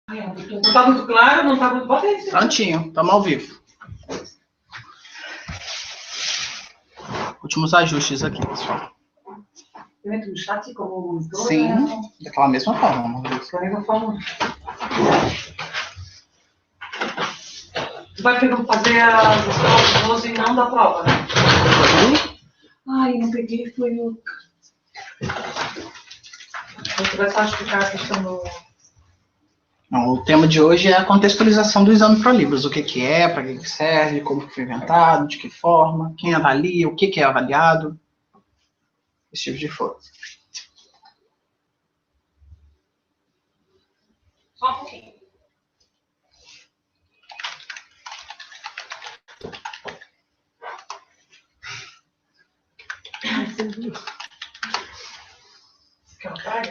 Não está muito claro, não está muito potente. Prontinho, estamos ao vivo. Últimos ajustes aqui, pessoal. Eu entro no chat como o monitor. Sim, daquela mesma forma. Da mesma forma. Tu vai fazer as provas 12 e não da prova, né? Ai, não peguei, foi o... Você vai só explicar a questão do... Não, o tema de hoje é a contextualização do exame ProLibras. O que é, para que serve, como foi inventado, de que forma, quem avalia, o que é avaliado. Esse tipo de coisa. Só um pouquinho.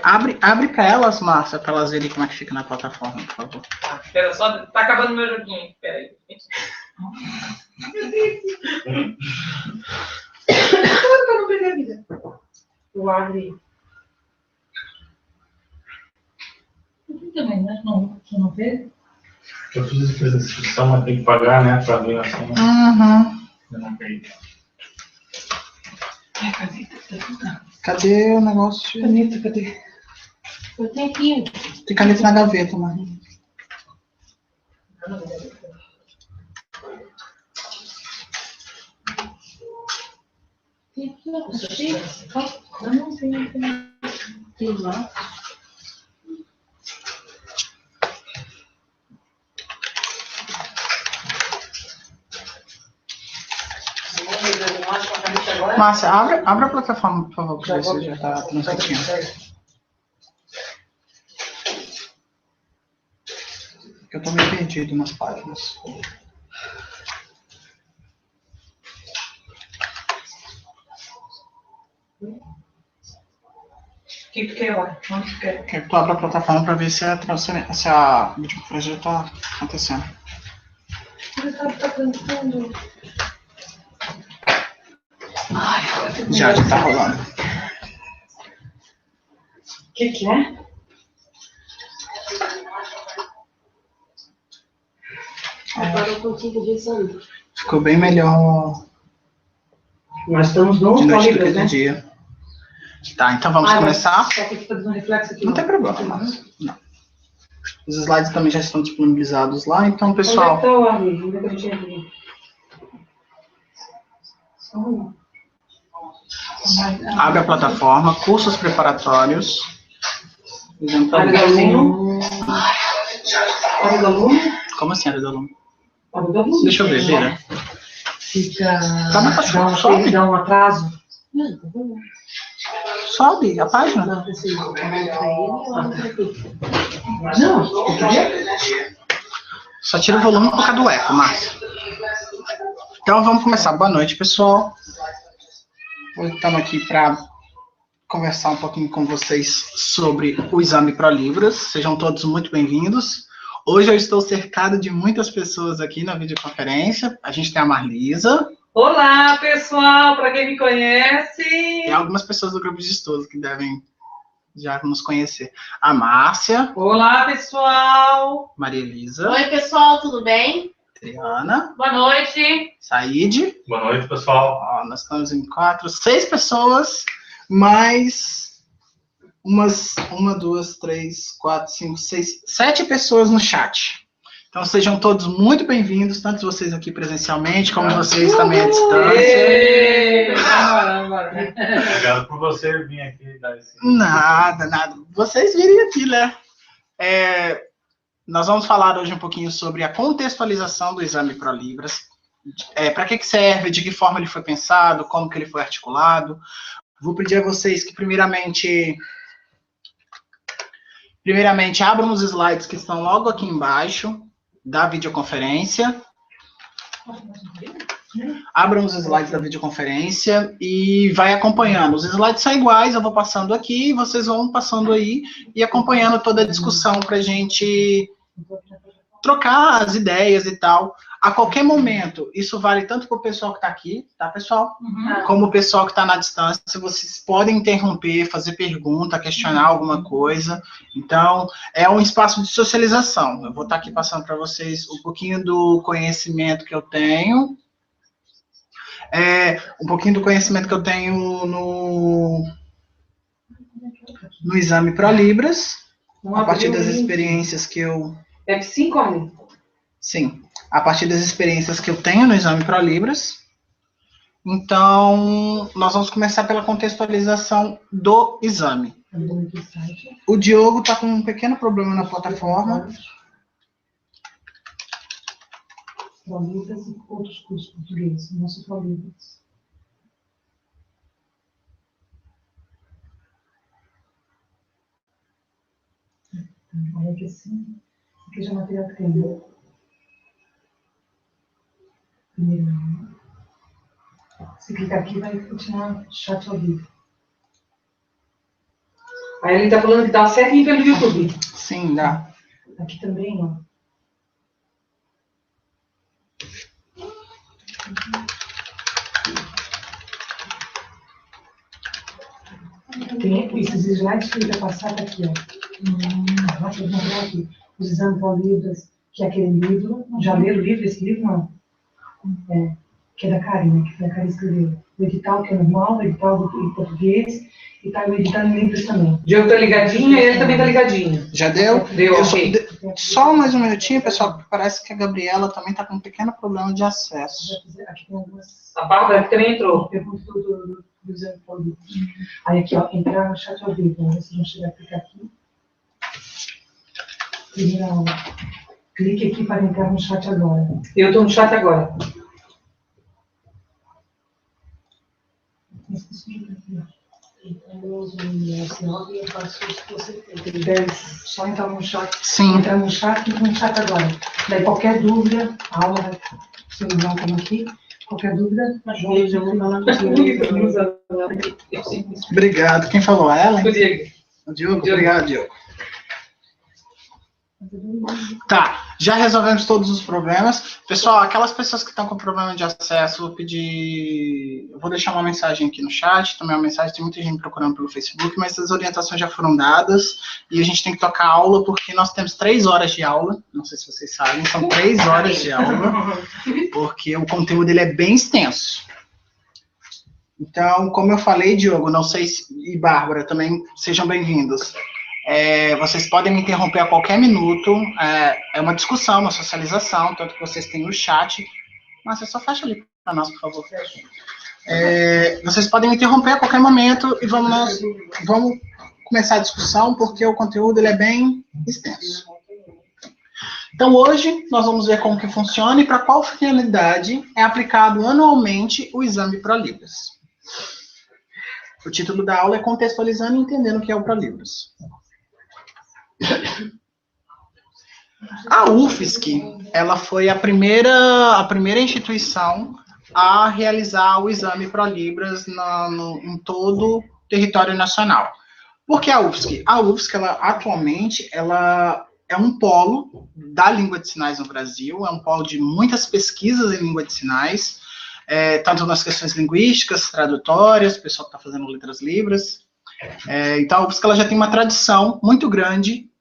Abre para elas, Márcia, para elas verem como é que fica na plataforma, por favor. Espera só, tá acabando meu joguinho. Espera aí. Eu não perdi a vida. Eu abri. Também, né? Não, você não vê? Eu fiz essa inscrição, mas tem que pagar, né, para ver assim. Uhum. Eu não peguei. Cadê o negócio? Caneta, cadê? Eu tenho aqui. Tem caneta na gaveta, mano. Tem aqui, ó. Eu não tenho. Tem lá. Márcia, abre a plataforma, por favor, para ver se já está transmitindo. Eu estou meio perdido nas páginas. O que tu quer lá? Onde tu quer? Quero que tu abra a plataforma para ver se a videoconferência já está acontecendo. Já está rolando. O que é? Agora eu consigo ver isso. Ficou bem melhor Nós estamos no de noite do que ProLibras, de né? dia. Tá, então vamos começar. Só que fica dando reflexo aqui. Não tem problema, Márcia. Não. Os slides também já estão disponibilizados lá, então, pessoal... Onde é que tá o amigo? Onde é que a gente entra? Abre a plataforma, cursos preparatórios. Área do aluno. Área do aluno. Como assim, área do aluno? Área do aluno. Deixa eu ver, vira. Fica... Tá na cachorro, sobe. Dá um atraso. Não, tá bom. Sobe a página. Não, assim, eu comento pra ele. Não, o quê? Só tira o volume por causa do eco, Márcia. Então vamos começar. Boa noite, pessoal. Hoje estamos aqui para conversar um pouquinho com vocês sobre o exame ProLibras. Sejam todos muito bem-vindos. Hoje eu estou cercado de muitas pessoas aqui na videoconferência. A gente tem a Marlisa. Olá, pessoal, para quem me conhece. Tem algumas pessoas do grupo de estudos que devem já nos conhecer. A Márcia. Olá, pessoal. Maria Elisa. Oi, pessoal, tudo bem? Adriana. Boa noite. Saíde. Boa noite, pessoal. Ó, nós estamos em 6 pessoas, mais uma, 2, 3, 4, 5, 6, 7 pessoas no chat. Então sejam todos muito bem-vindos, tanto vocês aqui presencialmente, como vocês também à distância. Obrigado por você vir aqui dar esse... Nada. Vocês virem aqui, né? Nós vamos falar hoje um pouquinho sobre a contextualização do exame ProLibras. Para que serve, de que forma ele foi pensado, como que ele foi articulado. Vou pedir a vocês que, primeiramente abram os slides que estão logo aqui embaixo da videoconferência. Abram os slides da videoconferência e vai acompanhando. Os slides são iguais, eu vou passando aqui, vocês vão passando aí e acompanhando toda a discussão para a gente trocar as ideias e tal. A qualquer momento, isso vale tanto para o pessoal que está aqui, tá, pessoal? Como o pessoal que está na distância. Vocês podem interromper, fazer pergunta, questionar alguma coisa. Então, é um espaço de socialização. Eu vou estar aqui passando para vocês um pouquinho do conhecimento que eu tenho. Um pouquinho do conhecimento que eu tenho no exame ProLibras, a partir das experiências que eu... F5, Armin? Sim, a partir das experiências que eu tenho no exame ProLibras. Então, nós vamos começar pela contextualização do exame. O Diogo está com um pequeno problema na plataforma. ProLibras e outros cursos portugueses, não só ProLibras. Olha aqui assim, aqui já é material que tem, né? Primeiro, se clicar aqui, vai continuar chat ao vivo. Aí ele tá falando que dá certinho pelo YouTube. Sim, dá. Aqui também, ó. Tem esses slides que ele vai passar tá aqui, ó. Deixa eu mostrar aqui. Os exames ProLibras, que é aquele livro. Já leram o livro, esse livro? Não. Que é da Karina, que foi a Karina escreveu. O edital, que é normal, o edital em português, e tá o edital em livros também. O Diego tá ligadinho e ele também tá ligadinho. Já deu? Deu, ok. Só mais um minutinho, pessoal, porque parece que a Gabriela também está com um pequeno problema de acesso. Aqui tem algumas... A Bárbara que também entrou. Perguntas do exame ProLibras. Aí aqui, ó, entrar no chat ao vivo. Vamos ver se a gente vai clicar aqui. Primeira aula. Clique aqui para entrar no chat agora. Eu estou no chat agora. Só entrar no chat. Sim. Entrar no chat e no chat agora. Daí qualquer dúvida, a aula vai se não como aqui. Qualquer dúvida, a João já vou falar Obrigado. Quem falou? A Ellen? O Diego. O Diogo? Obrigado, Diogo. Tá, já resolvemos todos os problemas. Pessoal, aquelas pessoas que estão com problema de acesso, vou pedir... Eu vou deixar uma mensagem aqui no chat, também uma mensagem, tem muita gente procurando pelo Facebook, mas as orientações já foram dadas e a gente tem que tocar a aula porque nós temos 3 horas de aula, não sei se vocês sabem, são 3 horas de aula, porque o conteúdo ele é bem extenso. Então, como eu falei, Diogo, não sei se... e Bárbara, também sejam bem-vindos. Vocês podem me interromper a qualquer minuto, é uma discussão, uma socialização, tanto que vocês têm no chat. Nossa, só fecha ali para nós, por favor. Vocês podem me interromper a qualquer momento e vamos começar a discussão, porque o conteúdo ele é bem extenso. Então, hoje, nós vamos ver como que funciona e para qual finalidade é aplicado anualmente o exame ProLibras. O título da aula é Contextualizando e Entendendo o que é o ProLibras. A UFSC, ela foi a primeira instituição a realizar o exame ProLibras em todo o território nacional. Por que a UFSC? A UFSC, atualmente, ela é um polo da língua de sinais no Brasil, é um polo de muitas pesquisas em língua de sinais, tanto nas questões linguísticas, tradutórias, o pessoal que está fazendo letras libras. Então, a UFSC ela já tem uma tradição muito grande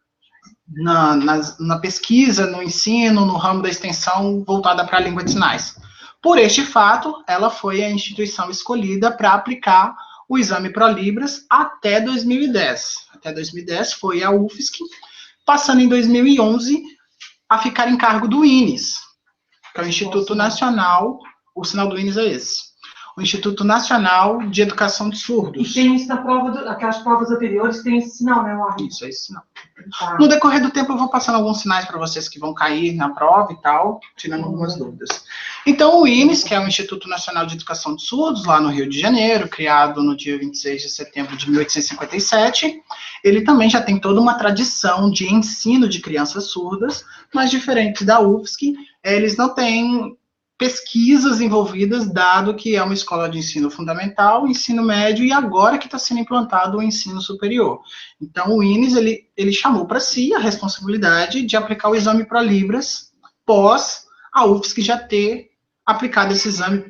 na pesquisa, no ensino, no ramo da extensão voltada para a língua de sinais. Por este fato, ela foi a instituição escolhida para aplicar o exame ProLibras até 2010. Até 2010 foi a UFSC, passando em 2011 a ficar em cargo do INES, que é o Instituto Nacional, o sinal do INES é esse, o Instituto Nacional de Educação de Surdos. E tem isso na prova, aquelas provas anteriores, tem esse sinal, né, Warren? Isso, é esse sinal. Tá. No decorrer do tempo, eu vou passando alguns sinais para vocês que vão cair na prova e tal, tirando algumas dúvidas. Então, o INES, que é o Instituto Nacional de Educação de Surdos, lá no Rio de Janeiro, criado no dia 26 de setembro de 1857, ele também já tem toda uma tradição de ensino de crianças surdas, mas diferente da UFSC, eles não têm pesquisas envolvidas, dado que é uma escola de ensino fundamental, ensino médio, e agora que está sendo implantado o ensino superior. Então, o INES, ele chamou para si a responsabilidade de aplicar o exame ProLibras pós a UFSC já ter aplicado esse exame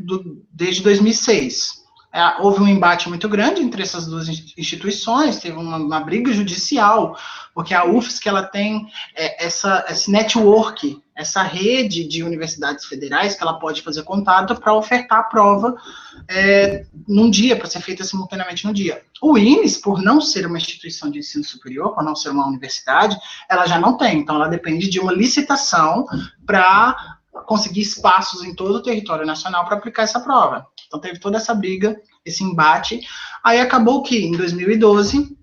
desde 2006. Houve um embate muito grande entre essas duas instituições, teve uma briga judicial, porque a UFSC ela tem esse network, essa rede de universidades federais que ela pode fazer contato para ofertar a prova num dia, para ser feita simultaneamente no dia. O INES, por não ser uma instituição de ensino superior, por não ser uma universidade, ela já não tem, então ela depende de uma licitação para conseguir espaços em todo o território nacional para aplicar essa prova. Então teve toda essa briga, esse embate. Aí acabou que, em 2012,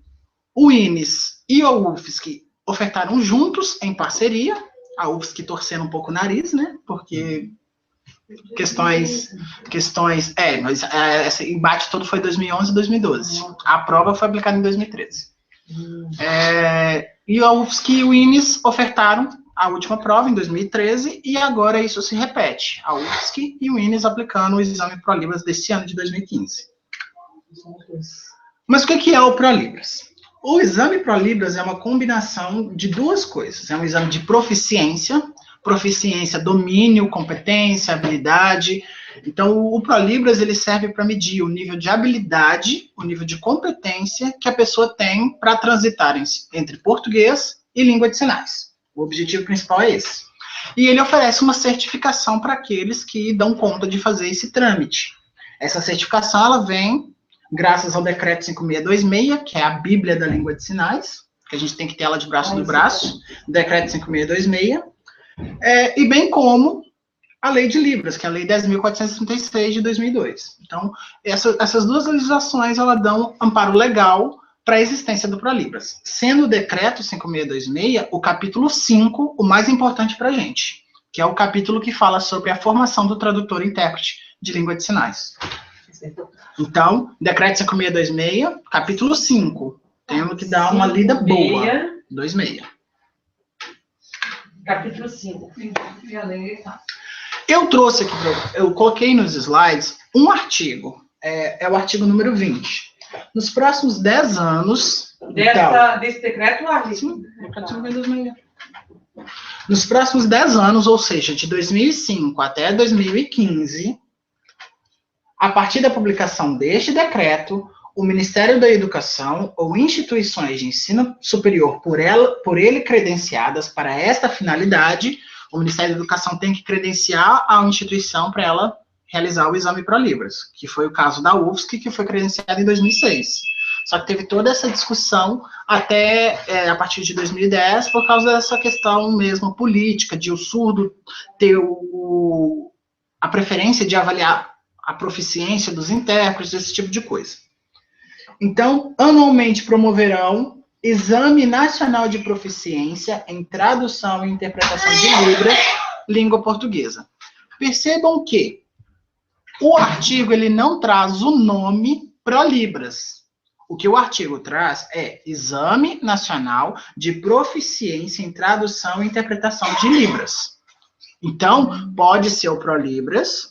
o INES e a UFSC ofertaram juntos, em parceria, a UFSC torcendo um pouco o nariz, né, porque questões, mas esse embate todo foi 2011 e 2012. A prova foi aplicada em 2013. E a UFSC e o INES ofertaram a última prova em 2013, e agora isso se repete. A UFSC e o INES aplicando o exame ProLibras desse ano de 2015. Mas o que é o ProLibras? O exame ProLibras é uma combinação de duas coisas. É um exame de proficiência, domínio, competência, habilidade. Então, o ProLibras ele serve para medir o nível de habilidade, o nível de competência que a pessoa tem para transitar entre português e língua de sinais. O objetivo principal é esse. E ele oferece uma certificação para aqueles que dão conta de fazer esse trâmite. Essa certificação, ela vem graças ao decreto 5626, que é a Bíblia da Língua de Sinais, que a gente tem que ter ela de braço no braço, decreto 5626, e bem como a Lei de Libras, que é a Lei 10.436 de 2002. Então, essas duas legislações, elas dão amparo legal para a existência do ProLibras. Sendo o decreto 5626, o capítulo 5, o mais importante para a gente, que é o capítulo que fala sobre a formação do tradutor e intérprete de língua de sinais. Então, decreto 5626, capítulo 5, temos que dar uma lida boa. 26. Capítulo 5. Eu trouxe aqui, eu coloquei nos slides um artigo, é o artigo número 20. Nos próximos 10 anos... Desse decreto, Nos próximos 10 anos, ou seja, de 2005 até 2015, a partir da publicação deste decreto, o Ministério da Educação ou instituições de ensino superior por ele credenciadas para esta finalidade, o Ministério da Educação tem que credenciar a instituição para ela realizar o exame ProLibras, que foi o caso da UFSC, que foi credenciada em 2006. Só que teve toda essa discussão até a partir de 2010, por causa dessa questão mesmo política, de o surdo ter a preferência de avaliar a proficiência dos intérpretes, esse tipo de coisa. Então, anualmente promoverão Exame Nacional de Proficiência em Tradução e Interpretação de Libras, língua portuguesa. Percebam que o artigo ele não traz o nome ProLibras. O que o artigo traz é Exame Nacional de Proficiência em Tradução e Interpretação de Libras. Então, pode ser o ProLibras,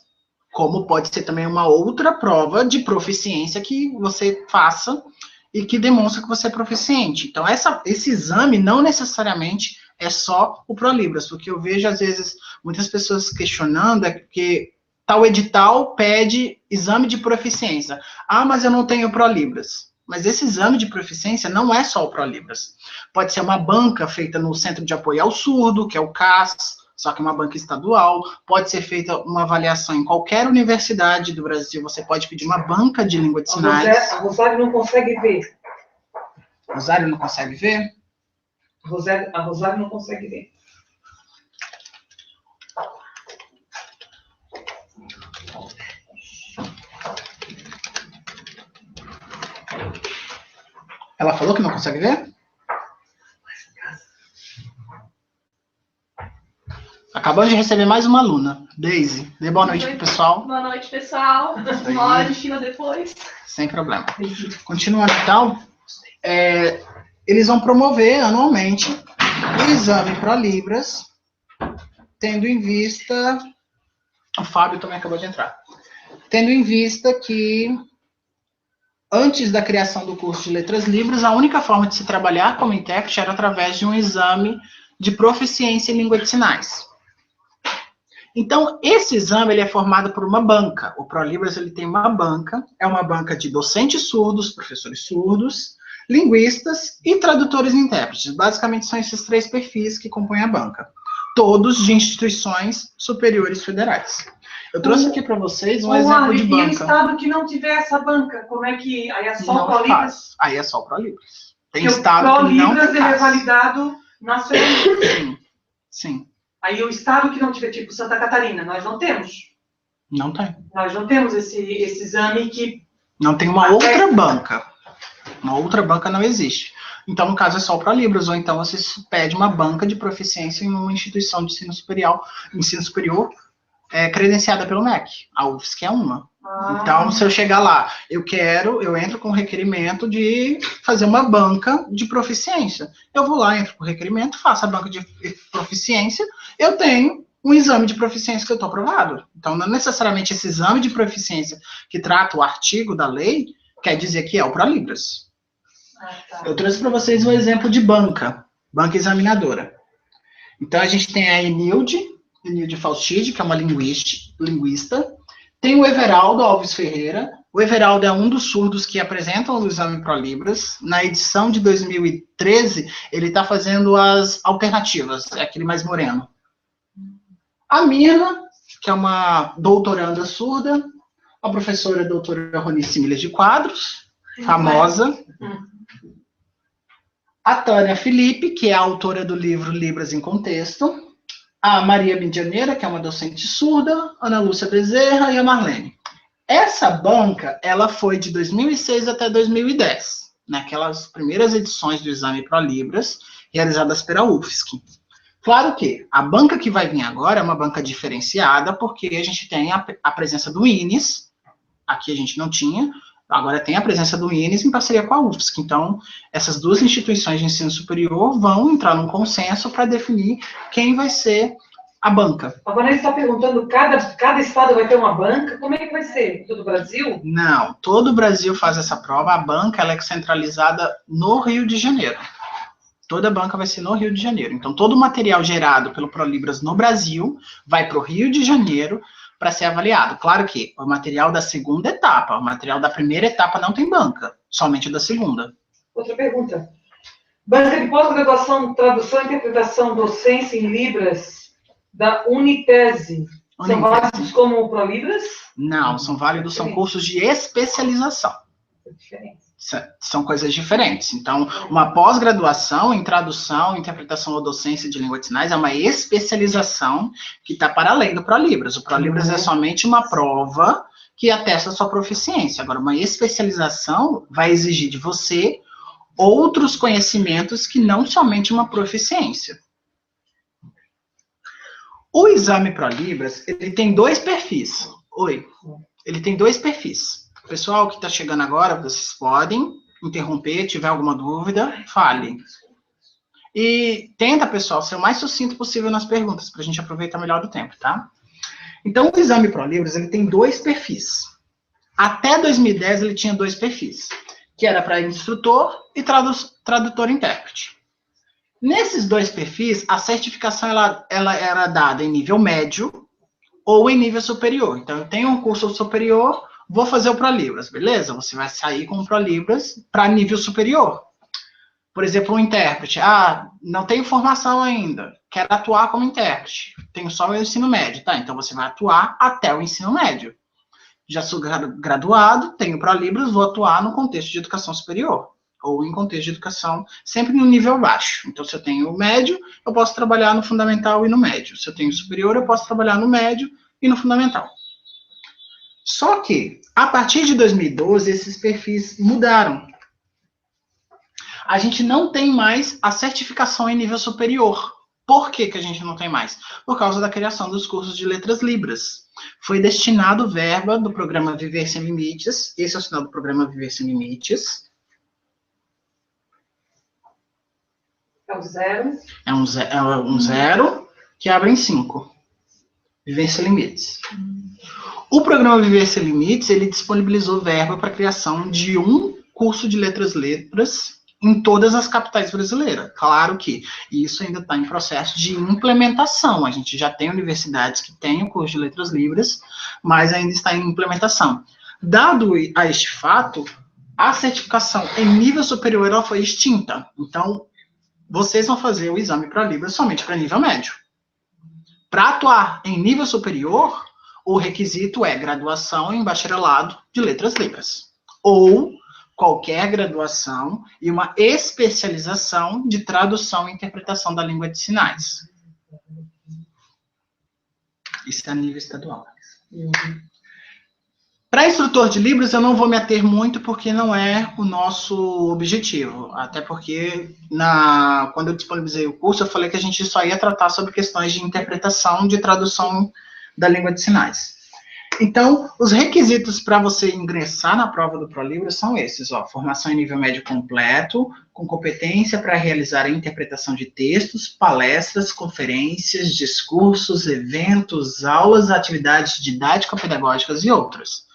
como pode ser também uma outra prova de proficiência que você faça e que demonstra que você é proficiente. Então, esse exame não necessariamente é só o ProLibras, porque eu vejo, às vezes, muitas pessoas questionando que tal edital pede exame de proficiência. Ah, mas eu não tenho ProLibras. Mas esse exame de proficiência não é só o ProLibras. Pode ser uma banca feita no Centro de Apoio ao Surdo, que é o CAS, só que uma banca estadual. Pode ser feita uma avaliação em qualquer universidade do Brasil. Você pode pedir uma banca de língua de sinais. A Rosário não consegue ver. Rosário não consegue ver? A Rosário não consegue ver. Ela falou que não consegue ver? Acabamos de receber mais uma aluna, Daisy. Dê boa noite pro pessoal. Boa noite, pessoal. Uma hora de fila depois. Sem problema. Continuando, então, eles vão promover anualmente o exame ProLibras, tendo em vista... O Fábio também acabou de entrar. Tendo em vista que, antes da criação do curso de Letras Libras, a única forma de se trabalhar como intérprete era através de um exame de proficiência em língua de sinais. Então, esse exame ele é formado por uma banca. O ProLibras ele tem uma banca, é uma banca de docentes surdos, professores surdos, linguistas e tradutores e intérpretes. Basicamente, são esses 3 perfis que compõem a banca. Todos de instituições superiores federais. Eu trouxe aqui para vocês um exemplo de banca. E o estado que não tiver essa banca, como é que... Aí é só o Não ProLibras? faz. Aí é só o ProLibras. Tem Porque estado o que não ProLibras ele é faz. validado nacionalmente. Sim, sim. Aí o estado que não tiver, tipo Santa Catarina, nós não temos. Não tem. Nós não temos esse exame que... Não tem uma outra banca. Uma outra banca não existe. Então, no caso, é só o ProLibras, ou então você pede uma banca de proficiência em uma instituição de ensino superior credenciada pelo MEC. A UFSC é uma. Então, se eu chegar lá, eu entro com requerimento de fazer uma banca de proficiência. Eu vou lá, entro com requerimento, faço a banca de proficiência, eu tenho um exame de proficiência que eu estou aprovado. Então, não necessariamente esse exame de proficiência que trata o artigo da lei quer dizer que é o ProLibras. Tá. Eu trouxe para vocês um exemplo de banca examinadora. Então, a gente tem a Enilde Faustide, que é uma linguista. Tem o Everaldo Alves Ferreira. O Everaldo é um dos surdos que apresentam o exame ProLibras. Na edição de 2013, ele está fazendo as alternativas, é aquele mais moreno. A Mirna, que é uma doutoranda surda. A professora doutora Ronice Milhas de Quadros, famosa. A Tânia Felipe, que é a autora do livro Libras em Contexto. A Maria Medianeira, que é uma docente surda. Ana Lúcia Bezerra e a Marlene. Essa banca, ela foi de 2006 até 2010, naquelas primeiras edições do exame ProLibras, realizadas pela UFSC. Claro que a banca que vai vir agora é uma banca diferenciada, porque a gente tem a presença do INES, aqui a gente não tinha, agora tem a presença do INES em parceria com a UFSC. Então, essas 2 instituições de ensino superior vão entrar num consenso para definir quem vai ser a banca. Agora ele está perguntando, cada estado vai ter uma banca? Como é que vai ser? Todo o Brasil? Não, todo o Brasil faz essa prova. A banca ela é centralizada no Rio de Janeiro. Toda banca vai ser no Rio de Janeiro. Então, todo o material gerado pelo ProLibras no Brasil vai para o Rio de Janeiro para ser avaliado. Claro que o material da segunda etapa, o material da primeira etapa não tem banca, somente da segunda. Outra pergunta. Banca de pós-graduação, tradução e interpretação, docência em Libras da Unitese. São válidos como o ProLibras? Não, são válidos, são cursos de especialização. São coisas diferentes. Então, uma pós-graduação em tradução, interpretação ou docência de língua de sinais é uma especialização que está para além do ProLibras. O ProLibras é somente uma prova que atesta a sua proficiência. Agora, uma especialização vai exigir de você outros conhecimentos que não somente uma proficiência. O exame ProLibras, ele tem 2 perfis. Ele tem 2 perfis. Pessoal que está chegando agora, vocês podem interromper, tiver alguma dúvida, fale. E tenta, pessoal, ser o mais sucinto possível nas perguntas, para a gente aproveitar melhor o tempo, tá? Então, o exame ProLibras, ele tem 2 perfis. Até 2010, ele tinha 2 perfis, que era para instrutor e tradutor-intérprete. Nesses 2 perfis, a certificação ela era dada em nível médio ou em nível superior. Então, eu tenho um curso superior, vou fazer o ProLibras, beleza? Você vai sair com o ProLibras para nível superior. Por exemplo, um intérprete. Não tenho formação ainda, quero atuar como intérprete. Tenho só o ensino médio, tá? Então, você vai atuar até o ensino médio. Já sou graduado, tenho ProLibras, vou atuar no contexto de educação superior. Ou em contexto de educação, sempre no nível baixo. Então, se eu tenho o médio, eu posso trabalhar no fundamental e no médio. Se eu tenho superior, eu posso trabalhar no médio e no fundamental. Só que, a partir de 2012, esses perfis mudaram. A gente não tem mais a certificação em nível superior. Por que que a gente não tem mais? Por causa da criação dos cursos de letras Libras. Foi destinado verba do programa Viver Sem Limites. Esse é o sinal do programa Viver Sem Limites. É o 0. É um 0 que abre em 5. Viver Sem Limites. O programa Viver Sem Limites, ele disponibilizou verba para a criação de um curso de letras em todas as capitais brasileiras. Claro que isso ainda está em processo de implementação. A gente já tem universidades que têm o curso de Letras Libras, mas ainda está em implementação. Dado a este fato, a certificação em nível superior ela foi extinta. Então, vocês vão fazer o exame para Libras somente para nível médio. Para atuar em nível superior, o requisito é graduação em bacharelado de Letras Libras. Ou qualquer graduação e uma especialização de tradução e interpretação da língua de sinais. Isso é a nível estadual. Para instrutor de Libras, eu não vou me ater muito, porque não é o nosso objetivo. Até porque, quando eu disponibilizei o curso, eu falei que a gente só ia tratar sobre questões de interpretação, de tradução da língua de sinais. Então, os requisitos para você ingressar na prova do ProLibras são esses, ó, formação em nível médio completo, com competência para realizar a interpretação de textos, palestras, conferências, discursos, eventos, aulas, atividades didático-pedagógicas e outras.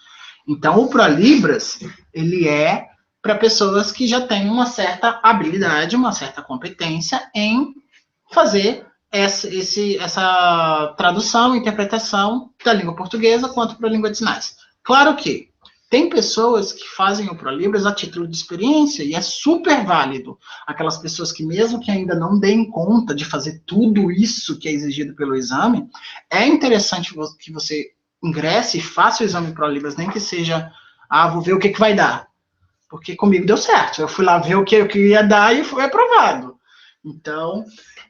Então, o ProLibras, ele é para pessoas que já têm uma certa habilidade, uma certa competência em fazer essa tradução, interpretação da língua portuguesa quanto para a língua de sinais. Claro que tem pessoas que fazem o ProLibras a título de experiência, e é super válido. Aquelas pessoas que, mesmo que ainda não deem conta de fazer tudo isso que é exigido pelo exame, é interessante que você ingresse e faça o exame ProLibras, nem que seja, vou ver o que vai dar. Porque comigo deu certo. Eu fui lá ver o que eu ia dar e foi aprovado. Então,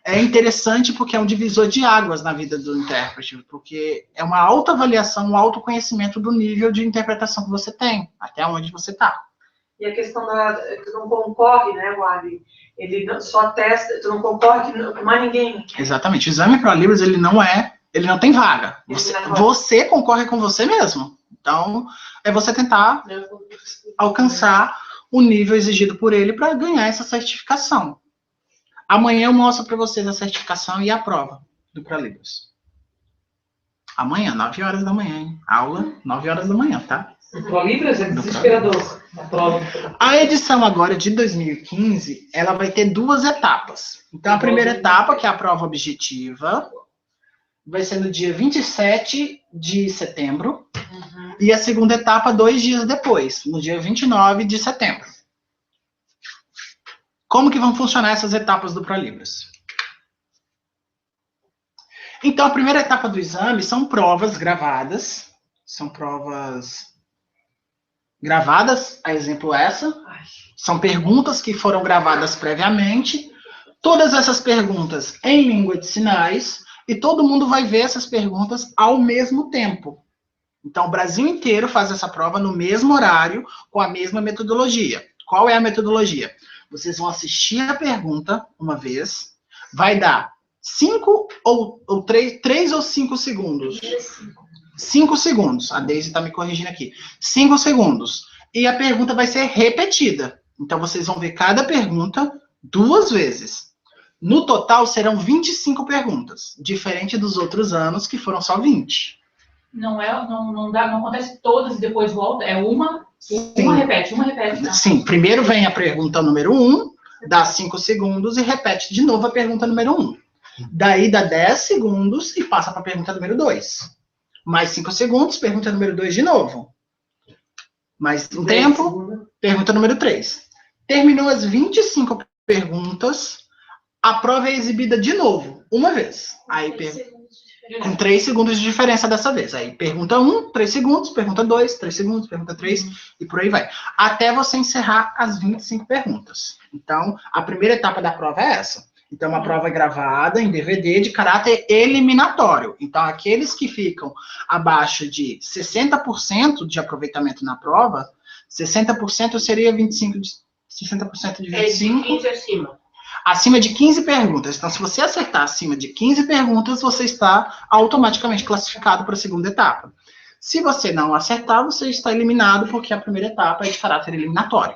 é interessante porque é um divisor de águas na vida do intérprete, porque é uma autoavaliação, um autoconhecimento do nível de interpretação que você tem, até onde você está. E a questão tu não concorre, né, Wally? Ele só testa, tu não concorre com mais ninguém. Exatamente. O exame ProLibras, ele não tem vaga. Você concorre com você mesmo. Então, é você tentar alcançar o nível exigido por ele para ganhar essa certificação. Amanhã eu mostro para vocês a certificação e a prova do ProLibras. Amanhã, 9 horas da manhã, hein? Aula, 9 horas da manhã, tá? O ProLibras é desesperador. A edição agora de 2015, ela vai ter 2 etapas. Então, a primeira etapa, que é a prova objetiva, vai ser no dia 27 de setembro. E a segunda etapa, 2 dias depois, no dia 29 de setembro. Como que vão funcionar essas etapas do ProLibras? Então, a primeira etapa do exame são provas gravadas. São provas gravadas, a exemplo essa. São perguntas que foram gravadas previamente. Todas essas perguntas em língua de sinais. E todo mundo vai ver essas perguntas ao mesmo tempo. Então, o Brasil inteiro faz essa prova no mesmo horário, com a mesma metodologia. Qual é a metodologia? Vocês vão assistir a pergunta uma vez, vai dar 5 ou 3 ou 5 segundos. 5 segundos. A Deise está me corrigindo aqui. 5 segundos. E a pergunta vai ser repetida. Então, vocês vão ver cada pergunta 2 vezes. No total, serão 25 perguntas. Diferente dos outros anos, que foram só 20. Não acontece todas e depois volta. É uma repete. Tá? Sim, primeiro vem a pergunta número 1, dá 5 segundos e repete de novo a pergunta número 1. Daí dá 10 segundos e passa para a pergunta número 2. Mais 5 segundos, pergunta número 2 de novo. Mais um tempo, pergunta número 3. Terminou as 25 perguntas, a prova é exibida de novo, uma vez. Aí com 3 segundos de diferença dessa vez. Aí pergunta 1, 3 segundos, pergunta 2, 3 segundos, pergunta 3, e por aí vai. Até você encerrar as 25 perguntas. Então, a primeira etapa da prova é essa. Então, uma prova gravada em DVD de caráter eliminatório. Então, aqueles que ficam abaixo de 60% de aproveitamento na prova, 60% seria 25 de 60% de 25. É de 15 acima. Acima de 15 perguntas. Então, se você acertar acima de 15 perguntas, você está automaticamente classificado para a segunda etapa. Se você não acertar, você está eliminado, porque a primeira etapa é de caráter eliminatório.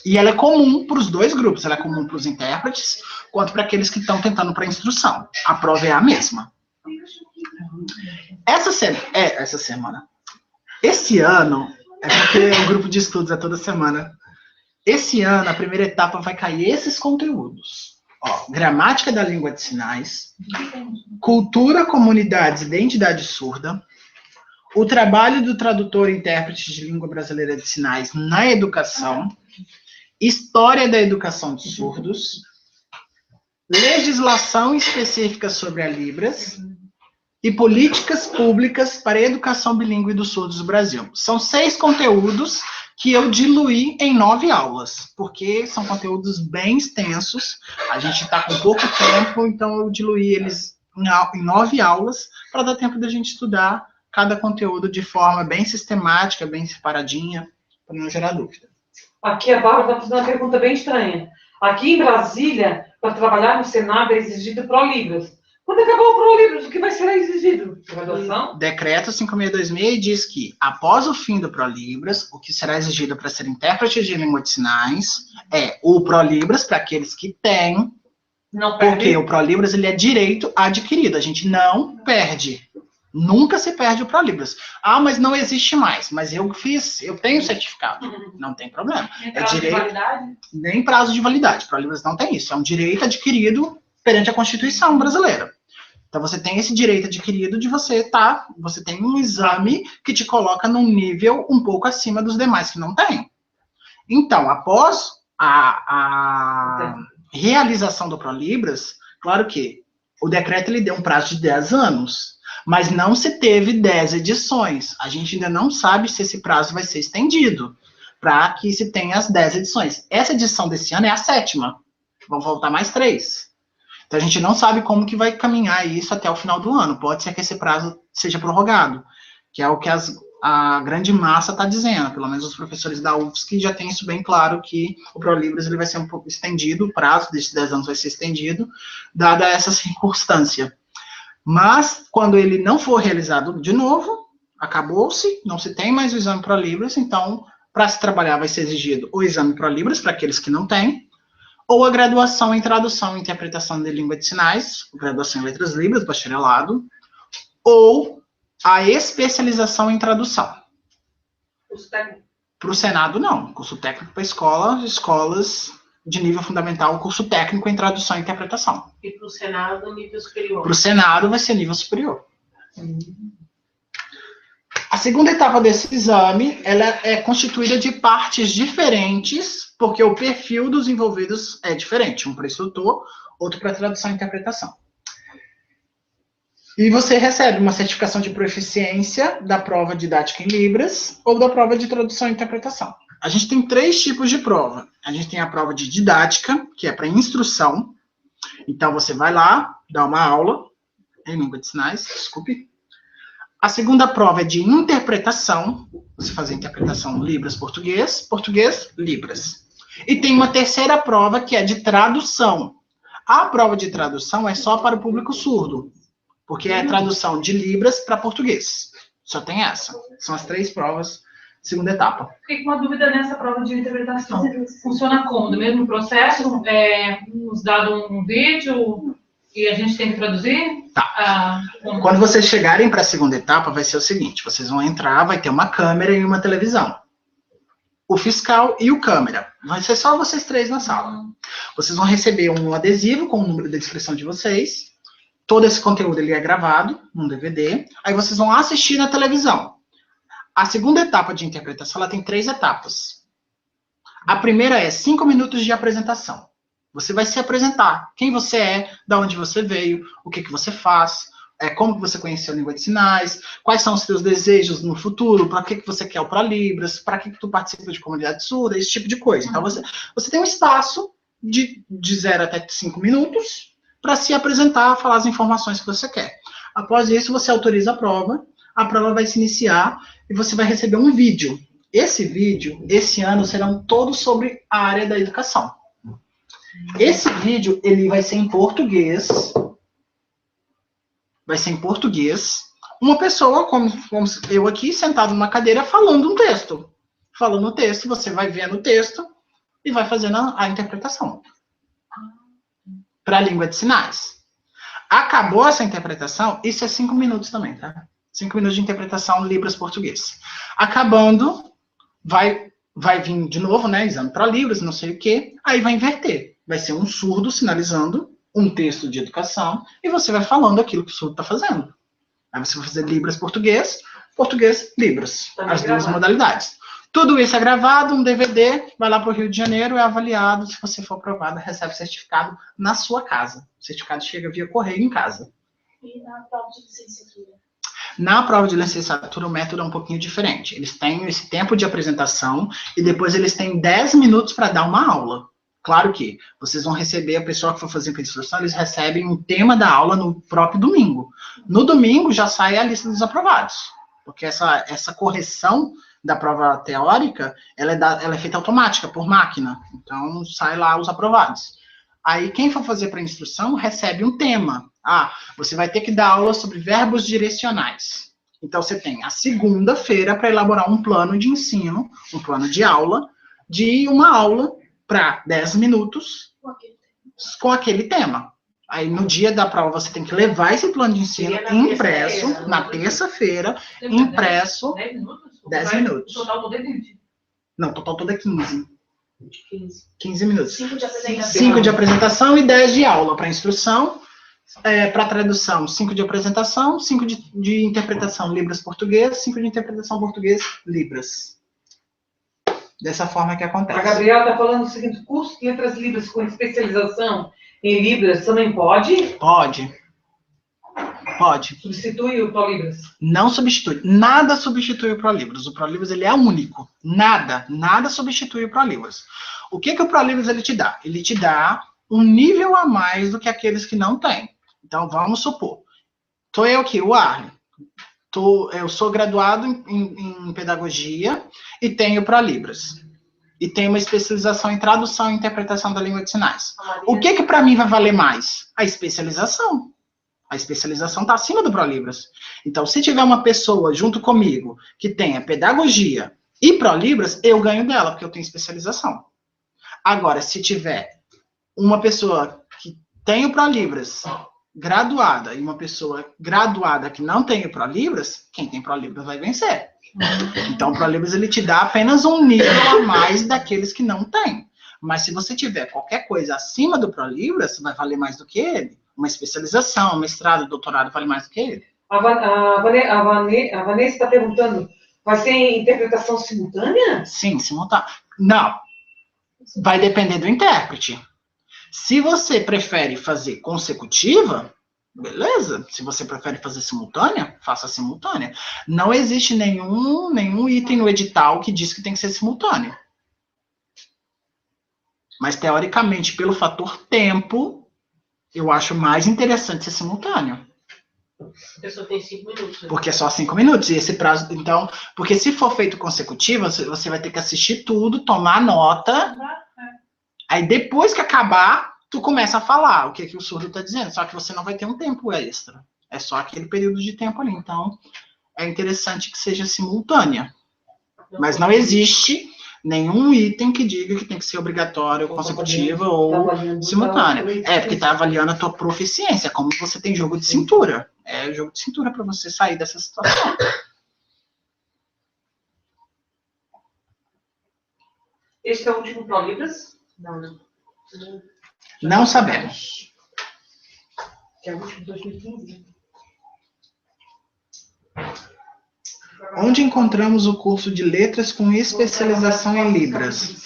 E ela é comum para os 2 grupos. Ela é comum para os intérpretes, quanto para aqueles que estão tentando para a instrução. A prova é a mesma. Essa semana. Esse ano, é porque o grupo de estudos é toda semana. Esse ano, a primeira etapa vai cair esses conteúdos. Ó, gramática da língua de sinais, cultura, comunidades, identidade surda, o trabalho do tradutor e intérprete de língua brasileira de sinais na educação, história da educação de surdos, legislação específica sobre a Libras e políticas públicas para a educação bilíngue dos surdos do Brasil. São 6 conteúdos que eu diluí em 9 aulas, porque são conteúdos bem extensos, a gente está com pouco tempo, então eu diluí eles em 9 aulas, para dar tempo da gente estudar cada conteúdo de forma bem sistemática, bem separadinha, para não gerar dúvida. Aqui a Bárbara está fazendo uma pergunta bem estranha. Aqui em Brasília, para trabalhar no Senado, é exigido ProLibras. Quando acabar o ProLibras, o que vai ser exigido? Graduação? Decreto 5626 diz que, após o fim do ProLibras, o que será exigido para ser intérprete de língua de sinais é o ProLibras para aqueles que têm, Não perde. porque o ProLibras ele é direito adquirido, a gente não perde. Nunca se perde o ProLibras. Ah, mas não existe mais. Mas eu tenho certificado. Não tem problema. Tem prazo de validade? Nem prazo de validade. ProLibras não tem isso. É um direito adquirido perante a Constituição brasileira. Então, você tem esse direito adquirido de você tem um exame que te coloca num nível um pouco acima dos demais que não tem. Então, após a realização do ProLibras, claro que o decreto ele deu um prazo de 10 anos, mas não se teve 10 edições. A gente ainda não sabe se esse prazo vai ser estendido para que se tenha as 10 edições. Essa edição desse ano é a 7ª. Vão voltar mais 3. Então, a gente não sabe como que vai caminhar isso até o final do ano. Pode ser que esse prazo seja prorrogado, que é o que a grande massa está dizendo. Pelo menos os professores da UFSC já têm isso bem claro, que o ProLibras ele vai ser um pouco estendido, o prazo desses 10 anos vai ser estendido, dada essa circunstância. Mas, quando ele não for realizado de novo, acabou-se, não se tem mais o exame ProLibras, então, para se trabalhar vai ser exigido o exame ProLibras, para aqueles que não têm, ou a graduação em tradução e interpretação de língua de sinais, graduação em letras libras, bacharelado, ou a especialização em tradução. Curso técnico. Para o Senado, não. Curso técnico para escolas de nível fundamental, curso técnico em tradução e interpretação. E para o Senado, nível superior? Para o Senado vai ser nível superior. A segunda etapa desse exame, ela é constituída de partes diferentes, porque o perfil dos envolvidos é diferente. Um para instrutor, outro para tradução e interpretação. E você recebe uma certificação de proficiência da prova didática em Libras ou da prova de tradução e interpretação. A gente tem 3 tipos de prova. A gente tem a prova de didática, que é para instrução. Então, você vai lá, dá uma aula em língua de sinais, desculpe. A segunda prova é de interpretação. Você faz a interpretação Libras-Português, Português-Libras. E tem uma terceira prova, que é de tradução. A prova de tradução é só para o público surdo, porque é tradução de Libras para português. Só tem essa. São as 3 provas, segunda etapa. Fiquei com uma dúvida nessa prova de interpretação. Funciona como? Do mesmo processo? Nos dado um vídeo e a gente tem que traduzir? Tá. Quando vocês chegarem para a segunda etapa, vai ser o seguinte: vocês vão entrar, vai ter uma câmera e uma televisão. O fiscal e o câmera. Vai ser só vocês 3 na sala. Vocês vão receber um adesivo com o número da inscrição de vocês. Todo esse conteúdo ele é gravado num DVD. Aí vocês vão assistir na televisão. A segunda etapa de interpretação, ela tem 3 etapas. A primeira é 5 minutos de apresentação. Você vai se apresentar. Quem você é, de onde você veio, o que você faz, como que você conheceu a língua de sinais, quais são os seus desejos no futuro, para que você quer o ProLibras, para que tu participa de comunidade surda, esse tipo de coisa. Então, você tem um espaço de 0 até 5 minutos para se apresentar, falar as informações que você quer. Após isso, você autoriza a prova vai se iniciar e você vai receber um vídeo. Esse vídeo, esse ano, serão todos sobre a área da educação. Esse vídeo, ele vai ser em português. Vai ser em português. Uma pessoa, como eu aqui, sentado numa cadeira, falando um texto. Falando o texto, você vai vendo o texto e vai fazendo a interpretação. Para a língua de sinais. Acabou essa interpretação, isso é 5 minutos também, tá? 5 minutos de interpretação Libras-Português. Acabando, vai vai vir de novo, né, exame para Libras, não sei o quê, aí vai inverter. Vai ser um surdo sinalizando um texto de educação e você vai falando aquilo que o surdo está fazendo. Aí você vai fazer Libras, português, português, Libras. Também As duas gravado. modalidades. Tudo isso é gravado, um DVD, vai lá para o Rio de Janeiro, é avaliado, se você for aprovado, recebe certificado na sua casa. O certificado chega via correio em casa. E na prova de licenciatura? Na prova de licenciatura, o método é um pouquinho diferente. Eles têm esse tempo de apresentação e depois eles têm 10 minutos para dar uma aula. Claro que vocês vão receber, a pessoa que for fazer a instrução, eles recebem um tema da aula no próprio domingo. No domingo já sai a lista dos aprovados, porque essa correção da prova teórica, ela é feita automática, por máquina. Então, sai lá os aprovados. Aí, quem for fazer para instrução, recebe um tema. Ah, você vai ter que dar aula sobre verbos direcionais. Então, você tem a segunda-feira para elaborar um plano de ensino, um plano de aula, de uma aula para 10 minutos com aquele tema. Aí, no dia da prova, você tem que levar esse plano de ensino impresso, na terça-feira, impresso, 10 minutos? 10 minutos. O total todo é 20. Não, o total todo é 15. 15. 15 minutos. 5 de apresentação. 5 de apresentação e 10 de aula para instrução. Para tradução, 5 de apresentação, 5 de interpretação Libras-Português, 5 de interpretação Português-Libras. Dessa forma que acontece. A Gabriela está falando o seguinte: curso de letras Libras com especialização em Libras também pode? Pode. Pode. Substitui o ProLibras? Não substitui. Nada substitui o ProLibras. O ProLibras, ele é único. Nada substitui o ProLibras. O que o ProLibras ele te dá? Ele te dá um nível a mais do que aqueles que não têm. Então, vamos supor. Estou eu aqui, o Arlen. Eu sou graduado em pedagogia e tenho ProLibras. E tenho uma especialização em tradução e interpretação da língua de sinais. O que para mim vai valer mais? A especialização. A especialização está acima do ProLibras. Então, se tiver uma pessoa junto comigo que tenha pedagogia e ProLibras, eu ganho dela, porque eu tenho especialização. Agora, se tiver uma pessoa que tem o ProLibras graduada e uma pessoa graduada que não tem o ProLibras, quem tem ProLibras vai vencer. Então, o ProLibras ele te dá apenas um nível a mais daqueles que não tem. Mas se você tiver qualquer coisa acima do ProLibras, vai valer mais do que ele. Uma especialização, um mestrado, doutorado, vale mais do que ele. A Vanessa está perguntando, vai ser em interpretação simultânea? Sim, simultâneo. Não. Vai depender do intérprete. Se você prefere fazer consecutiva, beleza. Se você prefere fazer simultânea, faça simultânea. Não existe nenhum item no edital que diz que tem que ser simultâneo. Mas, teoricamente, pelo fator tempo, eu acho mais interessante ser simultâneo. A pessoa tem 5 minutos. Porque é só 5 minutos. E esse prazo, então... Porque se for feito consecutivo, você vai ter que assistir tudo, tomar nota. Aí, depois que acabar, tu começa a falar o que o surdo está dizendo. Só que você não vai ter um tempo extra. É só aquele período de tempo ali. Então, é interessante que seja simultânea. Mas não existe nenhum item que diga que tem que ser obrigatório, consecutiva ou simultânea. Porque está avaliando a tua proficiência, como você tem jogo de cintura. É jogo de cintura para você sair dessa situação. Este é o último ProLibras? Não. Não sabemos. Que é o último de 2015. Onde encontramos o curso de letras com especialização em Libras?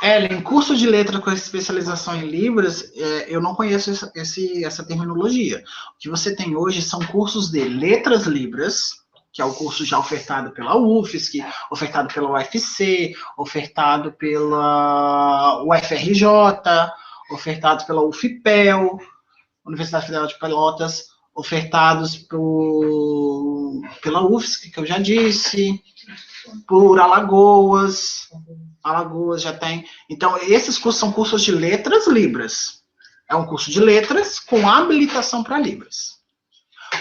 Ellen, curso de letra com especialização em Libras, eu não conheço essa terminologia. O que você tem hoje são cursos de letras Libras, que é o curso já ofertado pela UFSC, ofertado pela UFC, ofertado pela UFRJ, ofertado pela UFPEL, Universidade Federal de Pelotas, ofertados pela UFSC, que eu já disse, por Alagoas já tem. Então, esses cursos são cursos de letras Libras. É um curso de letras com habilitação para Libras.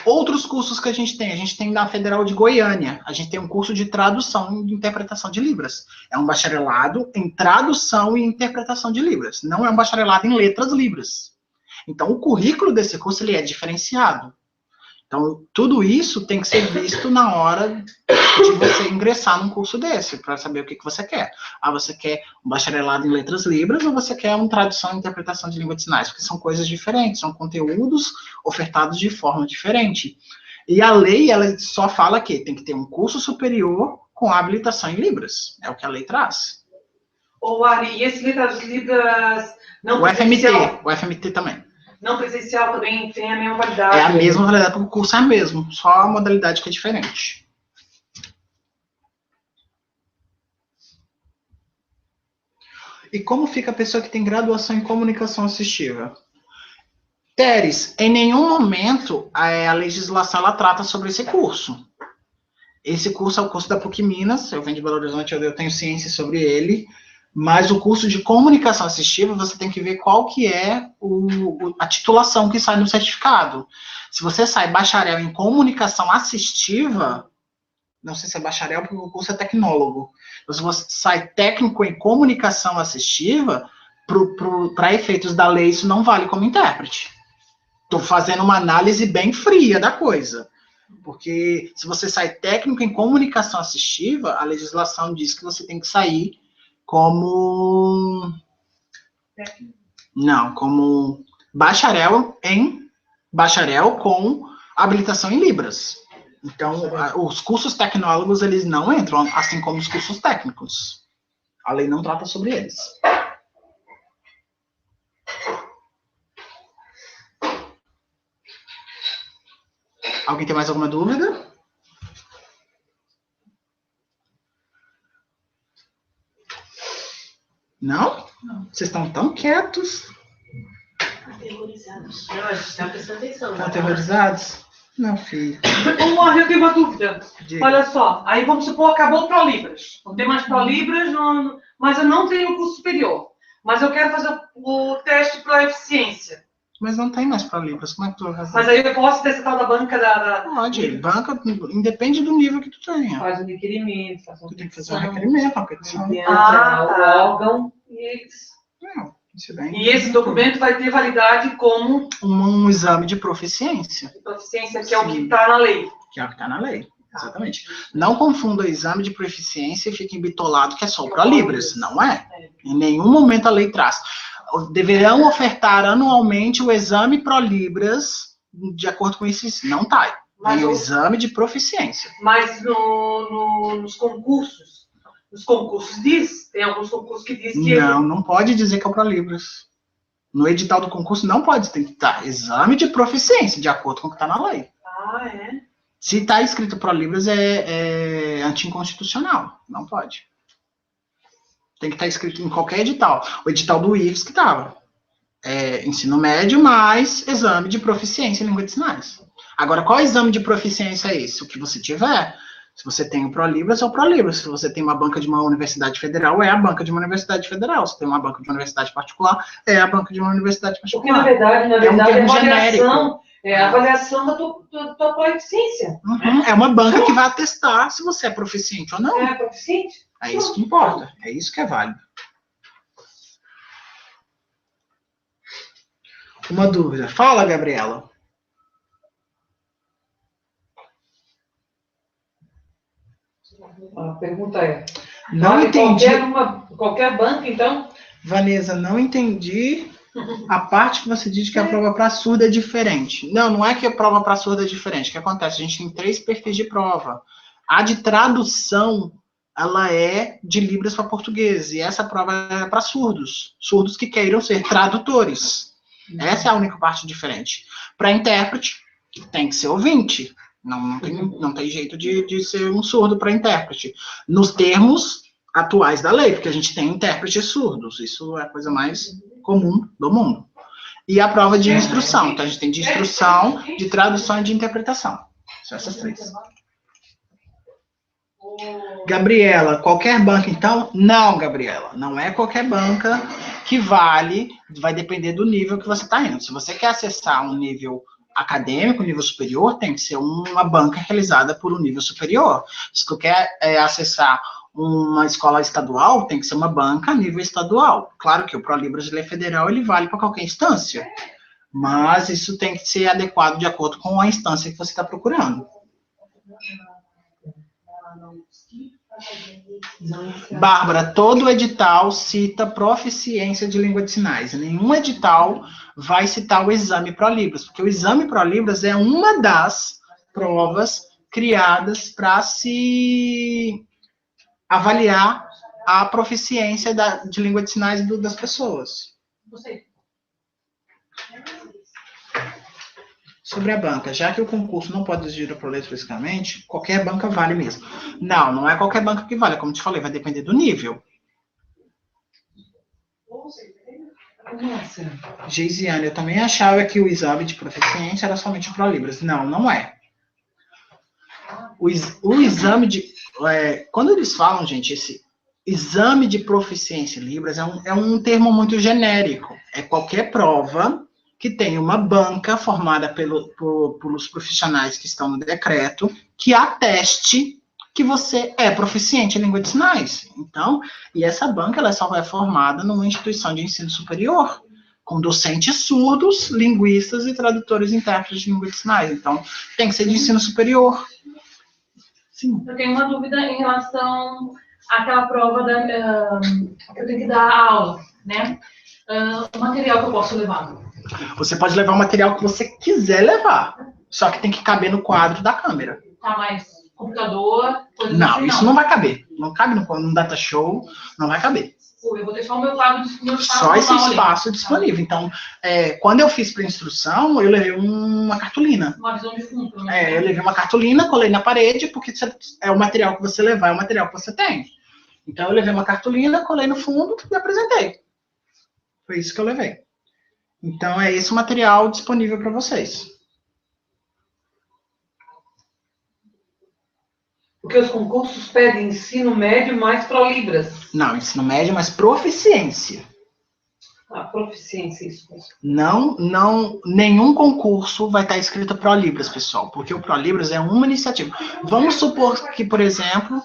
Outros cursos que a gente tem na Federal de Goiânia, a gente tem um curso de tradução e interpretação de Libras. É um bacharelado em tradução e interpretação de Libras. Não é um bacharelado em letras Libras. Então, o currículo desse curso ele é diferenciado. Então, tudo isso tem que ser visto na hora de você ingressar num curso desse, para saber o que você quer. Ah, você quer um bacharelado em letras libras ou você quer uma tradução e interpretação de língua de sinais? Porque são coisas diferentes, são conteúdos ofertados de forma diferente. E a lei, ela só fala que tem que ter um curso superior com habilitação em libras. É o que a lei traz. Ô, Ari, e esse letras libras não O presencial? FMT, o FMT também. Não presencial também tem a mesma validade. É a mesma validade, porque o curso é o mesmo, só a modalidade que é diferente. E como fica a pessoa que tem graduação em comunicação assistiva? Teres, em nenhum momento a legislação ela trata sobre esse curso. Esse curso é o curso da PUC Minas, eu venho de Belo Horizonte, eu tenho ciência sobre ele, mas o curso de comunicação assistiva, você tem que ver qual que é a titulação que sai no certificado. Se você sai bacharel em comunicação assistiva, não sei se é bacharel porque o curso é tecnólogo, mas se você sai técnico em comunicação assistiva, para efeitos da lei, isso não vale como intérprete. Estou fazendo uma análise bem fria da coisa. Porque se você sai técnico em comunicação assistiva, a legislação diz que você tem que sair como... Não, como bacharel com habilitação em libras. Então, os cursos tecnólogos, eles não entram, assim como os cursos técnicos. A lei não trata sobre eles. Alguém tem mais alguma dúvida? Não? Não. Vocês estão tão quietos. Aterrorizados. Não, a gente está prestando atenção. Estão aterrorizados? Não, filho. Ô, Ari, eu tenho uma dúvida. Diga. Olha só, aí vamos supor, acabou o ProLibras. Não tem mais ProLibras, mas eu não tenho curso superior. Mas eu quero fazer o teste para eficiência. Mas não tem mais para libras, como é que tu vai fazer? Mas aí eu posso ter essa tal da banca da... Pode, banca, independe do nível que tu tenha. Faz um requerimento, faz uma Tu tem que fazer um requerimento, uma petição. o órgão e eles... Não, isso daí. E esse documento vai ter validade como Um exame de proficiência. proficiência, que é o que está na lei. Que é o que está na lei, exatamente. Não confunda o exame de proficiência e fique bitolado que é só para libras, não é. Em nenhum momento a lei traz. Deverão ofertar anualmente o exame ProLibras, de acordo com isso, não tá. Mas Tem o exame de proficiência. Mas nos concursos diz, tem alguns concursos que diz que... Não pode dizer que é o ProLibras. No edital do concurso não pode, tem que estar exame de proficiência, de acordo com o que está na lei. Ah, é? Se está escrito ProLibras, é anticonstitucional, não pode. Tem que estar escrito em qualquer edital. O edital do IFES que estava. Ensino médio mais exame de proficiência em língua de sinais. Agora, qual exame de proficiência é esse? O que você tiver. Se você tem o ProLibras, é o ProLibras. Se você tem uma banca de uma universidade federal, é a banca de uma universidade federal. Se tem uma banca de uma universidade particular, é a banca de uma universidade particular. Porque, na verdade, é um termo genérico. É a avaliação da tua proficiência. Uhum. É uma banca que vai atestar se você é proficiente ou não. É proficiente? É isso que importa. É isso que é válido. Uma dúvida. Fala, Gabriela. A pergunta é... Não entendi. Qualquer banca, então? Vanessa, não entendi a parte que você diz que a prova para surda é diferente. Não é que a prova para surda é diferente. O que acontece? A gente tem 3 perfis de prova. A de tradução, ela é de Libras para português. E essa prova é para surdos. Surdos que queiram ser tradutores. Essa é a única parte diferente. Para intérprete, tem que ser ouvinte. Não tem jeito de ser um surdo para intérprete. Nos termos atuais da lei, porque a gente tem intérpretes surdos. Isso é a coisa mais comum do mundo. E a prova de instrução. Então, a gente tem de instrução, de tradução e de interpretação. São essas 3. Gabriela, qualquer banca, então? Não, Gabriela. Não é qualquer banca que vale. Vai depender do nível que você está indo. Se você quer acessar um nível acadêmico, nível superior, tem que ser uma banca realizada por um nível superior. Se tu quer acessar uma escola estadual, tem que ser uma banca a nível estadual. Claro que o ProLibras de lei federal, ele vale para qualquer instância, mas isso tem que ser adequado de acordo com a instância que você está procurando. Bárbara, todo edital cita proficiência de língua de sinais. Nenhum edital vai citar o exame ProLibras, porque o exame ProLibras é uma das provas criadas para se avaliar a proficiência de língua de sinais das pessoas. Sobre a banca, já que o concurso não pode exigir a ProLibras fisicamente, qualquer banca vale mesmo. Não, não é qualquer banca que vale, como te falei, vai depender do nível. Geisiane, eu também achava que o exame de proficiência era somente o ProLibras. Não, não é. O exame de... quando eles falam, gente, esse exame de proficiência em Libras é um termo muito genérico. É qualquer prova que tem uma banca formada pelos profissionais que estão no decreto, que ateste que você é proficiente em língua de sinais. Então, e essa banca ela só é formada numa instituição de ensino superior, com docentes surdos, linguistas e tradutores e intérpretes de língua de sinais. Então, tem que ser de ensino superior. Sim. Eu tenho uma dúvida em relação àquela prova que eu tenho que dar aula, né? O material que eu posso levar. Você pode levar o material que você quiser levar, só que tem que caber no quadro da câmera. Tá, mas computador, coisa Não, assim, isso não vai caber. Não cabe no data show, não vai caber. Eu vou deixar o meu quadro disponível. Só esse espaço disponível. Então, quando eu fiz para instrução, eu levei uma cartolina. Uma visão de fundo, né? Eu levei uma cartolina, colei na parede, porque é o material que você levar, é o material que você tem. Então, eu levei uma cartolina, colei no fundo e apresentei. Foi isso que eu levei. Então, é esse o material disponível para vocês. Porque os concursos pedem ensino médio mais ProLibras. Não, ensino médio, mas proficiência. Proficiência, isso. Não, nenhum concurso vai estar escrito ProLibras, pessoal, porque o ProLibras é uma iniciativa. Vamos supor que, por exemplo,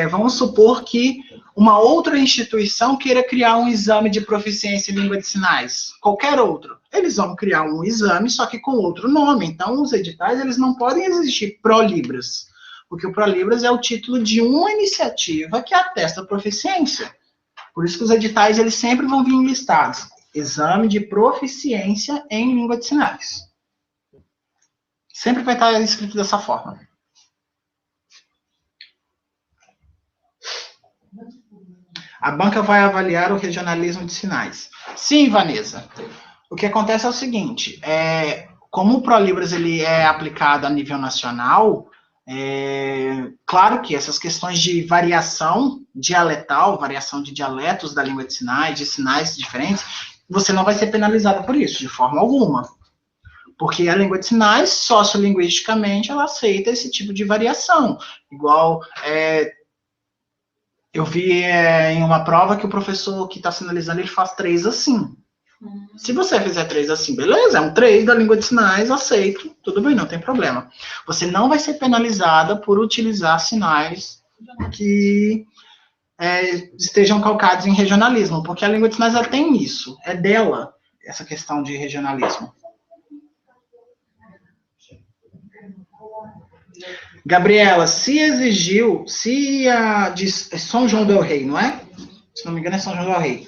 vamos supor que uma outra instituição queira criar um exame de proficiência em língua de sinais, qualquer outro. Eles vão criar um exame, só que com outro nome. Então, os editais, eles não podem exigir ProLibras, porque o ProLibras é o título de uma iniciativa que atesta a proficiência. Por isso que os editais, eles sempre vão vir listados. Exame de proficiência em língua de sinais. Sempre vai estar escrito dessa forma. A banca vai avaliar o regionalismo de sinais. Sim, Vanessa. O que acontece é o seguinte, como o ProLibras ele é aplicado a nível nacional, claro que essas questões de variação dialetal, variação de dialetos da língua de sinais diferentes, você não vai ser penalizado por isso, de forma alguma. Porque a língua de sinais, sociolinguisticamente, ela aceita esse tipo de variação. Igual... eu vi em uma prova que o professor que está sinalizando, ele faz 3 assim. Se você fizer 3 assim, beleza, é um 3 da língua de sinais, aceito, tudo bem, não tem problema. Você não vai ser penalizada por utilizar sinais que estejam calcados em regionalismo, porque a língua de sinais ela tem isso, é dela, essa questão de regionalismo. Gabriela, se a de São João del Rei, não é? Se não me engano, é São João del Rei.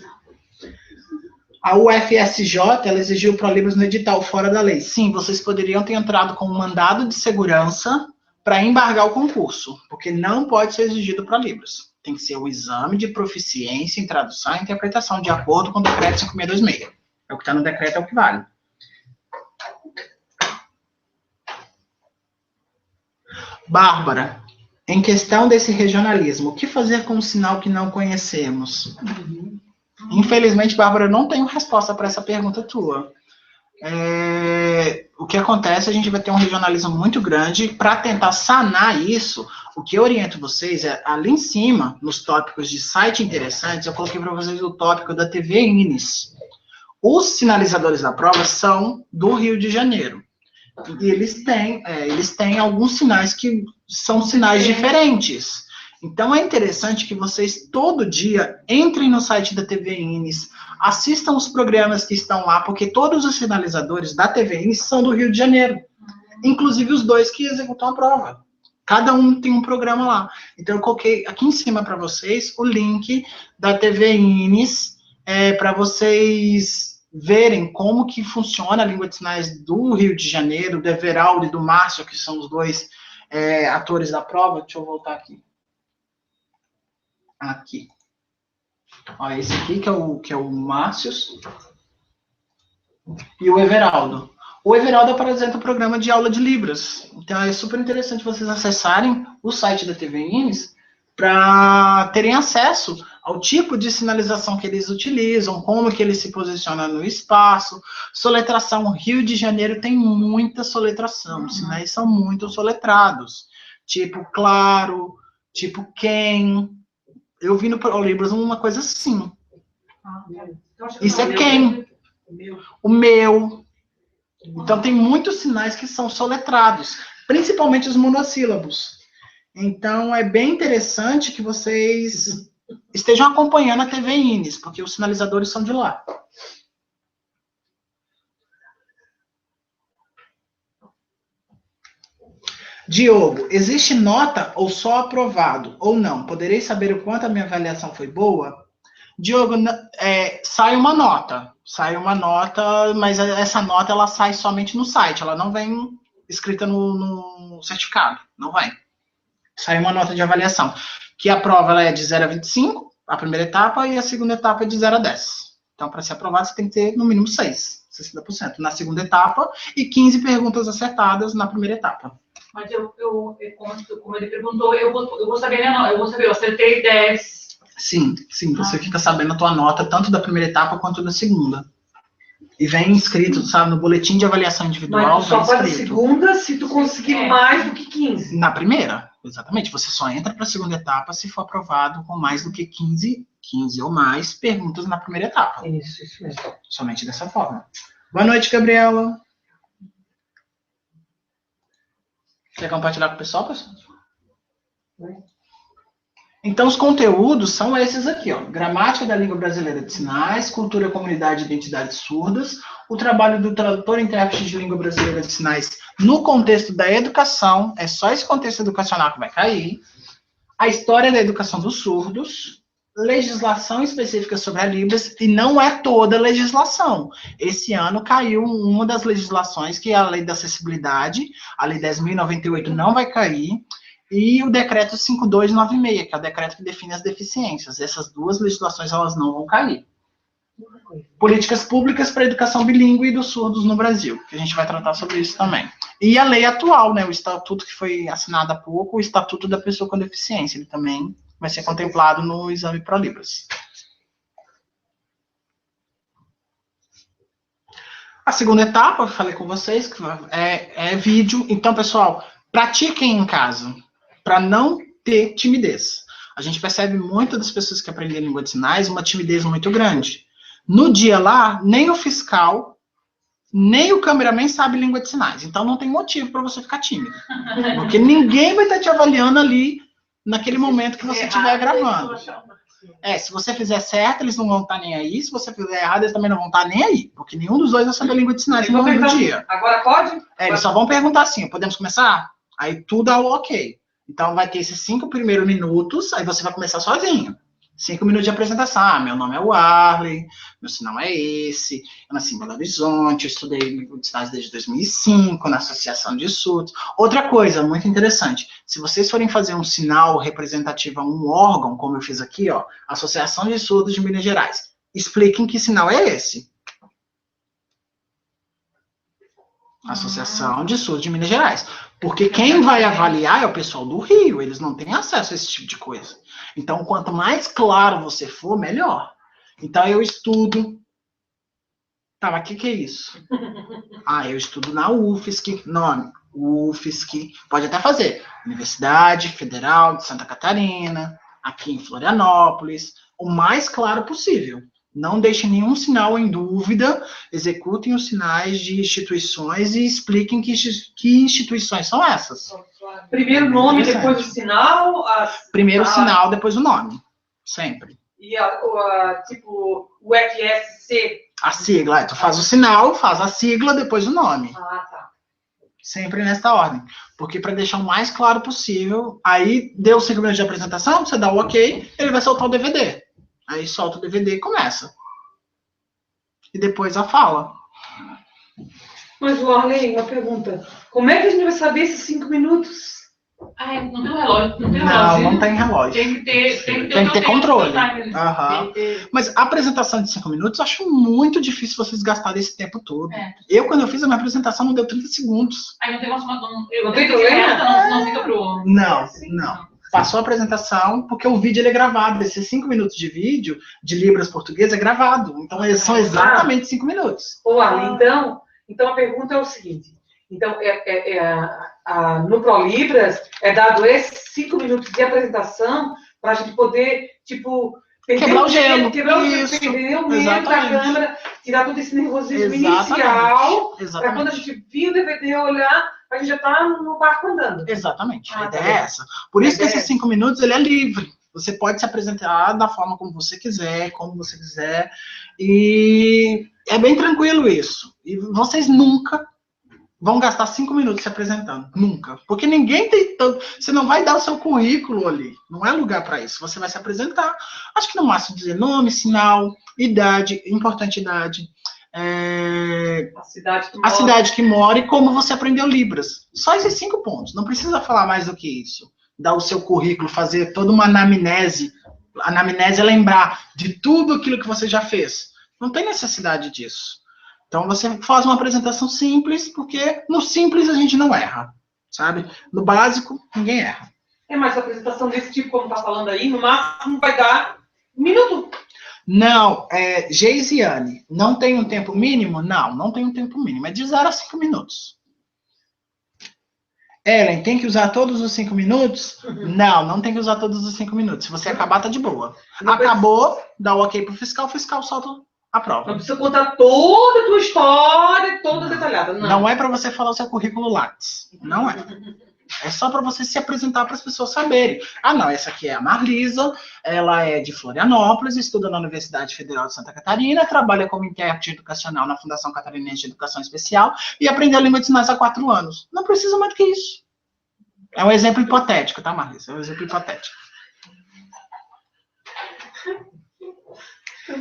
A UFSJ, ela exigiu o ProLibras no edital, fora da lei. Sim, vocês poderiam ter entrado com um mandado de segurança para embargar o concurso, porque não pode ser exigido o ProLibras. Tem que ser o exame de proficiência em tradução e interpretação, de acordo com o decreto 5626. É o que está no decreto, é o que vale. Bárbara, em questão desse regionalismo, o que fazer com um sinal que não conhecemos? Infelizmente, Bárbara, eu não tenho resposta para essa pergunta tua. O que acontece, a gente vai ter um regionalismo muito grande. Para tentar sanar isso, o que eu oriento vocês é, ali em cima, nos tópicos de site interessantes, eu coloquei para vocês o tópico da TV Inis. Os sinalizadores da prova são do Rio de Janeiro. E eles têm alguns sinais que são sinais diferentes. Então, é interessante que vocês, todo dia, entrem no site da TV Inis, assistam os programas que estão lá, porque todos os sinalizadores da TV Inis são do Rio de Janeiro. Inclusive os 2 que executam a prova. Cada um tem um programa lá. Então, eu coloquei aqui em cima para vocês o link da TV Inis, para vocês verem como que funciona a língua de sinais do Rio de Janeiro, do Everaldo e do Márcio, que são os dois atores da prova. Deixa eu voltar aqui. Aqui. Ó, esse aqui que é o Márcio e o Everaldo. O Everaldo apresenta o programa de aula de Libras. Então é super interessante vocês acessarem o site da TV Inis para terem acesso ao tipo de sinalização que eles utilizam, como que eles se posicionam no espaço. Soletração. Rio de Janeiro tem muita soletração. Os sinais são muito soletrados. Tipo claro, tipo quem. Eu vi no Libras uma coisa assim. Isso é quem? O meu. Então, tem muitos sinais que são soletrados, principalmente os monossílabos. Então, é bem interessante que vocês estejam acompanhando a TV Inis, porque os sinalizadores são de lá. Diogo, existe nota ou só aprovado? Ou não? Poderei saber o quanto a minha avaliação foi boa? Diogo, sai uma nota, mas essa nota ela sai somente no site, ela não vem escrita no certificado, não vai. Sai uma nota de avaliação, que a prova ela é de 0 a 25, a primeira etapa, e a segunda etapa é de 0 a 10. Então, para ser aprovado, você tem que ter no mínimo 6, 60%, na segunda etapa, e 15 perguntas acertadas na primeira etapa. Mas como ele perguntou, eu vou saber minha nota, eu acertei 10. Sim, você fica sabendo a tua nota, tanto da primeira etapa quanto da segunda. E vem escrito, sabe, no boletim de avaliação individual. Mas tu só faz a segunda se tu conseguir mais do que 15. Na primeira, exatamente. Você só entra para a segunda etapa se for aprovado com mais do que 15 ou mais perguntas na primeira etapa. Isso mesmo. Somente dessa forma. Boa noite, Gabriela. Quer compartilhar com o pessoal, pessoal? Então, os conteúdos são esses aqui, ó. Gramática da língua brasileira de sinais, cultura, comunidade e identidades surdas, o trabalho do tradutor e intérprete de língua brasileira de sinais no contexto da educação, é só esse contexto educacional que vai cair, a história da educação dos surdos, legislação específica sobre a Libras, e não é toda legislação. Esse ano caiu uma das legislações, que é a Lei da Acessibilidade, a Lei 10.098 não vai cair, e o decreto 5296, que é o decreto que define as deficiências. Essas duas legislações, elas não vão cair. Políticas públicas para a educação bilíngue e dos surdos no Brasil, que a gente vai tratar sobre isso também. E a lei atual, né, o estatuto que foi assinado há pouco, o estatuto da pessoa com deficiência, ele também vai ser contemplado no exame ProLibras. A segunda etapa, eu falei com vocês, que é vídeo. Então, pessoal, pratiquem em casa, para não ter timidez. A gente percebe muito das pessoas que aprendem língua de sinais uma timidez muito grande. No dia lá, nem o fiscal, nem o cameraman sabe língua de sinais. Então, não tem motivo para você ficar tímido. Porque ninguém vai estar te avaliando ali, naquele momento que você estiver gravando. Se você fizer certo, eles não vão estar nem aí. Se você fizer errado, eles também não vão estar nem aí. Porque nenhum dos dois vai saber língua de sinais no dia. Agora pode? Eles só vão perguntar assim, podemos começar? Aí tudo é o ok. Então, vai ter esses 5 primeiros minutos, aí você vai começar sozinho. 5 minutos de apresentação. Meu nome é o Arley, meu sinal é esse, eu nasci em Belo Horizonte, eu estudei língua de sinais desde 2005, na Associação de Surdos. Outra coisa muito interessante, se vocês forem fazer um sinal representativo a um órgão, como eu fiz aqui, ó, Associação de Surdos de Minas Gerais, expliquem que sinal é esse. Associação de Surdos de Minas Gerais. Porque quem vai avaliar é o pessoal do Rio, eles não têm acesso a esse tipo de coisa. Então, quanto mais claro você for, melhor. Então, eu estudo... Tá, mas o que é isso? Eu estudo na UFSC, nome, UFSC, pode até fazer. Universidade Federal de Santa Catarina, aqui em Florianópolis, o mais claro possível. Não deixem nenhum sinal em dúvida, executem os sinais de instituições e expliquem que instituições são essas. Primeiro nome, depois o sinal? Primeiro o sinal, depois o nome. Sempre. E tipo, o FSC? A sigla. Tu faz o sinal, faz a sigla, depois o nome. Tá. Sempre nesta ordem. Porque para deixar o mais claro possível, aí deu 5 minutos de apresentação, você dá o ok, ele vai soltar o DVD. Aí solta o DVD e começa. E depois a fala. Mas, Arley, uma pergunta. Como é que a gente vai saber esses 5 minutos? Ah, não tem um relógio. Não tem Não, relógio. não tem relógio. Tem que ter, Tem que ter controle. Time. Aham. Mas a apresentação de 5 minutos, eu acho muito difícil vocês gastarem esse tempo todo. É. Quando eu fiz a minha apresentação, não deu 30 segundos. Aí não tem uma... Não tem problema? Não fica pro... Não. Passou a apresentação, porque o vídeo ele é gravado. Esses 5 minutos de vídeo, de Libras português, é gravado. Então, eles são exatamente 5 minutos. Ô, Arley, então a pergunta é o seguinte. Então, no ProLibras, é dado esses 5 minutos de apresentação para a gente poder, tipo, Quebrar o gelo. Quebrar o gelo, Isso. perder o medo Exatamente. da câmera, tirar todo esse nervosismo Exatamente. inicial, para Exatamente. quando a gente vir o DVD olhar, a gente já tá no barco andando. Exatamente, a Ah, ideia tá é bem. essa. Por isso que A ideia esses 5 minutos, ele é livre. Você pode se apresentar da forma como você quiser, como você quiser. E é bem tranquilo isso. E vocês nunca vão gastar 5 minutos se apresentando. Nunca. Porque ninguém tem tanto... Você não vai dar o seu currículo ali. Não é lugar para isso. Você vai se apresentar. Acho que no máximo dizer nome, sinal, idade, importante idade. A cidade que mora e como você aprendeu Libras. Só esses 5 pontos. Não precisa falar mais do que isso. Dar o seu currículo, fazer toda uma anamnese. A anamnese é lembrar de tudo aquilo que você já fez. Não tem necessidade disso. Então você faz uma apresentação simples, porque no simples a gente não erra. Sabe? No básico, ninguém erra. Mas a apresentação desse tipo, como tá falando aí, no máximo vai dar 1 minuto. Não, Geisiane, não tem um tempo mínimo? Não tem um tempo mínimo. É de 0 a 5 minutos. Ellen, tem que usar todos os 5 minutos? Não tem que usar todos os 5 minutos. Se você acabar, tá de boa. Acabou, dá o ok pro fiscal, o fiscal solta a prova. Não precisa contar toda a tua história, toda detalhada. Não é para você falar o seu currículo Lattes. Não é. É só para você se apresentar para as pessoas saberem. Não, essa aqui é a Marlisa, ela é de Florianópolis, estuda na Universidade Federal de Santa Catarina, trabalha como intérprete educacional na Fundação Catarinense de Educação Especial e aprendeu língua de sinais há 4 anos. Não precisa mais do que isso. É um exemplo hipotético, tá, Marlisa? É um exemplo hipotético.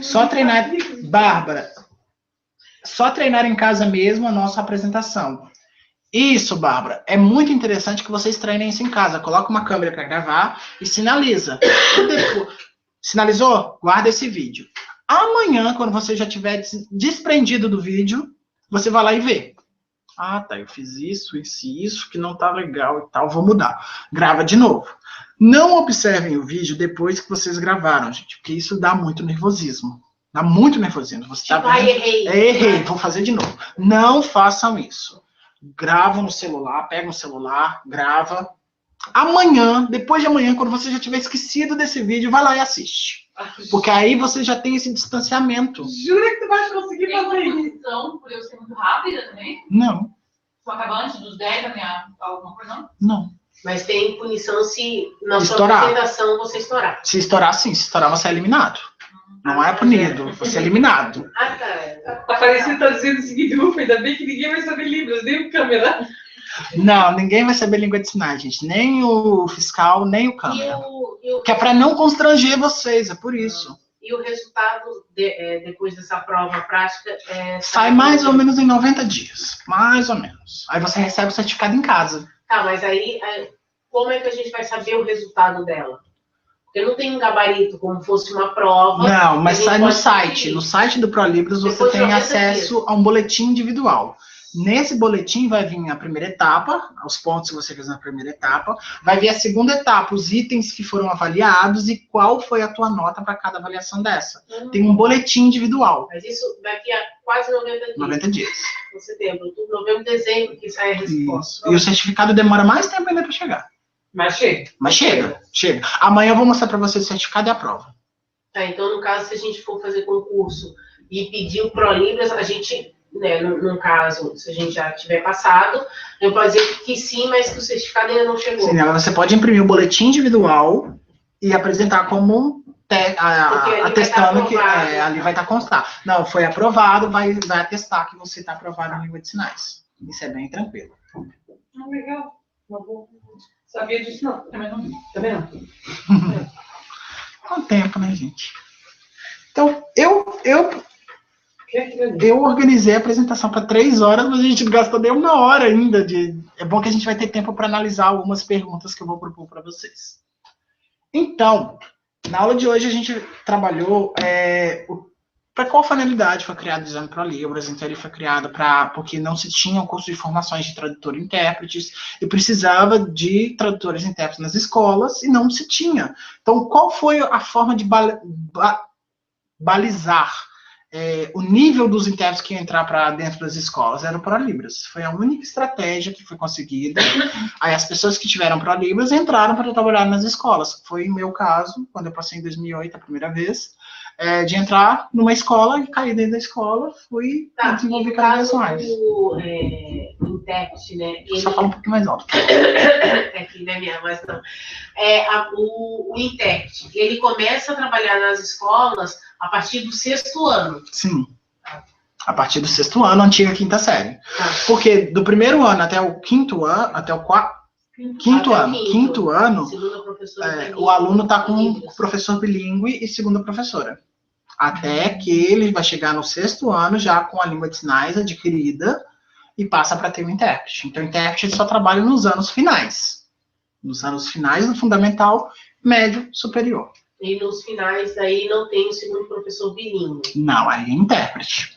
Só treinar... Bárbara, só treinar em casa mesmo a nossa apresentação. Isso, Bárbara. É muito interessante que vocês treinem isso em casa. Coloca uma câmera para gravar e sinaliza. Sinalizou? Guarda esse vídeo. Amanhã, quando você já tiver desprendido do vídeo, você vai lá e vê. Eu fiz isso, que não tá legal e tal, vou mudar. Grava de novo. Não observem o vídeo depois que vocês gravaram, gente, porque isso dá muito nervosismo. Dá muito nervosismo. Você tá vendo? Errei, vou fazer de novo. Não façam isso. Grava no celular, pega no celular, grava. Amanhã, depois de amanhã, quando você já tiver esquecido desse vídeo, vai lá e assiste. Porque aí você já tem esse distanciamento. Jura que tu vai conseguir Tem fazer alguma isso? punição por eu ser muito rápida também? Não, Se eu acabar antes dos 10 da minha... alguma coisa, não? não. Mas tem punição se na sua Estourar. apresentação você estourar. Se estourar, sim. Se estourar, você é eliminado. Não é punido, você é eliminado. Tá. A Aparecida tá dizendo o seguinte, ufa, ainda bem que ninguém vai saber Libras, nem o câmera. Não, ninguém vai saber língua de sinais, gente. Nem o fiscal, nem o câmera. E o Que é para não constranger vocês, é por isso. E o resultado, depois dessa prova prática... Sai mais ou menos em 90 dias. Mais ou menos. Aí você recebe o certificado em casa. Tá, mas aí, como é que a gente vai saber o resultado dela? Porque não tem um gabarito como fosse uma prova. Não, mas a gente sai no pode site. conseguir. No site do ProLibras você Depois de tem 90 acesso a um boletim individual. Nesse boletim vai vir a primeira etapa, os pontos que você fez na primeira etapa, vai vir a segunda etapa, os itens que foram avaliados e qual foi a tua nota para cada avaliação dessa. Tem um boletim individual. Mas isso daqui a quase 90 dias. 90 dias. Setembro, outubro, novembro, dezembro, que sai a resposta. Isso. E o certificado demora mais tempo ainda para chegar. Mas chega. Mas chega. Amanhã eu vou mostrar para vocês o certificado e a prova. Tá, então, no caso, se a gente for fazer concurso e pedir o ProLibras, a gente, né, no caso, se a gente já tiver passado, eu posso dizer que sim, mas que o certificado ainda não chegou. Sim, você pode imprimir o boletim individual e apresentar como atestando que ali vai estar constar. Não, foi aprovado, vai atestar que você está aprovado em língua de sinais. Isso é bem tranquilo. Legal. Sabia disso, não. Também não. Também não. Com o tempo, né, gente? Então, eu organizei a apresentação para 3 horas, mas a gente gastou nem 1 hora ainda. É bom que a gente vai ter tempo para analisar algumas perguntas que eu vou propor para vocês. Então, na aula de hoje a gente trabalhou para qual finalidade foi criado o Exame ProLibras. Então, ele foi criado porque não se tinha um curso de formações de tradutor e intérpretes e precisava de tradutores e intérpretes nas escolas e não se tinha. Então, qual foi a forma de balizar o nível dos intérpretes que iam entrar para dentro das escolas? Era o ProLibras. Foi a única estratégia que foi conseguida. Aí as pessoas que tiveram ProLibras entraram para trabalhar nas escolas. Foi o meu caso, quando eu passei em 2008 a primeira vez, de entrar numa escola e cair dentro da escola, fui desenvolver cada vez mais. O intérprete, né? Ele... Só fala um pouquinho mais alto. Aqui, né, minha voz não. O intérprete, ele começa a trabalhar nas escolas a partir do 6º ano. Sim. A partir do 6º ano, antiga 5ª série. Porque do 1º ano até o 5º ano, até o 5º ano, o aluno está com um professor bilíngue e segunda professora. Até que ele vai chegar no 6º ano já com a língua de sinais adquirida e passa para ter um intérprete. Então, o intérprete ele só trabalha nos anos finais. Nos anos finais do fundamental, médio, superior. E nos finais daí não tem o segundo professor bilíngue. Não, aí é intérprete.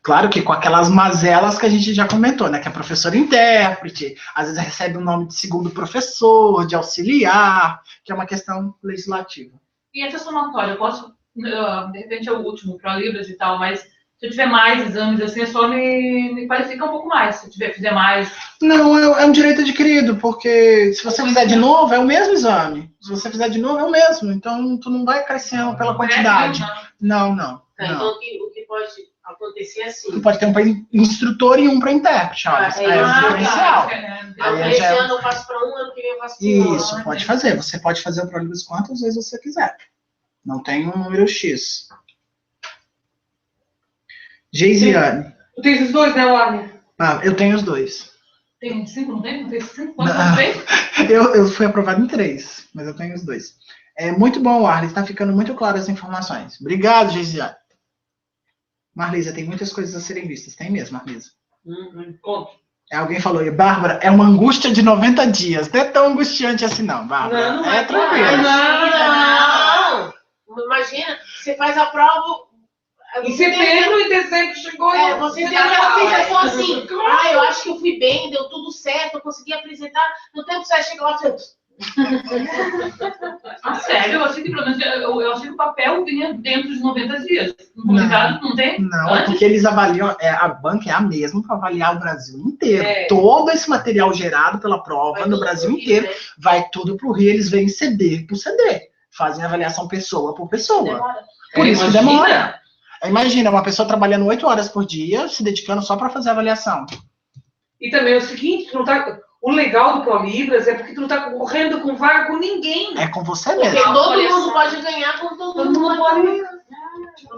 Claro que com aquelas mazelas que a gente já comentou, né? Que é professor intérprete, às vezes recebe o nome de segundo professor, de auxiliar, que é uma questão legislativa. E essa somatória, eu posso, de repente é o último, ProLibras e tal, mas se eu tiver mais exames assim, é só me qualifica um pouco mais, se eu fizer mais. Não, é um direito adquirido, porque se você fizer de novo, é o mesmo exame. Se você fizer de novo, é o mesmo. Então, tu não vai crescendo pela quantidade. Não. Então, o que pode acontecer assim. Tu pode ter um para instrutor e um para intérprete. Diferencial. Esse ano eu faço para um, ano que vem eu faço para um. Isso, pode fazer. Você pode fazer o ProLibras quantas vezes você quiser. Não tem um número X. Geisiane. Tu tens os dois, né, Warner? Eu tenho os dois. Tem 5, não tem? Não tem 5? Quantos tem? Eu fui aprovado em 3, mas eu tenho os dois. É muito bom, Arley. Está ficando muito claro as informações. Obrigado, Geisiane. Marlisa, tem muitas coisas a serem vistas. Tem mesmo, Marlisa. Conta. Alguém falou aí, Bárbara, é uma angústia de 90 dias. Não é tão angustiante assim, não, Bárbara. Não, é tranquilo. Não. Imagina, você faz a prova... Em setembro e dezembro chegou. Você tem aquela sensação assim, eu acho que eu fui bem, deu tudo certo, eu consegui apresentar, no tempo que você chega lá, você... Sério, eu achei que pelo menos eu achei que o papel vinha dentro de 90 dias. No comunicado não tem? Não, é porque eles avaliam, a banca é a mesma para avaliar o Brasil inteiro. Todo esse material gerado pela prova no Brasil inteiro, vai tudo pro Rio, eles vêm CD por CD. Fazem avaliação pessoa por pessoa. Demora. Por isso que demora. Imagina, uma pessoa trabalhando 8 horas por dia, se dedicando só para fazer a avaliação. E também é o seguinte, o legal do ProLibras é porque tu não está concorrendo com vaga com ninguém. É com você mesmo. Porque todo mundo pode ganhar com todo mundo pode.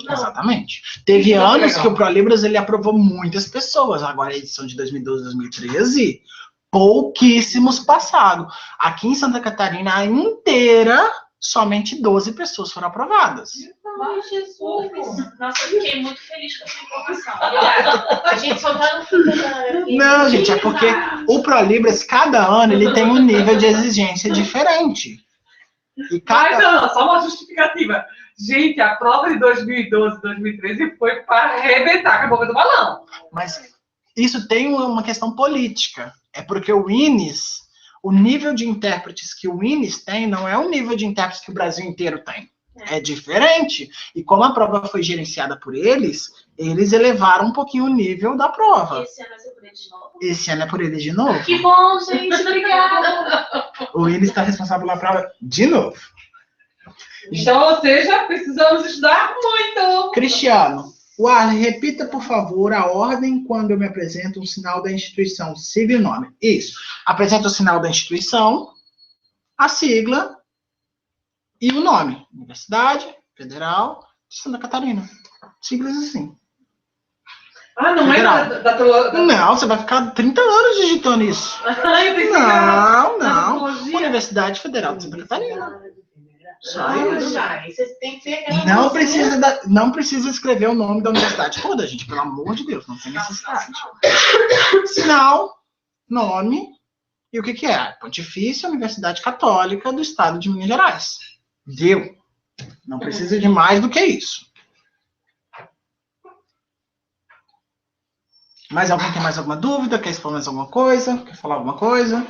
Exatamente. Teve anos que o ProLibras ele aprovou muitas pessoas. Agora a edição de 2012, 2013, pouquíssimos passaram. Aqui em Santa Catarina inteira, somente 12 pessoas foram aprovadas. Ai, Jesus. Nossa, eu fiquei muito feliz com essa informação. A gente só tá no fim. Não, gente, é porque o ProLibras, cada ano, ele tem um nível de exigência diferente. E Mas não, só uma justificativa. Gente, a prova de 2012, 2013 foi para arrebentar com a boca do balão. Mas isso tem uma questão política. É porque o INES, o nível de intérpretes que o INES tem, não é o nível de intérpretes que o Brasil inteiro tem. É diferente. E como a prova foi gerenciada por eles elevaram um pouquinho o nível da prova. Esse ano vai ser por eles de novo? Esse ano é por eles de novo. Que bom, gente. Obrigada. O INES está responsável pela prova de novo. Então, ou seja, precisamos estudar muito. Cristiano, repita, por favor, a ordem quando eu me apresento um sinal da instituição, sigla e nome. Isso. Apresenta o sinal da instituição, a sigla e o nome. Universidade Federal de Santa Catarina. Siglas assim. Ah, não Federal. é da Não, você vai ficar 30 anos digitando isso. Eu pensei que era Não, da não. tecnologia. Universidade Federal de Santa Catarina. Só Ah, isso. aí você tem que ter aquela Não mãozinha. não precisa escrever o nome da universidade toda, gente. Pelo amor de Deus, não tem necessidade. Sinal, nome e o que que é? Pontifícia Universidade Católica do Estado de Minas Gerais. Deu. Não precisa de mais do que isso. Mais alguém tem mais alguma dúvida? Quer expor mais alguma coisa? Quer falar alguma coisa?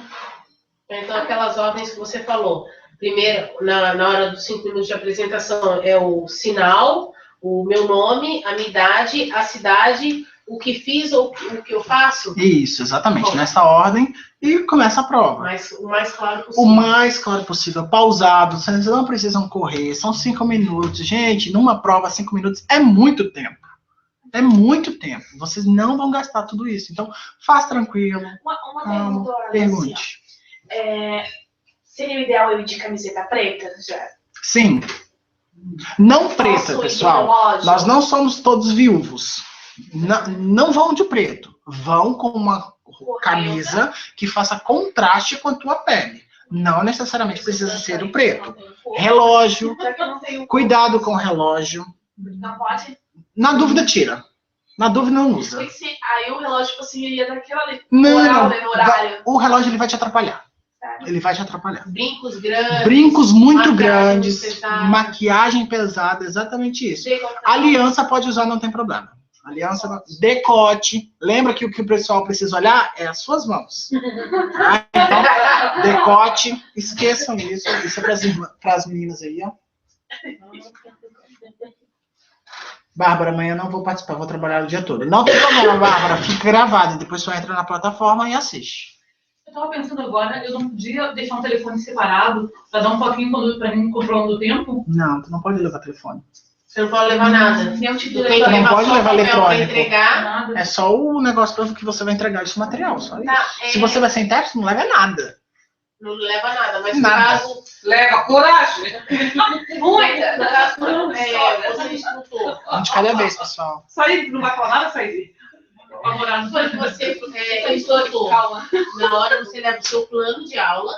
Então, aquelas ordens que você falou. Primeiro, na hora dos 5 minutos de apresentação, é o sinal, o meu nome, a minha idade, a cidade, o que fiz ou o que eu faço. Isso, exatamente. Nessa ordem. E começa a prova. Mas o mais claro O possível. mais claro possível, pausado, vocês não precisam correr, são 5 minutos. Gente, numa prova, 5 minutos é muito tempo. É muito tempo. Vocês não vão gastar tudo isso. Então, faz tranquilo. Uma Calma, pergunta, Ana, pergunte. seria o ideal eu ir de camiseta preta já? Sim. Não preta, Posso ir pessoal. no relógio? Nós não somos todos viúvos. Não vão de preto. Vão com uma camisa que faça contraste com a tua pele. Não necessariamente precisa ser o preto. Relógio. Já que eu não tenho. Cuidado com o relógio. Não pode? Na dúvida, tira. Na dúvida, não Tem usa. que ser. Aí o relógio conseguiria daquela ali. Não, Horário, não. né, no horário. O relógio ele vai te atrapalhar. Sabe? Ele vai te atrapalhar. Brincos grandes. Brincos muito maquiagem grandes, pesada. maquiagem pesada, exatamente isso. Decote. Aliança pode usar, não tem problema. Aliança, decote. Lembra que o que o pessoal precisa olhar é as suas mãos. Tá? Então, decote, esqueçam isso. Isso é para as meninas aí, ó. Bárbara, amanhã eu não vou participar, vou trabalhar o dia todo. Não tem problema, Bárbara, fica gravado. Depois você entra na plataforma e assiste. Eu tava pensando agora, eu não podia deixar um telefone separado para dar um pouquinho pra mim controlando o tempo? Não, tu não pode levar telefone. Você não pode levar nada. Nenhum tipo Tu de tem que Não levar pode só levar papel pra eletrônico. entregar. Nada. É só o negócio para que você vai entregar esse material, só isso. Tá, Se você vai sem intérprete, não leva nada. Não leva nada, mas Nada. no caso, Leva coragem. Muita. no caso, você é instrutor. Um de cada vez, pessoal. Sair, não vai falar nada, sair. Favorável. Quando você é instrutor, Calma. na hora você leva o seu plano de aula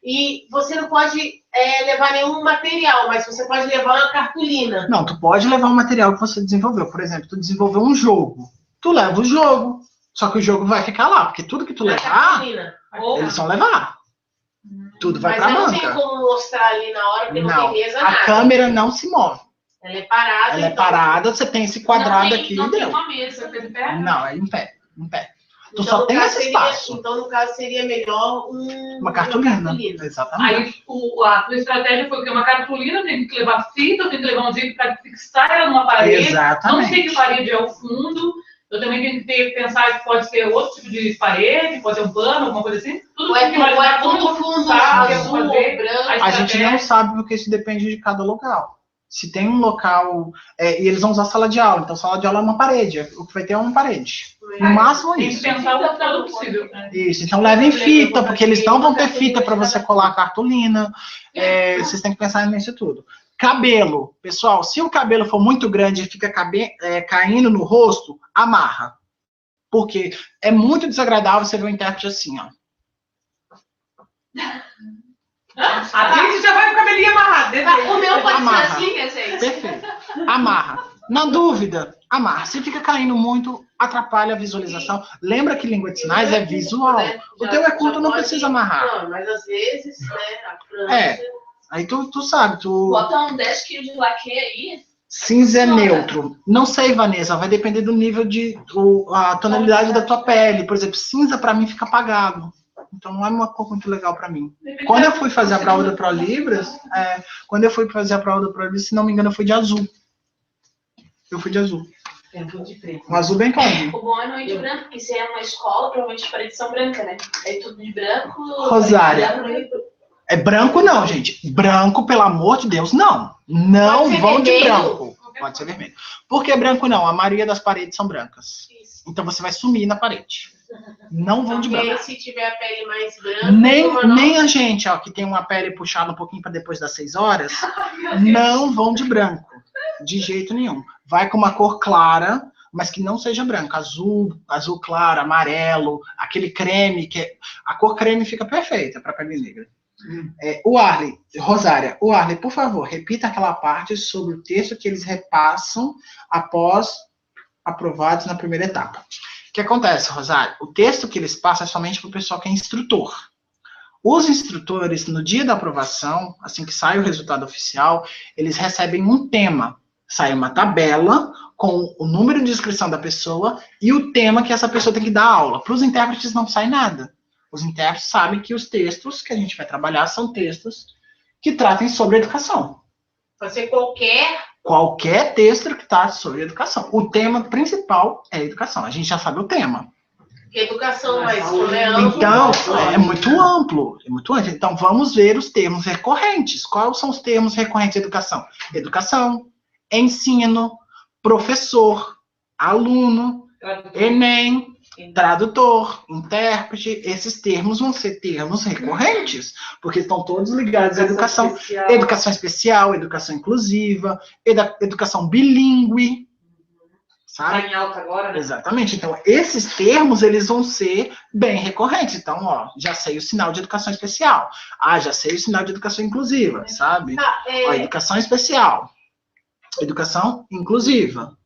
e você não pode levar nenhum material, mas você pode levar uma cartolina. Não, tu pode levar o material que você desenvolveu. Por exemplo, tu desenvolveu um jogo. Tu leva o jogo. Só que o jogo vai ficar lá, porque tudo que tu Uma levar, cartolina. Ou eles vão levar. Tudo vai Mas pra eu não tenho banca. como mostrar ali na hora, porque não Não, tem mesa, a nada. câmera não se move. Ela é parada. Ela é então- parada, você tem esse quadrado Não tem- aqui não e tem deu. uma mesa, fica de pé? Não, é em pé. Em pé. Tu então, só no tem caso, esse seria- espaço. Então, no caso, seria melhor Uma cartolina. Aí Exatamente. a tua estratégia foi que uma cartolina, eu tenho que levar fita, eu tenho que levar um jeito para fixar ela numa parede. Não sei que Exatamente. parede é o fundo. Eu também tenho que pensar que pode ser outro tipo de parede, pode ser um pano, alguma coisa assim. Tudo Ou é tem que imaginar como eu tudo vou fundo fixar, o que eu vou azul ou fazer. branco. A gente não sabe porque isso depende de cada local. Se tem um local. E eles vão usar sala de aula. Então, sala de aula é uma parede. O que vai ter é uma parede. No máximo Tem que isso. pensar o computador possível. Né? Isso. Então, levem fita, porque eles não vão ter fita para você colar a cartolina. Vocês têm que pensar nisso tudo. Cabelo. Pessoal, se o cabelo for muito grande e fica caindo no rosto, amarra. Porque é muito desagradável você ver o intérprete assim, ó. A gente já vai com o cabelinho amarrado. O meu pode Amarra. ser assim, minha gente? Perfeito. Amarra. Na dúvida, amarra. Se fica caindo muito, atrapalha a visualização. Lembra que língua de sinais é visual. O teu é curto, não precisa amarrar. Não, mas às vezes, né, a França... Aí tu sabe, Bota um 10 kg de laque aí. cinza é neutro. Não sei, Vanessa, vai depender do nível a tonalidade da tua pele. Por exemplo, cinza pra mim fica apagado. Então não é uma cor muito legal pra mim. Quando eu fui fazer a prova do ProLibras, se não me engano, eu fui de azul. Eu fui de azul. Um azul bem clarinho. O bom é não ir de branco, porque se é uma escola, provavelmente as paredes são brancas, né? Aí tudo de branco. Rosária. É branco não, gente. Branco, pelo amor de Deus, não. Não Pode ser vão de vermelho. branco. Pode ser vermelho. Por que branco não? A maioria das paredes são brancas. Isso. Então você vai sumir na parede. Não vão de Porque branco. aí, se tiver a pele mais branca... Nem a gente, ó, que tem uma pele puxada um pouquinho para depois das 6 horas, não vão de branco. De jeito nenhum. Vai com uma cor clara. mas que não seja branco. Azul, azul claro, amarelo, aquele creme, a cor creme fica perfeita para pele negra. O Arley, Rosária, por favor, repita aquela parte sobre o texto que eles repassam após aprovados na primeira etapa. O que acontece, Rosário? O texto que eles passam é somente para o pessoal que é instrutor. Os instrutores, no dia da aprovação, assim que sai o resultado oficial, eles recebem um tema. Sai uma tabela com o número de inscrição da pessoa e o tema que essa pessoa tem que dar aula. Para os intérpretes não sai nada. Os intérpretes sabem que os textos que a gente vai trabalhar são textos que tratem sobre educação. Pode ser qualquer texto que trate sobre educação. O tema principal é educação. A gente já sabe o tema. Educação, mas como é amplo. Então, é muito amplo. Então, vamos ver os termos recorrentes. Quais são os termos recorrentes de educação? Educação, ensino, professor, aluno, Enem, tradutor, intérprete. Esses termos vão ser termos recorrentes, porque estão todos ligados à educação. Educação especial, educação inclusiva, educação bilíngue. Sabe? Está em alta agora, né? Exatamente. Então, esses termos, eles vão ser bem recorrentes. Então, ó, já sei o sinal de educação especial. Já sei o sinal de educação inclusiva, sabe? Ó, educação especial. Educação inclusiva.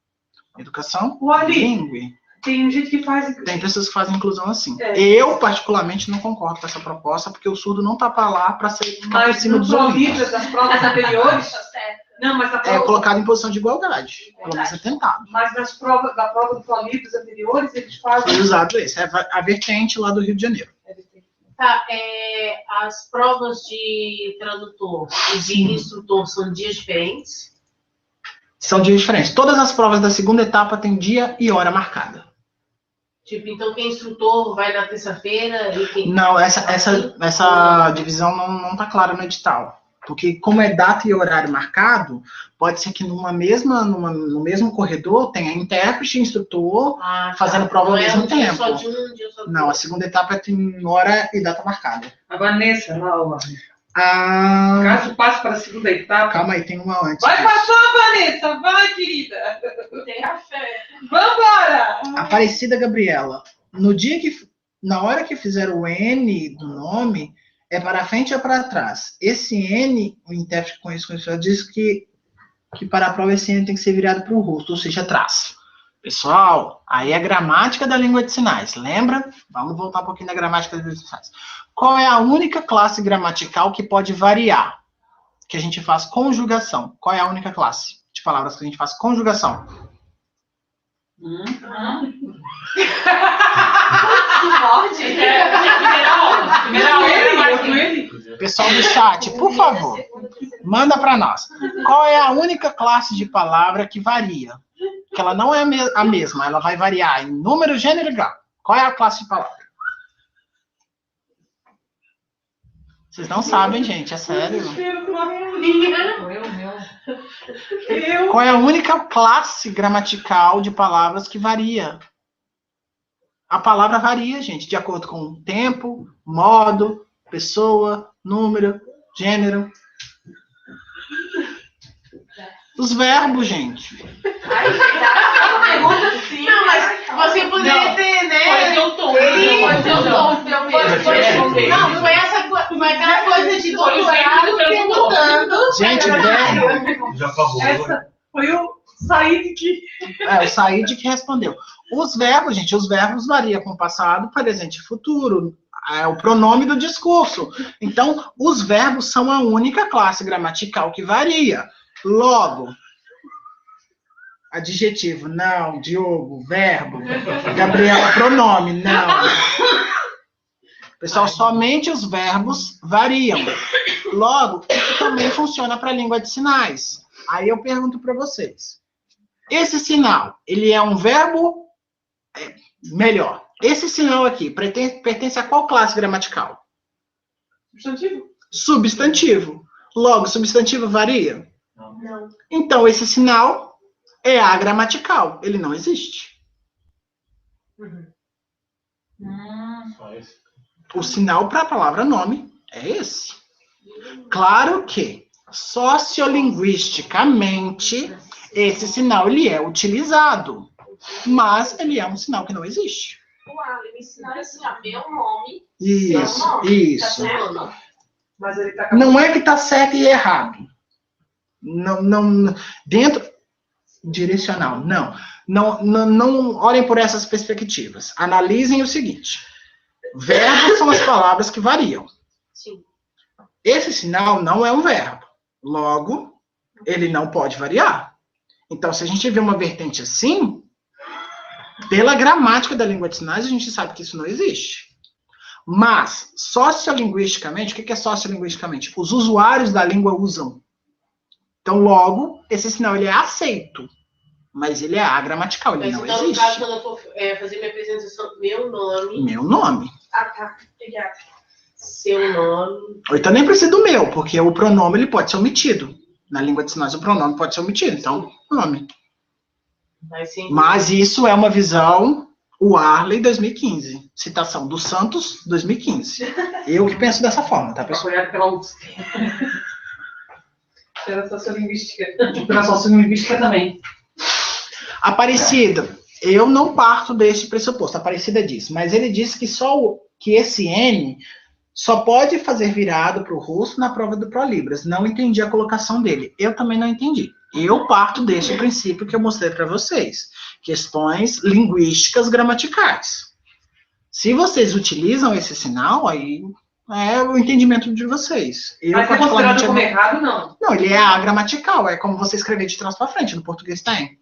Educação bilíngue. Tem gente que faz... Tem pessoas que fazem inclusão assim. Eu, particularmente, não concordo com essa proposta, porque o surdo não tá para lá para ser por cima dos ouvidos das provas anteriores... Não, mas é colocado em posição de igualdade. Pelo menos é tentado. Mas nas provas, da prova do Prolibras anteriores, eles fazem... Foi usado esse. É a vertente lá do Rio de Janeiro. As provas de tradutor e de instrutor são dias diferentes? São dias diferentes. Todas as provas da segunda etapa têm dia e hora marcada. Tipo, então quem é instrutor vai na terça-feira e quem... Não, essa divisão não tá clara no edital. Porque como é data e horário marcado, pode ser que no mesmo corredor tenha intérprete e instrutor fazendo prova ao mesmo tempo. Só de um dia só de Não, a segunda etapa tem hora e data marcada. A Vanessa, lá, caso passe para a segunda etapa... Calma aí, tem uma antes. Vai passar, Vanessa! Vai, querida! Tenha fé. Vambora! Aparecida Gabriela, na hora que fizer o N do nome... É para frente ou para trás? Esse N, o intérprete com isso diz que para a prova esse N tem que ser virado para o rosto, ou seja, atrás. Pessoal, aí é a gramática da língua de sinais, lembra? Vamos voltar um pouquinho na gramática da língua de sinais. Qual é a única classe gramatical que pode variar? Que a gente faz conjugação. Qual é a única classe de palavras que a gente faz conjugação? Pessoal do chat, por favor, manda para nós. Qual é a única classe de palavra que varia? Que ela não é a mesma, ela vai variar em número, gênero e grau. Qual é a classe de palavra? Vocês não sabem, gente, é sério. Qual é a única classe gramatical de palavras que varia? A palavra varia, gente, de acordo com o tempo, modo, pessoa, número, gênero. Os verbos, gente. Não, mas você poderia ter, né? Pode ser o tom. Não, foi aquela coisa de doutorado perguntando. Gente, verbo. Já falou. Essa foi o Said que... O Said que respondeu. Os verbos, gente, os verbos variam com passado, presente e futuro. É o pronome do discurso. Então, os verbos são a única classe gramatical que varia. Logo, adjetivo, não. Diogo, verbo. Gabriela, pronome, não. Pessoal, somente os verbos variam. Logo, isso também funciona para a língua de sinais. Aí eu pergunto para vocês. Esse sinal, ele é um verbo? Melhor. Esse sinal aqui pertence a qual classe gramatical? Substantivo. Substantivo. Logo, substantivo varia? Não. Então, esse sinal é agramatical. Ele não existe. Só esse. O sinal para a palavra nome é esse. Claro que, sociolinguisticamente, esse sinal ele é utilizado. Mas ele é um sinal que não existe. O Arley me ensinaram assim, ó, meu nome, Isso, seu nome. Tá isso. certo? Mas ele tá Não é que tá certo e errado. Não, dentro direcional, não olhem por essas perspectivas. Analisem o seguinte: verbos são as palavras que variam. Sim. Esse sinal não é um verbo. Logo, ele não pode variar. Então, se a gente vê uma vertente assim, pela gramática da língua de sinais, a gente sabe que isso não existe. Mas, sociolinguisticamente, o que é sociolinguisticamente? Os usuários da língua usam. Então, logo, esse sinal ele é aceito, mas ele é agramatical, ele Mas não então, existe. no caso, quando eu for fazer minha apresentação, meu nome, Meu nome. Ah, tá. Obrigada. seu nome. Ou então nem precisa do meu, porque o pronome ele pode ser omitido. Na língua de sinais, o pronome pode ser omitido. Então, nome. Vai ser Mas isso é uma visão, o Arley 2015. Citação do Santos 2015. Eu que penso dessa forma, tá, pessoal? apoiado pela UFSC. Pela sociolinguística. Pela sociolinguística também. Aparecida, eu não parto deste pressuposto. Aparecida diz, mas ele disse que esse N só pode fazer virado para o russo na prova do ProLibras. Não entendi a colocação dele. Eu também não entendi. Eu parto deste princípio que eu mostrei para vocês. Questões linguísticas gramaticais. Se vocês utilizam esse sinal, aí é o entendimento de vocês. Eu, Mas é particularmente, considerado como errado, não. não, ele é agramatical. É como você escrever de trás para frente. No português tem.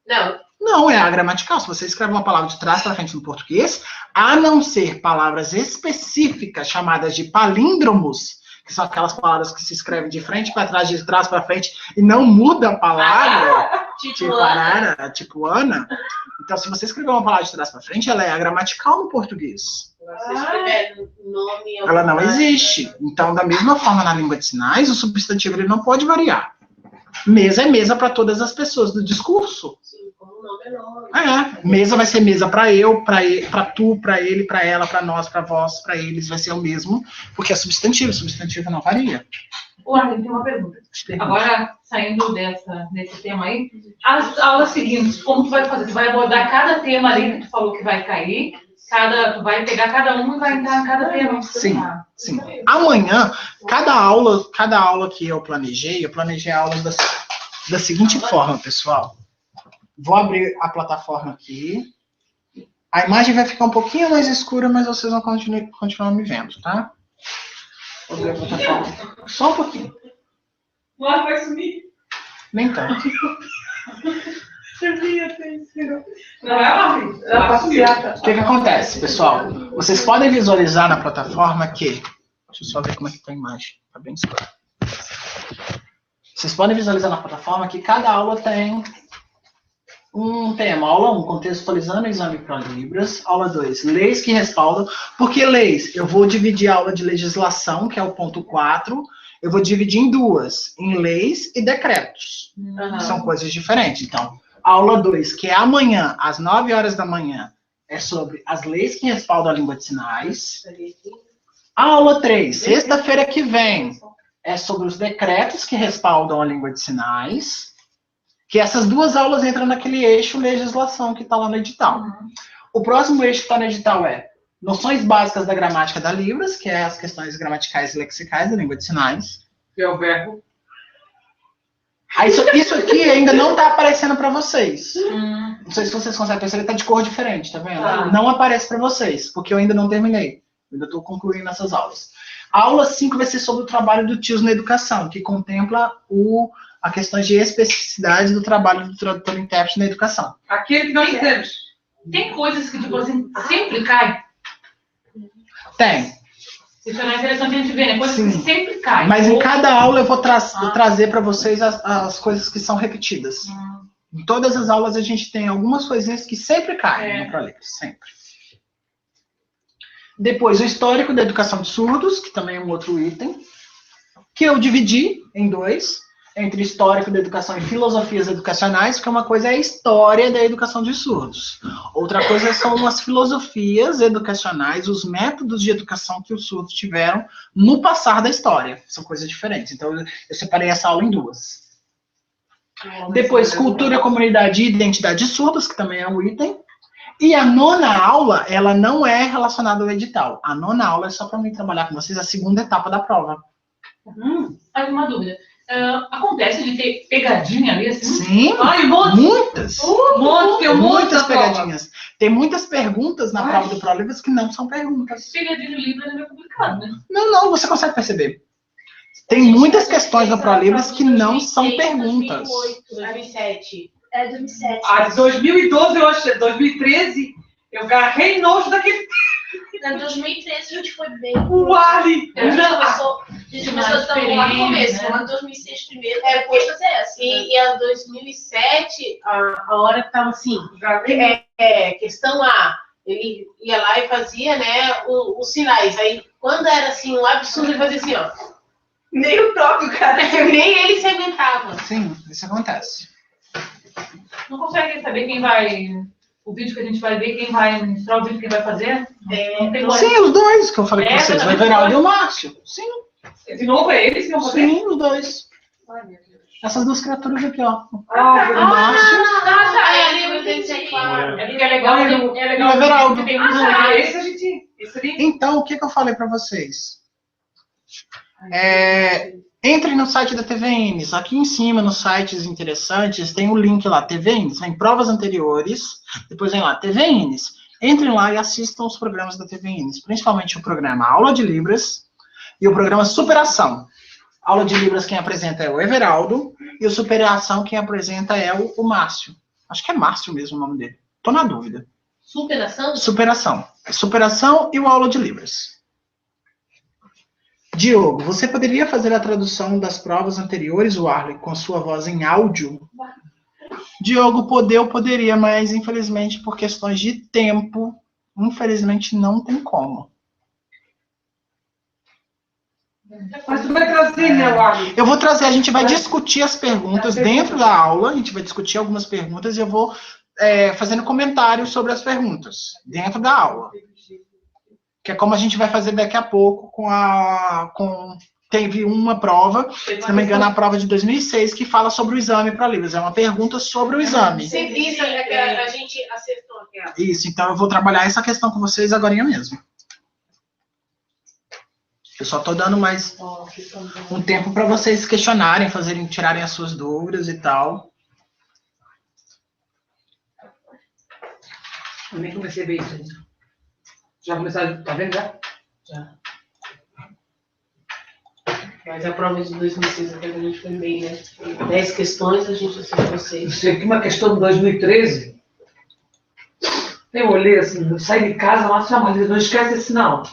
Não, Não, é agramatical. Se você escreve uma palavra de trás para frente no português, a não ser palavras específicas chamadas de palíndromos, que são aquelas palavras que se escrevem de frente para trás, de trás para frente, e não muda a palavra, tipo arara, tipo Ana. Então, se você escrever uma palavra de trás para frente, ela é agramatical no português. você escrever nome... Ela não existe. Então, da mesma forma, na língua de sinais, o substantivo ele não pode variar. Mesa é mesa para todas as pessoas do discurso. Sim, como nome é nome. Mesa vai ser mesa para eu, para tu, para ele, para ela, para nós, para vós, para eles, vai ser o mesmo, porque é substantivo não varia. O Arley, tem uma pergunta. Agora, saindo desse tema aí, as aulas seguintes, como tu vai fazer? Tu vai abordar cada tema ali que tu falou que vai cair, tu vai pegar cada um e vai entrar em cada tema. Sim, sim. Amanhã, cada aula que eu planejei aulas da seguinte forma, pessoal. Vou abrir a plataforma aqui. A imagem vai ficar um pouquinho mais escura, mas vocês vão continuar me vendo, tá? Vou abrir a plataforma. Só um pouquinho. O ar vai sumir. Nem tanto. Não é, Marli? Ela passeata. O que acontece, pessoal? Vocês podem visualizar na plataforma que... Deixa eu só ver como é que tá a imagem. Tá bem escuro. Vocês podem visualizar na plataforma que cada aula tem um tema. Aula 1, contextualizando o exame ProLibras. Aula 2, leis que respaldam. Por que leis? Eu vou dividir a aula de legislação, que é o ponto 4. Eu vou dividir em duas, em leis e decretos. São coisas diferentes. Então, aula 2, que é amanhã, às 9 horas da manhã, é sobre as leis que respaldam a língua de sinais. A aula 3, sexta-feira que vem, é sobre os decretos que respaldam a língua de sinais. Que essas duas aulas entram naquele eixo legislação que está lá no edital. O próximo eixo que está no edital é noções básicas da gramática da Libras, que é as questões gramaticais e lexicais da língua de sinais. Que é o verbo. Isso aqui ainda não está aparecendo para vocês. Não sei se vocês conseguem perceber, está de cor diferente, tá vendo? Não aparece para vocês, porque eu ainda não terminei. Eu ainda estou concluindo essas aulas. A aula 5 vai ser sobre o trabalho do TIOS na educação, que contempla a questão de especificidade do trabalho do tradutor intérprete na educação. Aquele que nós temos. Tem coisas que, tipo assim, sempre caem. Tem. Isso é interessante a gente ver, né? Coisas Sim. que sempre caem. Mas em cada aula eu vou trazer para vocês as coisas que são repetidas. Em todas as aulas a gente tem algumas coisinhas que sempre caem no ProLibras, sempre. Depois, o histórico da educação de surdos, que também é um outro item, que eu dividi em dois, entre histórico da educação e filosofias educacionais, que uma coisa é a história da educação de surdos. Outra coisa são as filosofias educacionais, os métodos de educação que os surdos tiveram no passar da história. São coisas diferentes. Então, eu separei essa aula em duas. Depois, cultura, comunidade e identidade de surdos, que também é um item. E a 9ª aula, ela não é relacionada ao edital. A 9ª aula é só para mim trabalhar com vocês a segunda etapa da prova. Aí uma dúvida. Acontece de ter pegadinha ali, assim? Sim, Ai, muitas. Muitas pegadinhas. Tem muitas perguntas na prova do ProLivros que não são perguntas. Pegadinha de livro é meio complicado, né? Não, você consegue perceber. Tem muitas questões no ProLivros que não são perguntas. 2007. É 2007. A de 2012, eu achei, 2013, eu agarrei nojo daquele. Em 2013 a gente foi bem. O Ali! A gente começou lá no começo, né? lá em 2006 primeiro, depois fazer essa. E a 2007, a hora que tava assim, questão A, ele ia lá e fazia, né, os sinais. Aí, quando era assim, um absurdo, ele fazia assim, ó. Nem o próprio cara. Nem ele se aguentava. Sim, isso acontece. Não consegue saber quem vai... O vídeo que a gente vai ver, quem vai ministrar o vídeo, quem vai fazer? Não tem como. Sim, os dois que eu falei com vocês, o Everaldo e o Márcio. Sim, De novo, é eles que vão fazer? sim, os dois. Ai, meu Deus. Essas duas criaturas aqui, ó. É porque é legal, E o Everaldo. porque tem Esse a gente. Esse ali. Então, o que eu falei para vocês? Entrem no site da TVNs. Aqui em cima, nos sites interessantes, tem o link lá, TVNs. Vem provas anteriores, depois vem lá, TVNs. Entrem lá e assistam os programas da TVNs, principalmente o programa Aula de Libras e o programa Superação. Aula de Libras quem apresenta é o Everaldo e o Superação quem apresenta é o Márcio. Acho que é Márcio mesmo o nome dele. Tô na dúvida. Superação? Superação. Superação e o Aula de Libras. Diogo, você poderia fazer a tradução das provas anteriores, o Arley, com sua voz em áudio? Diogo, eu poderia, mas infelizmente por questões de tempo, infelizmente não tem como. Mas tu vai trazer, né, Ali? Eu vou trazer, a gente vai discutir as perguntas dentro da aula, a gente vai discutir algumas perguntas e eu vou fazendo comentários sobre as perguntas dentro da aula. Que é como a gente vai fazer daqui a pouco teve uma prova, se não me engano, a prova de 2006, que fala sobre o exame para livros. É uma pergunta sobre o exame. Você disse que a gente acertou aquela. Isso, então eu vou trabalhar essa questão com vocês agora mesmo. Eu só estou dando mais um tempo para vocês questionarem, tirarem as suas dúvidas e tal. Eu nem comecei a ver isso ainda. Já começaram, tá vendo já? Já. Mas a prova de 2006 até que a gente foi bem, né? 10 questões, a gente acertou 6. Eu sei que uma questão de 2013, eu olhei assim, eu saí de casa, lá chamada, não esquece esse não.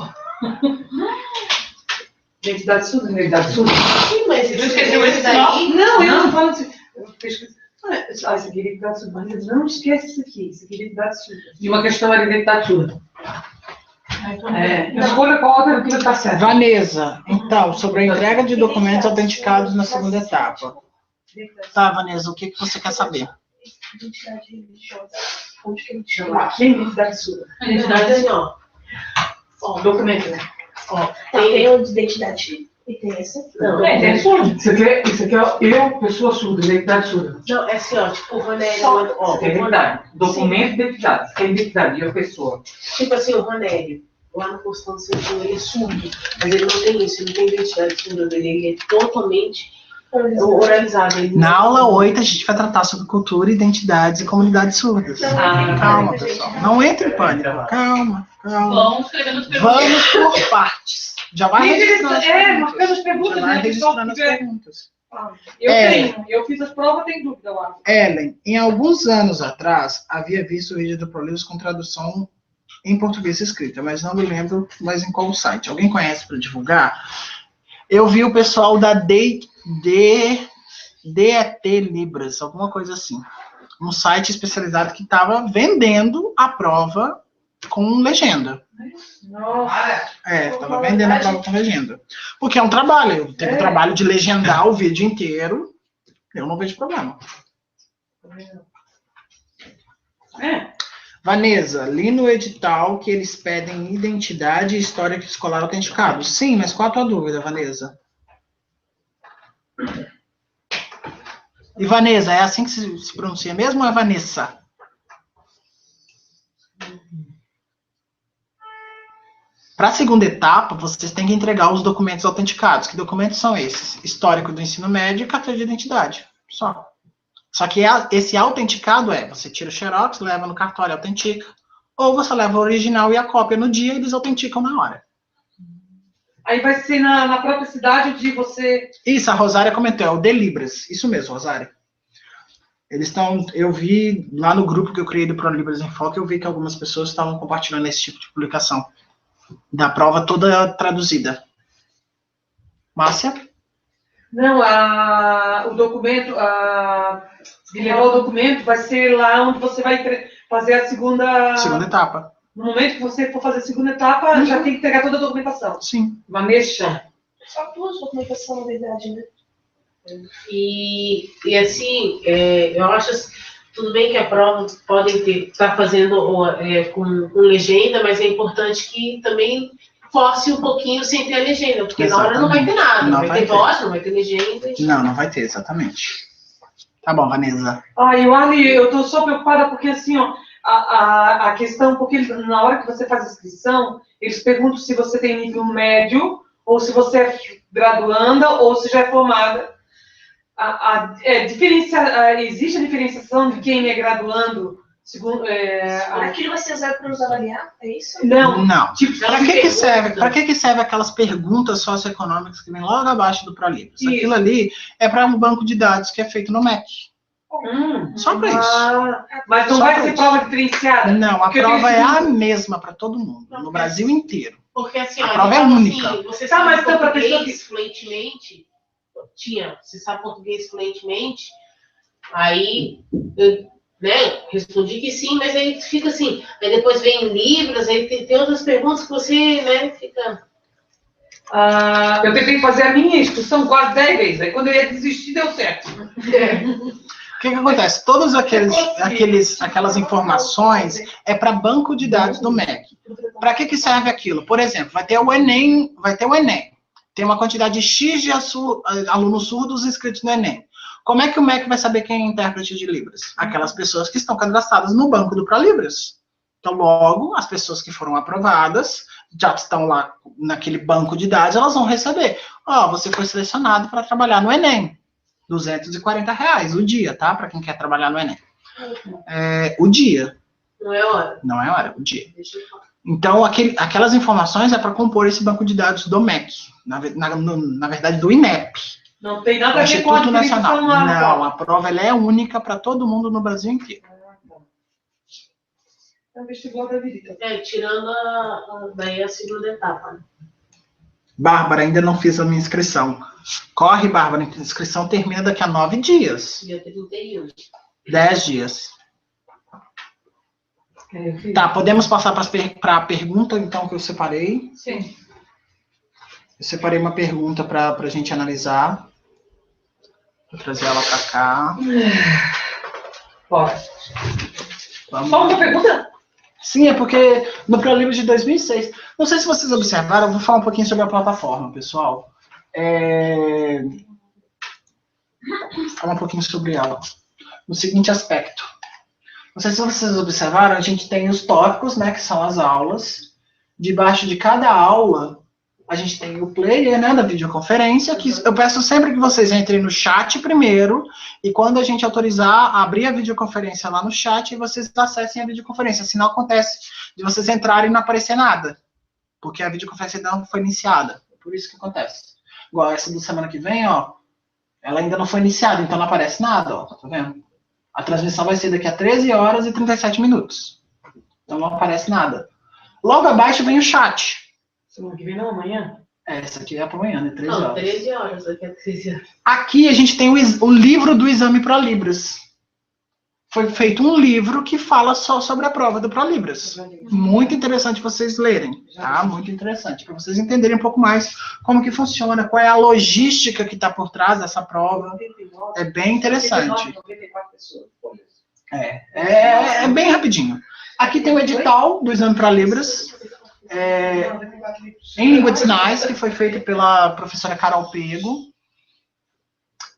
Identidade surda, identidade surda. Sim, mas você esqueceu esse daí? Não, eu não falo assim. Eu pesquiso. Isso aqui é identidade surda. Mas não esquece isso aqui é identidade surda. E uma questão era identidade surda. Escolha qual alternativa está certa. Vanessa, então, sobre a entrega de documentos autenticados na segunda etapa. Tá, Vanessa, o que você quer saber? Identidade religiosa. Onde que a gente chama? Aqui é identidade surda. Identidade Assim, ó. Documento, né? Ó, tem o de identidade e tem esse. Não, Tem surdo. Isso aqui é eu, pessoa surda, identidade surda. não, é assim, ó, tipo, o Ronélio, Ó, tem identidade. Documento, identidade. Tem identidade, eu, pessoa. tipo assim, o Ronélio, lá no Postão do Centro, ele é surdo, mas ele não tem isso, ele não tem identidade surda dele, ele é totalmente oralizado. Ele Na aula 8, a gente vai tratar sobre cultura, identidades e comunidades surdas. Calma, pessoal. Não entre em pânico. Calma. Vamos escrevendo as perguntas. Vamos por partes. Já vai registrando as marcando as perguntas, Já vai né? registrando as perguntas. Eu tenho. Eu fiz as provas, tem dúvida lá. Ellen, em alguns anos atrás, havia visto o vídeo do ProLivros com tradução em português escrita, mas não me lembro mais em qual site. Alguém conhece para divulgar? Eu vi o pessoal da DET Libras, alguma coisa assim. Um site especializado que estava vendendo a prova com legenda. Nossa. Estava vendendo a prova com legenda. Porque é um trabalho. Tem o trabalho de legendar o vídeo inteiro. Eu não vejo problema. Vanessa, li no edital que eles pedem identidade e histórico escolar autenticado. Sim, mas qual a tua dúvida, Vanessa? E Vanessa, é assim que se pronuncia mesmo ou é Vanessa? Para a segunda etapa, vocês têm que entregar os documentos autenticados. Que documentos são esses? Histórico do ensino médio e carteira de identidade. Só que esse autenticado você tira o xerox, leva no cartório, autentica. Ou você leva o original e a cópia no dia e eles autenticam na hora. Aí vai ser na própria cidade onde você... Isso, a Rosária comentou, é o Delibras. Isso mesmo, Rosária. Eu vi lá no grupo que eu criei do ProLibras em Foco, eu vi que algumas pessoas estavam compartilhando esse tipo de publicação. Da prova toda traduzida. Márcia? Não, o documento, de levar o documento vai ser lá onde você vai fazer a segunda etapa. No momento que você for fazer a segunda etapa, já tem que pegar toda a documentação. Sim. Vanessa. Só duas documentação, na verdade, né? E assim, eu acho tudo bem que a prova podem estar fazendo com legenda, mas é importante que também force um pouquinho sem ter a legenda, porque Exatamente. na hora não vai ter nada, Não não vai ter ter voz, não vai ter legenda. Não vai ter, exatamente. Tá bom, Vanessa. Arli, eu tô só preocupada porque assim, ó, a questão, porque na hora que você faz a inscrição, eles perguntam se você tem nível médio, ou se você é graduanda, ou se já é formada. Existe a diferenciação de quem é graduando? Aquilo vai ser usado para nos avaliar? É isso? Não. Tipo, Para que serve aquelas perguntas socioeconômicas que vem logo abaixo do ProLibras? Aquilo ali é para um banco de dados que é feito no MEC. Só para isso. Mas não vai ser prova diferenciada? Não, a prova é a mesma para todo mundo, no Brasil inteiro. Porque assim, a prova é única. Assim, você sabe português fluentemente, você sabe português fluentemente, aí respondi que sim, mas aí fica assim, aí depois vem Libras, aí tem outras perguntas que você, fica... eu tentei fazer a minha inscrição quase 10 vezes, aí quando eu ia desistir, deu certo. O que acontece? Todas aquelas informações é para banco de dados do MEC. Para que serve aquilo? Por exemplo, vai ter o Enem. Tem uma quantidade X de alunos surdos inscritos no Enem. Como é que o MEC vai saber quem é intérprete de Libras? Aquelas pessoas que estão cadastradas no banco do ProLibras. Então, logo, as pessoas que foram aprovadas, já estão lá naquele banco de dados, elas vão receber. Você foi selecionado para trabalhar no Enem. R$240 o dia, tá? Para quem quer trabalhar no Enem. O dia. Não é hora. Não é hora, o dia. Então, aquelas informações é para compor esse banco de dados do MEC. Na verdade, do INEP. Não tem nada a ver com a Instituto Nacional. Não, a prova ela é única para todo mundo no Brasil inteiro. É o vestibular da vida. Tirando daí a segunda etapa. Né? Bárbara, ainda não fiz a minha inscrição. Corre, Bárbara, a inscrição termina daqui a 9 dias. Dia 31. 10 dias. Tá, podemos passar para a pergunta, então, que eu separei? Sim. Eu separei uma pergunta para a gente analisar. Vou trazer ela para cá. Bora. Vamos. Só uma pergunta? Sim, é porque no ProLibras de 2006... Não sei se vocês observaram, eu vou falar um pouquinho sobre a plataforma, pessoal. Vou falar um pouquinho sobre ela. No seguinte aspecto. Não sei se vocês observaram, a gente tem os tópicos, que são as aulas. Debaixo de cada aula, a gente tem o player, da videoconferência, que eu peço sempre que vocês entrem no chat primeiro, e quando a gente autorizar, abrir a videoconferência lá no chat, e vocês acessem a videoconferência. Se não acontece de vocês entrarem e não aparecer nada, porque a videoconferência ainda não foi iniciada. É por isso que acontece. Igual essa do semana que vem, ela ainda não foi iniciada, então não aparece nada, tá vendo? A transmissão vai ser daqui a 13 horas e 37 minutos. Então não aparece nada. Logo abaixo vem o chat. Semana que vem não, amanhã? Essa aqui é para amanhã, né? 13 horas. Não, 13 horas, daqui a 13 horas. Aqui a gente tem o livro do exame ProLibras. Foi feito um livro que fala só sobre a prova do ProLibras. Muito interessante vocês lerem, tá? Muito interessante, para vocês entenderem um pouco mais como que funciona, qual é a logística que está por trás dessa prova. É bem interessante. É bem rapidinho. Aqui tem o edital do exame ProLibras. Em língua de sinais, que foi feito pela professora Carol Pego.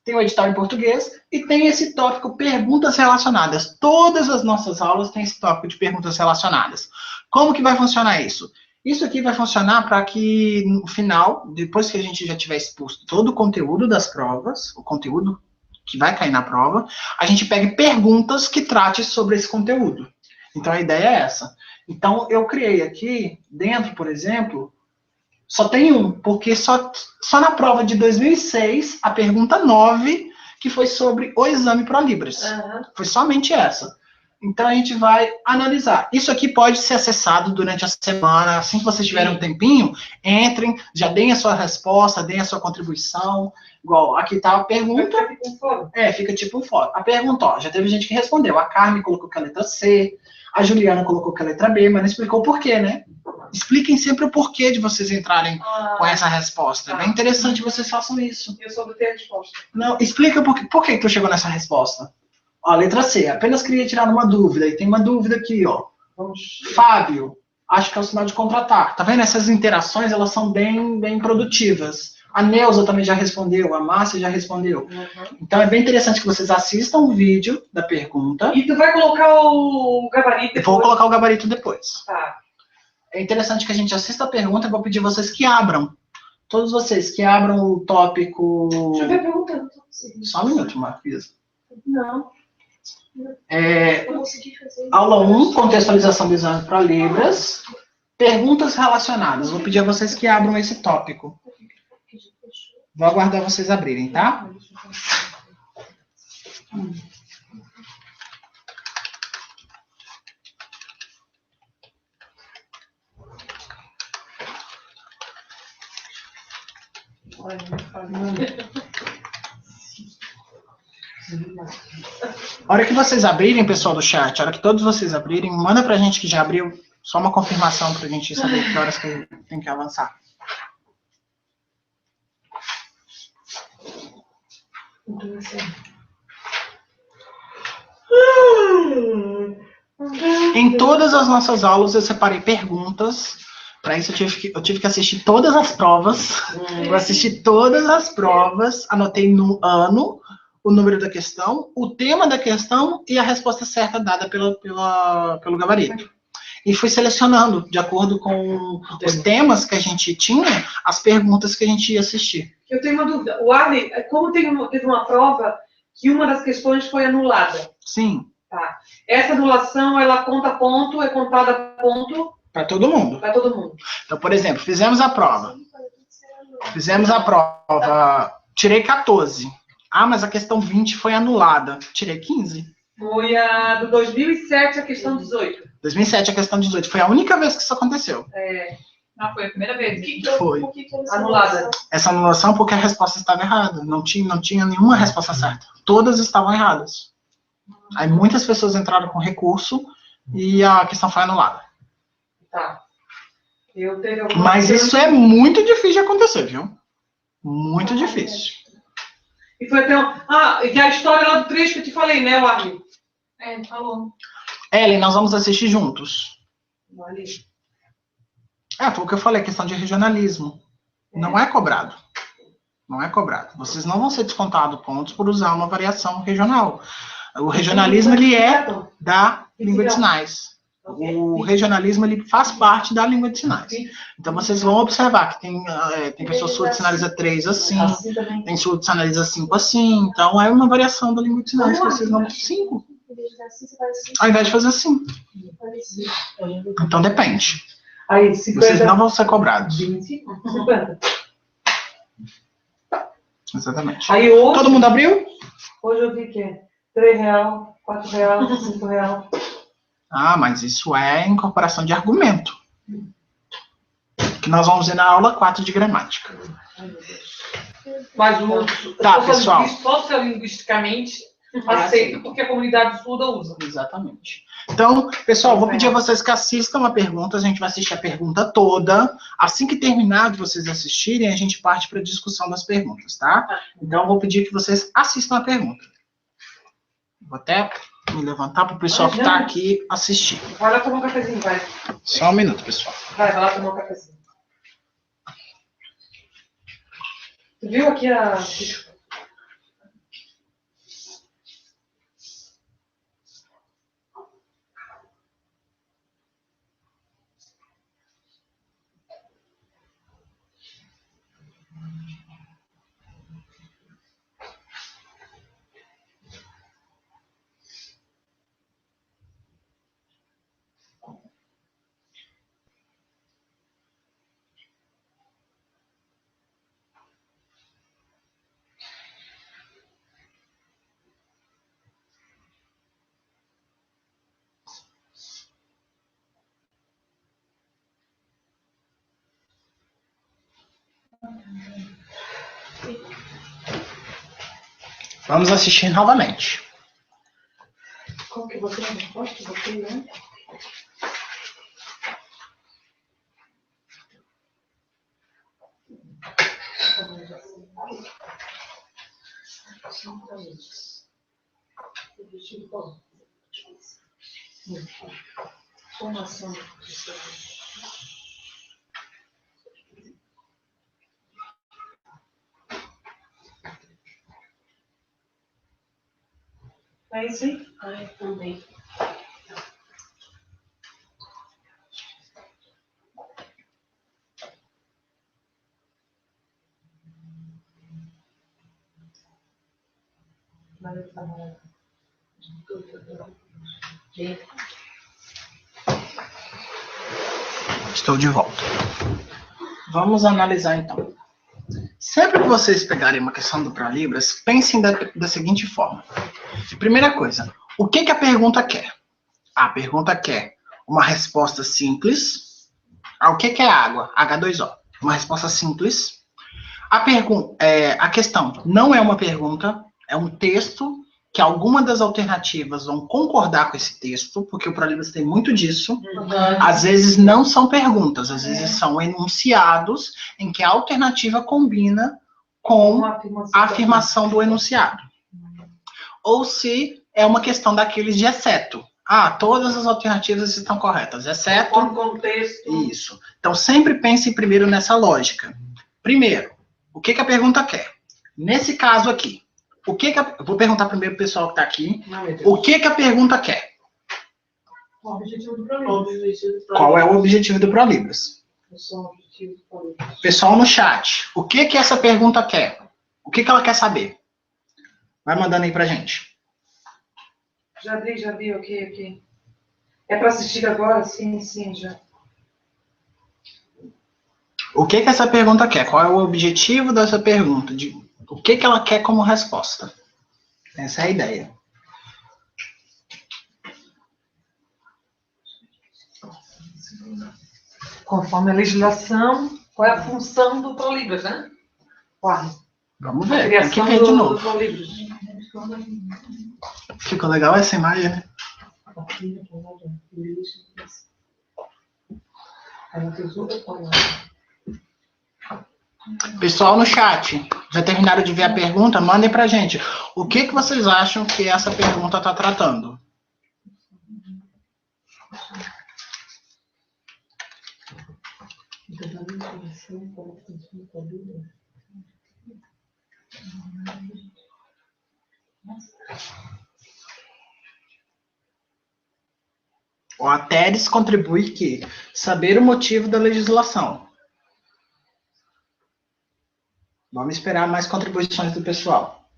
tem o edital em português e tem esse tópico perguntas relacionadas. Todas as nossas aulas têm esse tópico de perguntas relacionadas. Como que vai funcionar isso? Isso aqui vai funcionar para que, no final, depois que a gente já tiver exposto todo o conteúdo das provas, o conteúdo que vai cair na prova, a gente pegue perguntas que trate sobre esse conteúdo. Então, a ideia é essa. Então, eu criei aqui, dentro, por exemplo, só tem um, porque só na prova de 2006, a pergunta 9, que foi sobre o exame ProLibras. Foi somente essa. Então, a gente vai analisar. Isso aqui pode ser acessado durante a semana. Assim que vocês tiverem um tempinho, entrem, já deem a sua resposta, deem a sua contribuição. Igual, aqui está a pergunta. Fica tipo um fórum. A pergunta, ó, já teve gente que respondeu. A Carmen colocou que é a letra C, a Juliana colocou que é a letra B, mas não explicou o porquê, né? Expliquem sempre o porquê de vocês entrarem com essa resposta. É bem interessante que vocês façam isso. Eu soube ter a resposta. Não, explica por que tu chegou nessa resposta. Ó, letra C, apenas queria tirar uma dúvida. E tem uma dúvida aqui, ó. Fábio, acho que é o sinal de contratar. Tá vendo? Essas interações, elas são bem produtivas. A Neuza também já respondeu, a Márcia já respondeu. Então, é bem interessante que vocês assistam o vídeo da pergunta. E tu vai colocar o gabarito depois? Eu vou colocar o gabarito depois. Tá. É interessante que a gente assista a pergunta e vou pedir vocês que abram. Todos vocês que abram o tópico... Deixa eu ver a pergunta. Só um minuto, Marquisa. Não. Aula 1, contextualização do exame para Libras. Perguntas relacionadas. Vou pedir a vocês que abram esse tópico. Vou aguardar vocês abrirem, tá? A hora que vocês abrirem, pessoal do chat, a hora que todos vocês abrirem, manda pra gente que já abriu, só uma confirmação pra gente saber que horas que tem que avançar. Em todas as nossas aulas eu separei perguntas. Para isso eu tive que assistir todas as provas. Eu assisti todas as provas, anotei no ano o número da questão, o tema da questão e a resposta certa dada pelo gabarito. E fui selecionando, de acordo com os temas que a gente tinha, as perguntas que a gente ia assistir. Eu tenho uma dúvida. O Arley, como teve uma prova que uma das questões foi anulada? Sim. Tá. Essa anulação, ela conta ponto, é contada ponto? Para todo mundo. Para todo mundo. Então, por exemplo, fizemos a prova. Tirei 14. Ah, mas a questão 20 foi anulada. Tirei 15. Foi a do 2007, a questão 18. 2007, a questão 18. Foi a única vez que isso aconteceu. Não, foi a primeira vez. Foi. Anulada. Essa anulação porque a resposta estava errada. Não tinha nenhuma resposta certa. Todas estavam erradas. Aí muitas pessoas entraram com recurso e a questão foi anulada. Tá. Mas isso é muito difícil de acontecer, viu? Muito difícil. E foi até e a história lá do trecho que eu te falei, né, Arley? Falou. Ellen, nós vamos assistir juntos. Ali. Foi o que eu falei, questão de regionalismo. Não é cobrado. Não é cobrado. Vocês não vão ser descontados pontos por usar uma variação regional. O regionalismo, ele é da língua de sinais. O regionalismo, ele faz parte da língua de sinais. Então, vocês vão observar que tem pessoas surdas que sinaliza 3 assim, tem surdo que sinaliza 5 assim. Então, é uma variação da língua de sinais que vocês não... 5. Ao invés de fazer assim. Então, depende. Aí, 50, vocês não vão ser cobrados. 50. Exatamente. Aí, hoje, todo mundo abriu? Hoje eu vi que é R$3, R$4, R$5. Ah, mas isso é incorporação de argumento. Que nós vamos ver na aula 4 de gramática. Mas o pessoal. Sociolinguisticamente aceito, porque a comunidade surda usa. Exatamente. Então, pessoal, vou pedir a vocês que assistam a pergunta. A gente vai assistir a pergunta toda. Assim que terminar de vocês assistirem, a gente parte para a discussão das perguntas, tá? Então, vou pedir que vocês assistam a pergunta. Vou até me levantar para o pessoal que está aqui assistir. Vai lá tomar um cafezinho, vai. Só um minuto, pessoal. Vai lá tomar um cafezinho. Tu viu aqui Vamos assistir novamente. Como que você não pode? Você, né? Formação. É isso aí? Ai, também. Estou de volta. Vamos analisar então. Sempre que vocês pegarem uma questão do ProLibras, pensem da seguinte forma. Primeira coisa, o que a pergunta quer? A pergunta quer uma resposta simples. O que é água? H2O. Uma resposta simples. A questão não é uma pergunta, é um texto que alguma das alternativas vão concordar com esse texto, porque o ProLibras tem muito disso. Às vezes não são perguntas, às vezes são enunciados em que a alternativa combina com a afirmação do enunciado. Ou se é uma questão daqueles de exceto. Todas as alternativas estão corretas, exceto... Com contexto. Isso. Então, sempre pense primeiro nessa lógica. Primeiro, o que a pergunta quer? Nesse caso aqui, vou perguntar primeiro pro pessoal que está aqui. O que a pergunta quer? O objetivo do programa. Qual é o objetivo do ProLibras? Pessoal no chat, o que essa pergunta quer? O que ela quer saber? Vai mandando aí pra gente. Já vi, ok. É para assistir agora? Sim, já. O que essa pergunta quer? Qual é o objetivo dessa pergunta? O que ela quer como resposta? Essa é a ideia. Conforme a legislação, qual é a função do ProLibras, né? Vamos A ver. criação Aqui de novo. do ProLibras. Ficou legal essa imagem, né? Pessoal no chat, já terminaram de ver a pergunta? Mandem pra gente. O que vocês acham que essa pergunta está tratando? O Ateres contribui que saber o motivo da legislação. Vamos esperar mais contribuições do pessoal.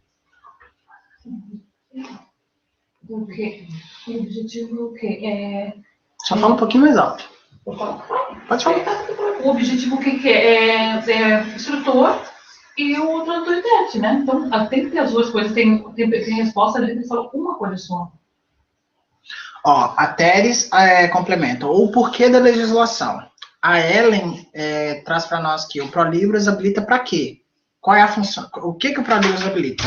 O quê? O objetivo o quê? Só fala um pouquinho mais alto. Pode falar. O objetivo o que é? É instrutor e o outro autoridade, né? Então, tem que ter as duas coisas. Tem resposta ali que fala uma coisa só. A Teres complementa. O porquê da legislação. A Ellen traz para nós que o ProLibras habilita para quê? Qual é a função? O que o ProLibras habilita?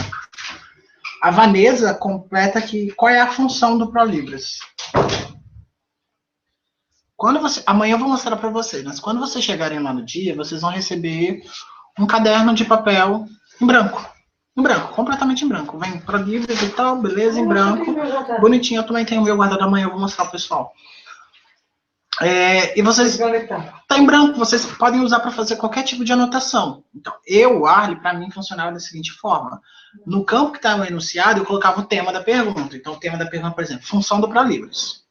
A Vanessa completa que qual é a função do ProLibras. Amanhã eu vou mostrar para vocês, mas quando vocês chegarem lá no dia, vocês vão receber um caderno de papel em branco. Em branco, completamente em branco. Vem ProLibras e tal, beleza, em branco. Bonitinho, eu também tenho o meu guardado amanhã, eu vou mostrar pro pessoal. E vocês... Tá em branco, vocês podem usar para fazer qualquer tipo de anotação. Então, o Arli, para mim, funcionava da seguinte forma. No campo que estava enunciado, eu colocava o tema da pergunta. Então, o tema da pergunta, por exemplo, função do ProLibras.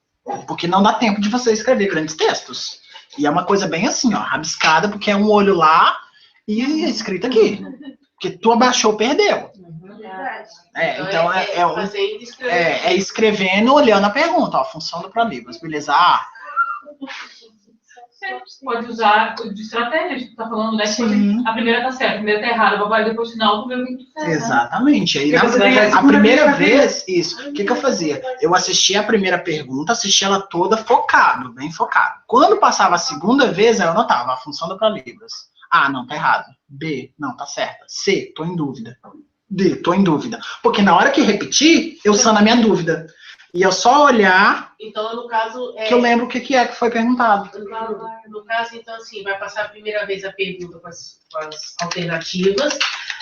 Porque não dá tempo de você escrever grandes textos. E é uma coisa bem assim, rabiscada, porque é um olho lá e é escrito aqui. Porque tu abaixou, perdeu. Então é escrevendo, olhando a pergunta, a função do ProLibras, beleza? Pode usar de estratégia, a gente tá falando, né? Sim. A primeira tá certa, a primeira tá errada, vai depois no final, ver o que tu fez. Exatamente. Aí, a primeira vez, isso. O que eu fazia? Eu assistia a primeira pergunta, assistia ela toda focado, bem focado. Quando passava a segunda vez, eu anotava a função do ProLibras. A, não, tá errado. B, não, tá certa. C, tô em dúvida. D, tô em dúvida. Porque na hora que repetir, eu sano a minha dúvida. E eu só olhar Então, no caso, que eu lembro o que é que foi perguntado. no caso, então, assim, vai passar a primeira vez a pergunta com as alternativas,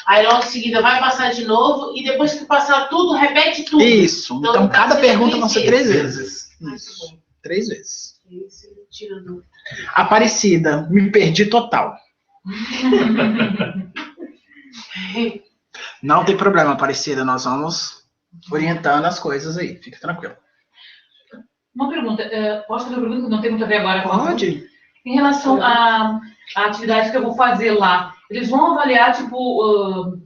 aí logo em seguida vai passar de novo, e depois que passar tudo, repete tudo. Isso. Então, no cada caso, pergunta seria vão ser 3 vezes. Isso. 3 vezes. Tira dúvida. Aparecida, me perdi total. Não tem problema, Aparecida, nós vamos orientando as coisas aí, fica tranquilo. Uma pergunta, posso fazer uma pergunta que não tem muito a ver agora com a Pode? Em relação à atividade que eu vou fazer lá, eles vão avaliar, tipo,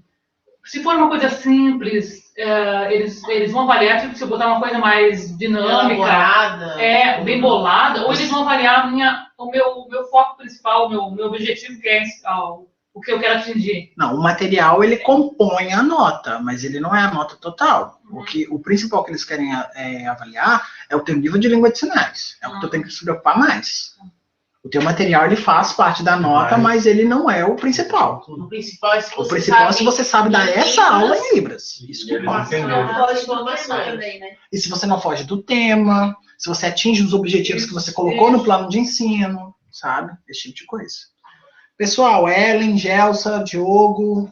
se for uma coisa simples, eles vão avaliar, tipo, se eu botar uma coisa mais dinâmica, Elaborada. bem bolada, ou eles vão avaliar o meu foco principal, o meu objetivo, que é o que eu quero atingir. Não, o material ele compõe a nota, mas ele não é a nota total. O principal que eles querem avaliar é o teu nível de língua de sinais. É o que tu tem que se preocupar mais. O teu material ele faz parte da nota, mas ele não é o principal. O principal é se você O principal é se você sabe dar essa aula em Libras. Isso que importa. Não pode informação também, né? E se você não foge do tema, se você atinge os objetivos que você colocou no plano de ensino, sabe? Esse tipo de coisa. Pessoal, Ellen, Gelsa, Diogo,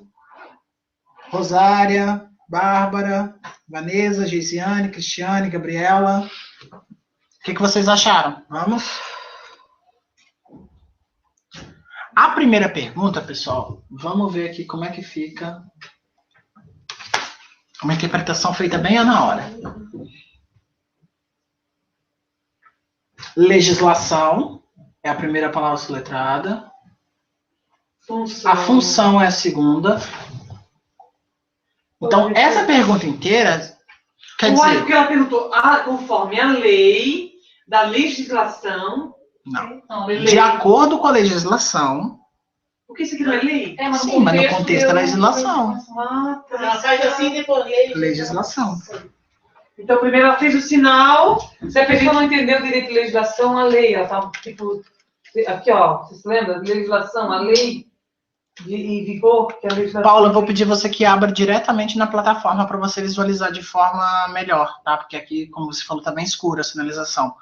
Rosária, Bárbara, Vanessa, Geisiane, Cristiane, Gabriela. O que vocês acharam? Vamos? A primeira pergunta, pessoal, vamos ver aqui como é que fica. Uma interpretação feita bem na hora. Legislação é a primeira palavra soletrada. A função é a segunda. Então, essa pergunta inteira quer dizer... Porque ela perguntou, conforme a lei da legislação... Não. De acordo com a legislação... Porque isso aqui não é lei? Sim, mas no contexto da legislação. Ela faz assim e depois Legislação. Então, primeiro ela fez o sinal. Se a pessoa não entendeu o direito de legislação, a lei. Ela tá, tipo... Aqui, ó. Você se lembra? Legislação, a lei... em vigor, que é a legislação... Paula, eu vou pedir você que abra diretamente na plataforma para você visualizar de forma melhor, tá? Porque aqui, como você falou, tá bem escura a sinalização.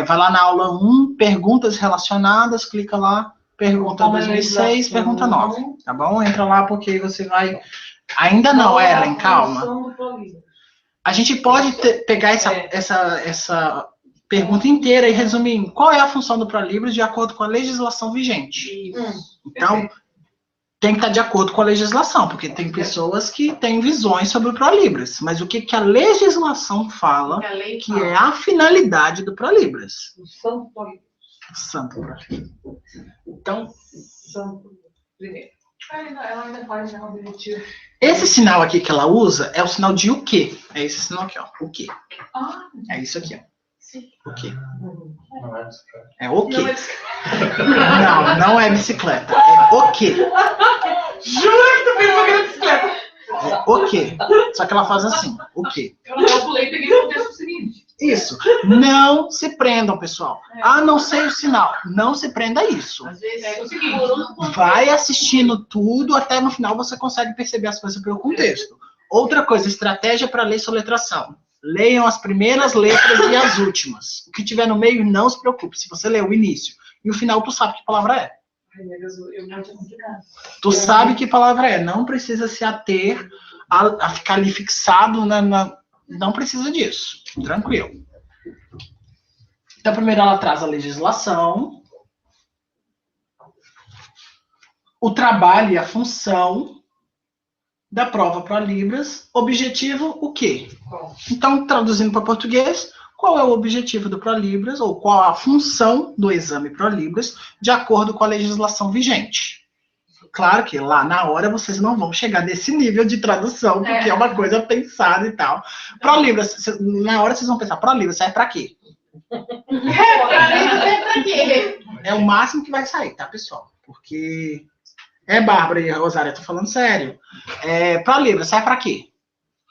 Vai lá na aula 1, perguntas relacionadas, clica lá, pergunta 2006, pergunta 9, tá bom? Entra lá porque você vai... Ainda não, Ellen, calma. A gente pode pegar essa pergunta inteira e resumir em qual é a função do ProLibras de acordo com a legislação vigente. Então... tem que estar de acordo com a legislação, porque tem pessoas que têm visões sobre o ProLibras. Mas o que a legislação fala, que é a finalidade do ProLibras. O Santo ProLibras. Santo ProLibras. Então, Santo primeiro. Ela ainda faz já o objetivo. esse sinal aqui que ela usa é o sinal de o quê? É esse sinal aqui, ó. O quê? É isso aqui, ó. O quê? Não é bicicleta. É o quê? Não é bicicleta. É o quê? Juro que tu fez uma bicicleta. É o quê? Só que ela faz assim, o quê? Eu pulei e peguei o contexto seguinte. Isso. Não se prendam, pessoal. Não sei o sinal. Não se prenda a isso. às vezes É o seguinte. Vai assistindo tudo, até no final você consegue perceber as coisas pelo contexto. Outra coisa, estratégia para ler soletração. Leiam as primeiras letras e as últimas. O que tiver no meio, não se preocupe. Se você ler o início e o final, tu sabe que palavra é. Ai, meu Deus, eu não tinha complicado. Tu sabe que palavra é. Não precisa se ater a ficar ali fixado Não precisa disso. Tranquilo. Então, primeiro ela traz a legislação, o trabalho e a função da prova ProLibras. Objetivo, o quê? Então, traduzindo para português, qual é o objetivo do ProLibras, ou qual a função do exame ProLibras, de acordo com a legislação vigente. Claro que lá na hora vocês não vão chegar nesse nível de tradução, porque é uma coisa pensada e tal. ProLibras, na hora vocês vão pensar, ProLibras serve para quê? É o máximo que vai sair, tá, pessoal? Porque... Bárbara e Rosária, eu tô falando sério. ProLibras serve para quê?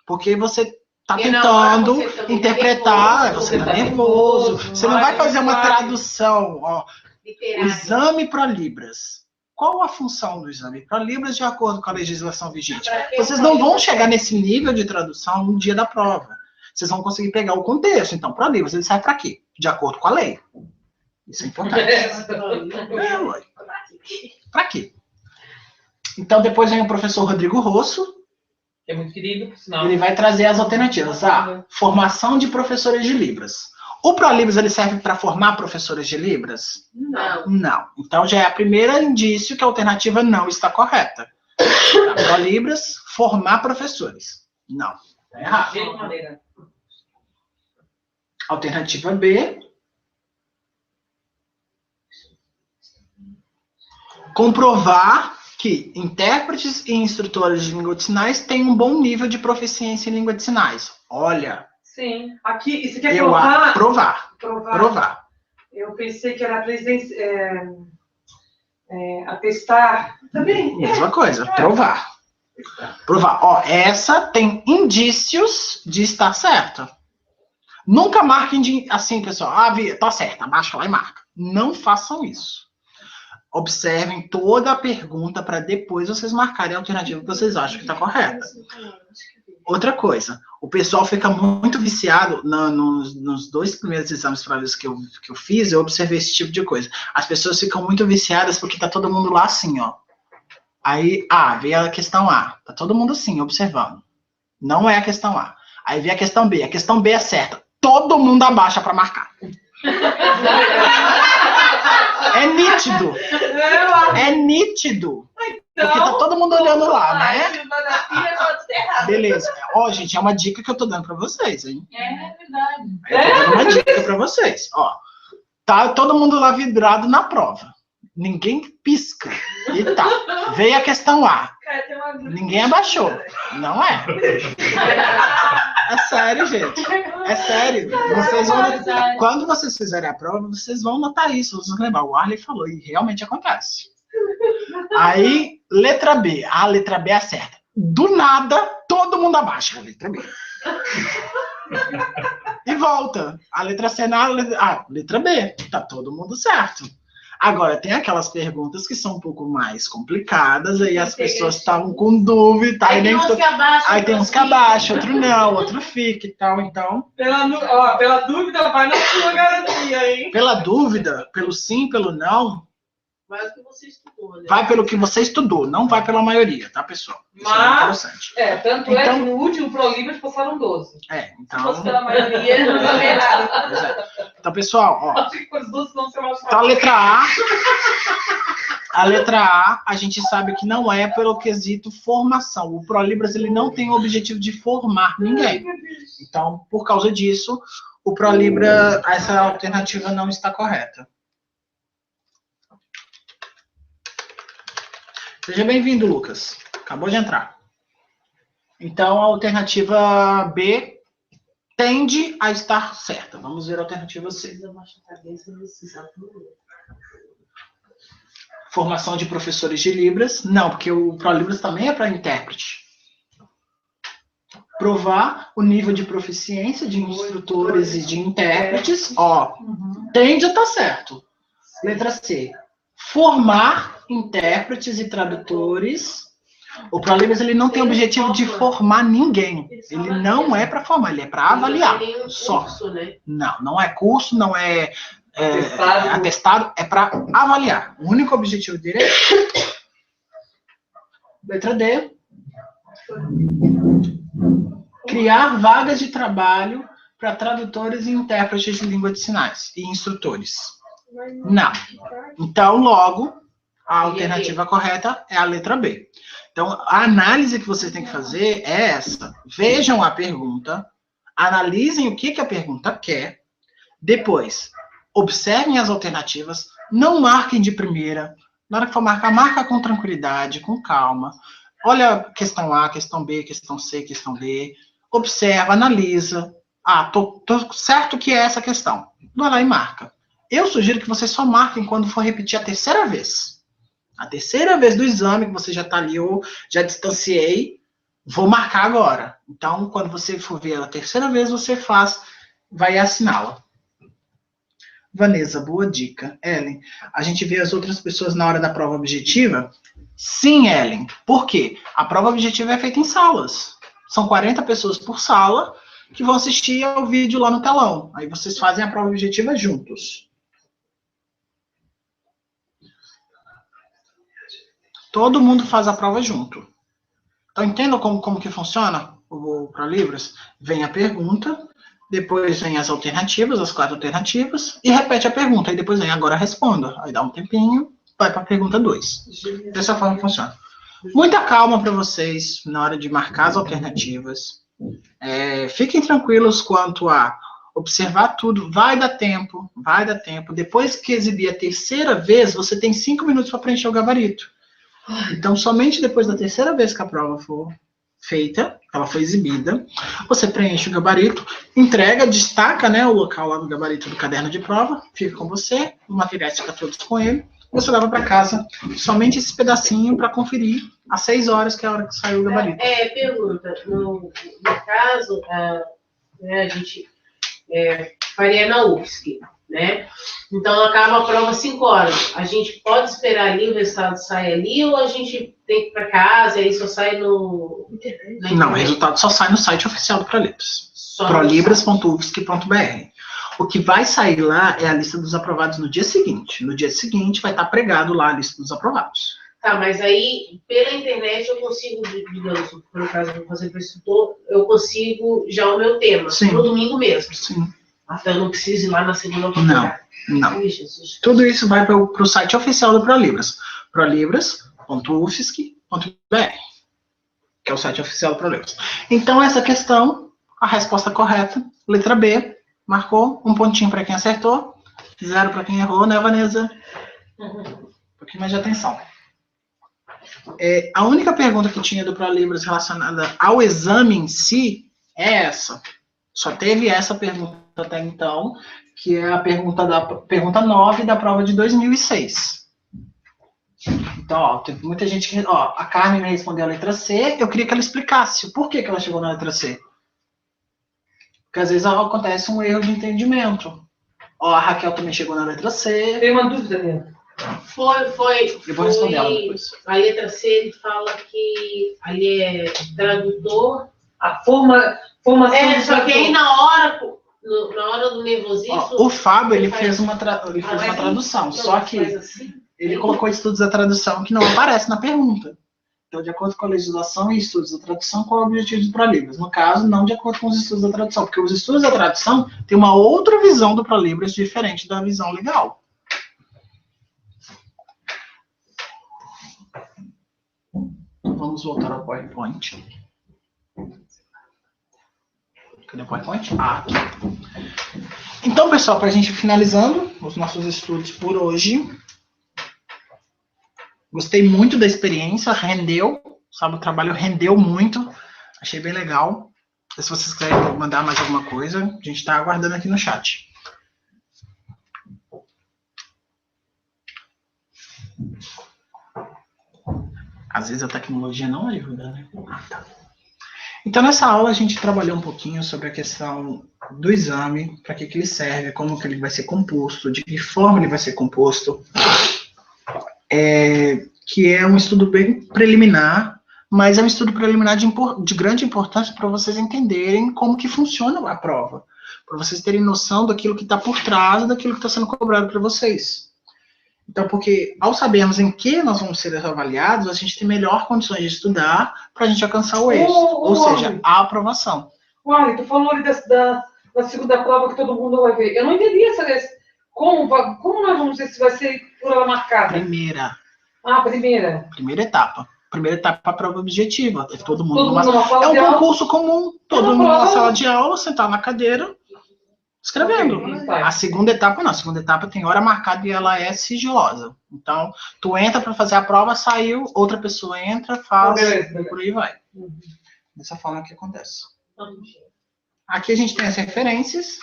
Porque você tá tentando interpretar, você tá nervoso, você não vai fazer uma tradução, ó. O exame ProLibras. qual a função do exame ProLibras de acordo com a legislação vigente? Vocês não vão chegar nesse nível de tradução no dia da prova. Vocês vão conseguir pegar o contexto. Então, ProLibras, ele serve para quê? De acordo com a lei. Isso é importante. Para quê? Então, depois vem o professor Rodrigo Rosso. Que é muito querido, por sinal. Ele vai trazer as alternativas. Formação de professores de Libras. O ProLibras, ele serve para formar professores de Libras? Não. Não. Então, já é o primeiro indício que a alternativa não está correta. ProLibras, formar professores. Não. Está errado. De nenhuma maneira. Alternativa B. Comprovar que intérpretes e instrutores de língua de sinais têm um bom nível de proficiência em língua de sinais. Olha. Sim. Aqui, isso quer provar? Provar. Eu pensei que era atestar. Também. Mesma coisa. Provar. Ó, essa tem indícios de estar certa. Nunca marquem assim, pessoal. Tá certa. Abaixa lá e marca. Não façam isso. Observem toda a pergunta para depois vocês marcarem a alternativa que vocês acham que está correta. Outra coisa, o pessoal fica muito viciado nos 2 primeiros exames práticos que eu fiz, eu observei esse tipo de coisa. As pessoas ficam muito viciadas porque tá todo mundo lá assim, ó. Aí, veio a questão A. Tá todo mundo assim, observando. Não é a questão A. Aí vem a questão B. A questão B é certa. Todo mundo abaixa para marcar. É nítido. É nítido. Porque tá todo mundo olhando lá, né? Beleza. Ó, gente, é uma dica que eu tô dando pra vocês, hein? É verdade. Eu tô dando uma dica pra vocês. Ó, tá todo mundo lá vidrado na prova. Ninguém pisca. E tá. Veio a questão A. Ninguém abaixou. Não é? É sério, gente. É sério. Vocês vão, quando vocês fizerem a prova, vocês vão notar isso. Vocês vão lembrar. O Arley falou e realmente acontece. Aí, letra B. A letra B acerta. Do nada, todo mundo abaixa a letra B. E volta. A letra C na letra B. Tá todo mundo certo. Agora, tem aquelas perguntas que são um pouco mais complicadas, aí as pessoas estavam com dúvida. Aí tem uns que abaixam, outro não, outro fica e tal, então... Pela dúvida, vai na sua garantia, hein? Pela dúvida, pelo sim, pelo não... Vai pelo que você estudou, né? Vai pelo que você estudou, não vai pela maioria, tá, pessoal? Isso é muito interessante. Tanto é que no último ProLibras passaram 12. Então... Se fosse pela maioria, não vai nada. Então, pessoal, ó... Acho que os 12 não serão Então, a letra A... A letra A, a gente sabe que não é pelo quesito formação. O ProLibras, ele não tem o objetivo de formar ninguém. Então, por causa disso, o ProLibras, essa alternativa não está correta. Seja bem-vindo, Lucas. Acabou de entrar. Então, a alternativa B tende a estar certa. Vamos ver a alternativa C. Formação de professores de Libras. Não, porque o ProLibras também é para intérprete. Provar o nível de proficiência de instrutores e de intérpretes. Ó, tende a estar certo. Letra C. Formar intérpretes e tradutores. O ProLibras, ele não tem o objetivo de formar ninguém. Ele não é para formar, ele é para avaliar. Só. Não, não é curso, não é atestado, é para avaliar. O único objetivo dele é... Letra D. Criar vagas de trabalho para tradutores e intérpretes de língua de sinais e instrutores. Não. Então, logo, a alternativa correta é a letra B. Então, a análise que vocês têm que fazer é essa. Vejam a pergunta, analisem o que a pergunta quer, depois, observem as alternativas, não marquem de primeira. Na hora que for marcar, marca com tranquilidade, com calma. Olha a questão A, questão B, questão C, questão D. Observa, analisa. Tô certo que é essa questão. Vai lá e marca. Eu sugiro que vocês só marquem quando for repetir a terceira vez. A terceira vez do exame, que você já está ali, eu já distanciei, vou marcar agora. Então, quando você for ver a terceira vez, você vai e assinala. Vanessa, boa dica. Ellen, a gente vê as outras pessoas na hora da prova objetiva? Sim, Ellen. Por quê? A prova objetiva é feita em salas. São 40 pessoas por sala que vão assistir ao vídeo lá no telão. Aí vocês fazem a prova objetiva juntos. Todo mundo faz a prova junto. Então, entendam como que funciona o ProLibras? Vem a pergunta, depois vem as alternativas, as 4 alternativas, e repete a pergunta. Aí depois vem agora responda. Aí dá um tempinho, vai para a pergunta 2. Dessa forma funciona. Muita calma para vocês na hora de marcar as alternativas. Fiquem tranquilos quanto a observar tudo. Vai dar tempo, vai dar tempo. Depois que exibir a terceira vez, você tem 5 minutos para preencher o gabarito. Então, somente depois da terceira vez que a prova for feita, ela foi exibida, você preenche o gabarito, entrega, destaca, né, o local lá no gabarito do caderno de prova, fica com você, os materiais ficam todos com ele, você leva para casa somente esse pedacinho para conferir às 6 horas, que é a hora que saiu o gabarito. Pergunta, no caso, a gente faria na UFSC, né? Então, acaba a prova às 5 horas. A gente pode esperar ali, o resultado sai ali, ou a gente tem que ir para casa e aí só sai no... Não, o resultado só sai no site oficial do ProLibras. prolibras.ufsc.br. O que vai sair lá é a lista dos aprovados no dia seguinte. No dia seguinte vai estar pregado lá a lista dos aprovados. Tá, mas aí, pela internet, eu consigo, digamos, por caso eu vou fazer para o instrutor, eu consigo já o meu tema, Sim. No domingo mesmo. Sim. Até eu não preciso ir lá na segunda oportunidade. Não. Ui, Jesus. Tudo isso vai para o site oficial do ProLibras. prolibras.ufsc.br, que é o site oficial do ProLibras. Então, essa questão, a resposta correta, letra B, marcou, 1 pontinho para quem acertou, 0 para quem errou, né, Vanessa? Um pouquinho mais de atenção. A única pergunta que tinha do ProLibras relacionada ao exame em si é essa. Só teve essa pergunta até então, que é a pergunta 9 da prova de 2006. Então, ó, teve muita gente que... Ó, a Carmen me respondeu a letra C, eu queria que ela explicasse por que ela chegou na letra C. Porque às vezes acontece um erro de entendimento. Ó, a Raquel também chegou na letra C. Tem uma dúvida dentro. Eu vou responder ela depois. A letra C, ele fala que ali é tradutor. A formação... Só que aí na hora do nervosismo... Ó, o Fábio, ele fez uma tradução, só que ele colocou estudos da tradução que não aparece na pergunta. Então, de acordo com a legislação e estudos da tradução, qual é o objetivo do ProLibras? No caso, não de acordo com os estudos da tradução, porque os estudos da tradução têm uma outra visão do ProLibras diferente da visão legal. Vamos voltar ao PowerPoint. Cadê o PowerPoint? Aqui. Então, pessoal, para a gente ir finalizando os nossos estudos por hoje, gostei muito da experiência, rendeu, sabe, o trabalho rendeu muito, achei bem legal. Se vocês quiserem mandar mais alguma coisa, a gente está aguardando aqui no chat. Às vezes a tecnologia não ajuda, né? Tá. Então, nessa aula, a gente trabalhou um pouquinho sobre a questão do exame, para que ele serve, como que ele vai ser composto, de que forma ele vai ser composto, que é um estudo bem preliminar, mas é um estudo preliminar de grande importância para vocês entenderem como que funciona a prova, para vocês terem noção daquilo que está por trás, daquilo que está sendo cobrado para vocês. Então, porque ao sabermos em que nós vamos ser avaliados, a gente tem melhor condições de estudar para a gente alcançar o êxito, ou seja, a aprovação. Uai, tu falou ali da segunda prova que todo mundo vai ver. Eu não entendi como nós vamos ver se vai ser por ela marcada? Primeira. Primeira. Primeira etapa. Primeira etapa para a prova objetiva. Todo mundo numa sala de aula. um concurso comum. Todo mundo numa sala de aula, sentado na cadeira, escrevendo. Okay, a segunda etapa não. A segunda etapa tem hora marcada e ela é sigilosa. Então, tu entra para fazer a prova, saiu, outra pessoa entra, faz, beleza. Por aí vai. Dessa forma que acontece. Aqui a gente tem as referências.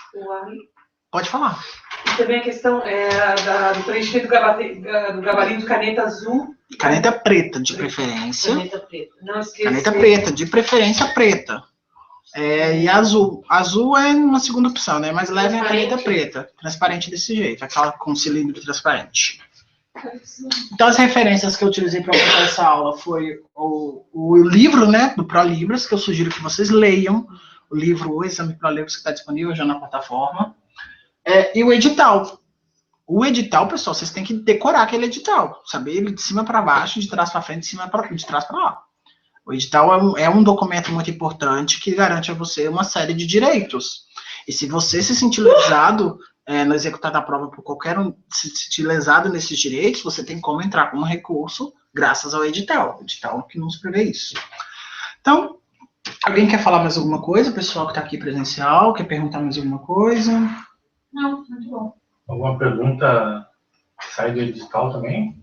Pode falar. E também a questão do preenchimento do gabarito caneta azul. Caneta preta, de preferência. Caneta preta. Não esqueça. Caneta preta, de preferência preta. E azul. Azul é uma segunda opção, né? Mas leve a caneta preta. Transparente desse jeito. Aquela com cilindro transparente. Então, as referências que eu utilizei para montar essa aula foi o livro, né? Do ProLibras, que eu sugiro que vocês leiam. O livro, o Exame ProLibras, que está disponível já na plataforma. E o edital. O edital, pessoal, vocês têm que decorar aquele edital. Saber ele de cima para baixo, de trás para frente, de trás para lá. O edital é um documento muito importante que garante a você uma série de direitos. E se você se sentir lesado no executar da prova por qualquer um, se sentir lesado nesses direitos, você tem como entrar com um recurso graças ao edital. O edital que nos prevê isso. Então, alguém quer falar mais alguma coisa? O pessoal que está aqui presencial, quer perguntar mais alguma coisa? Não, muito bom. Alguma pergunta sai do edital também?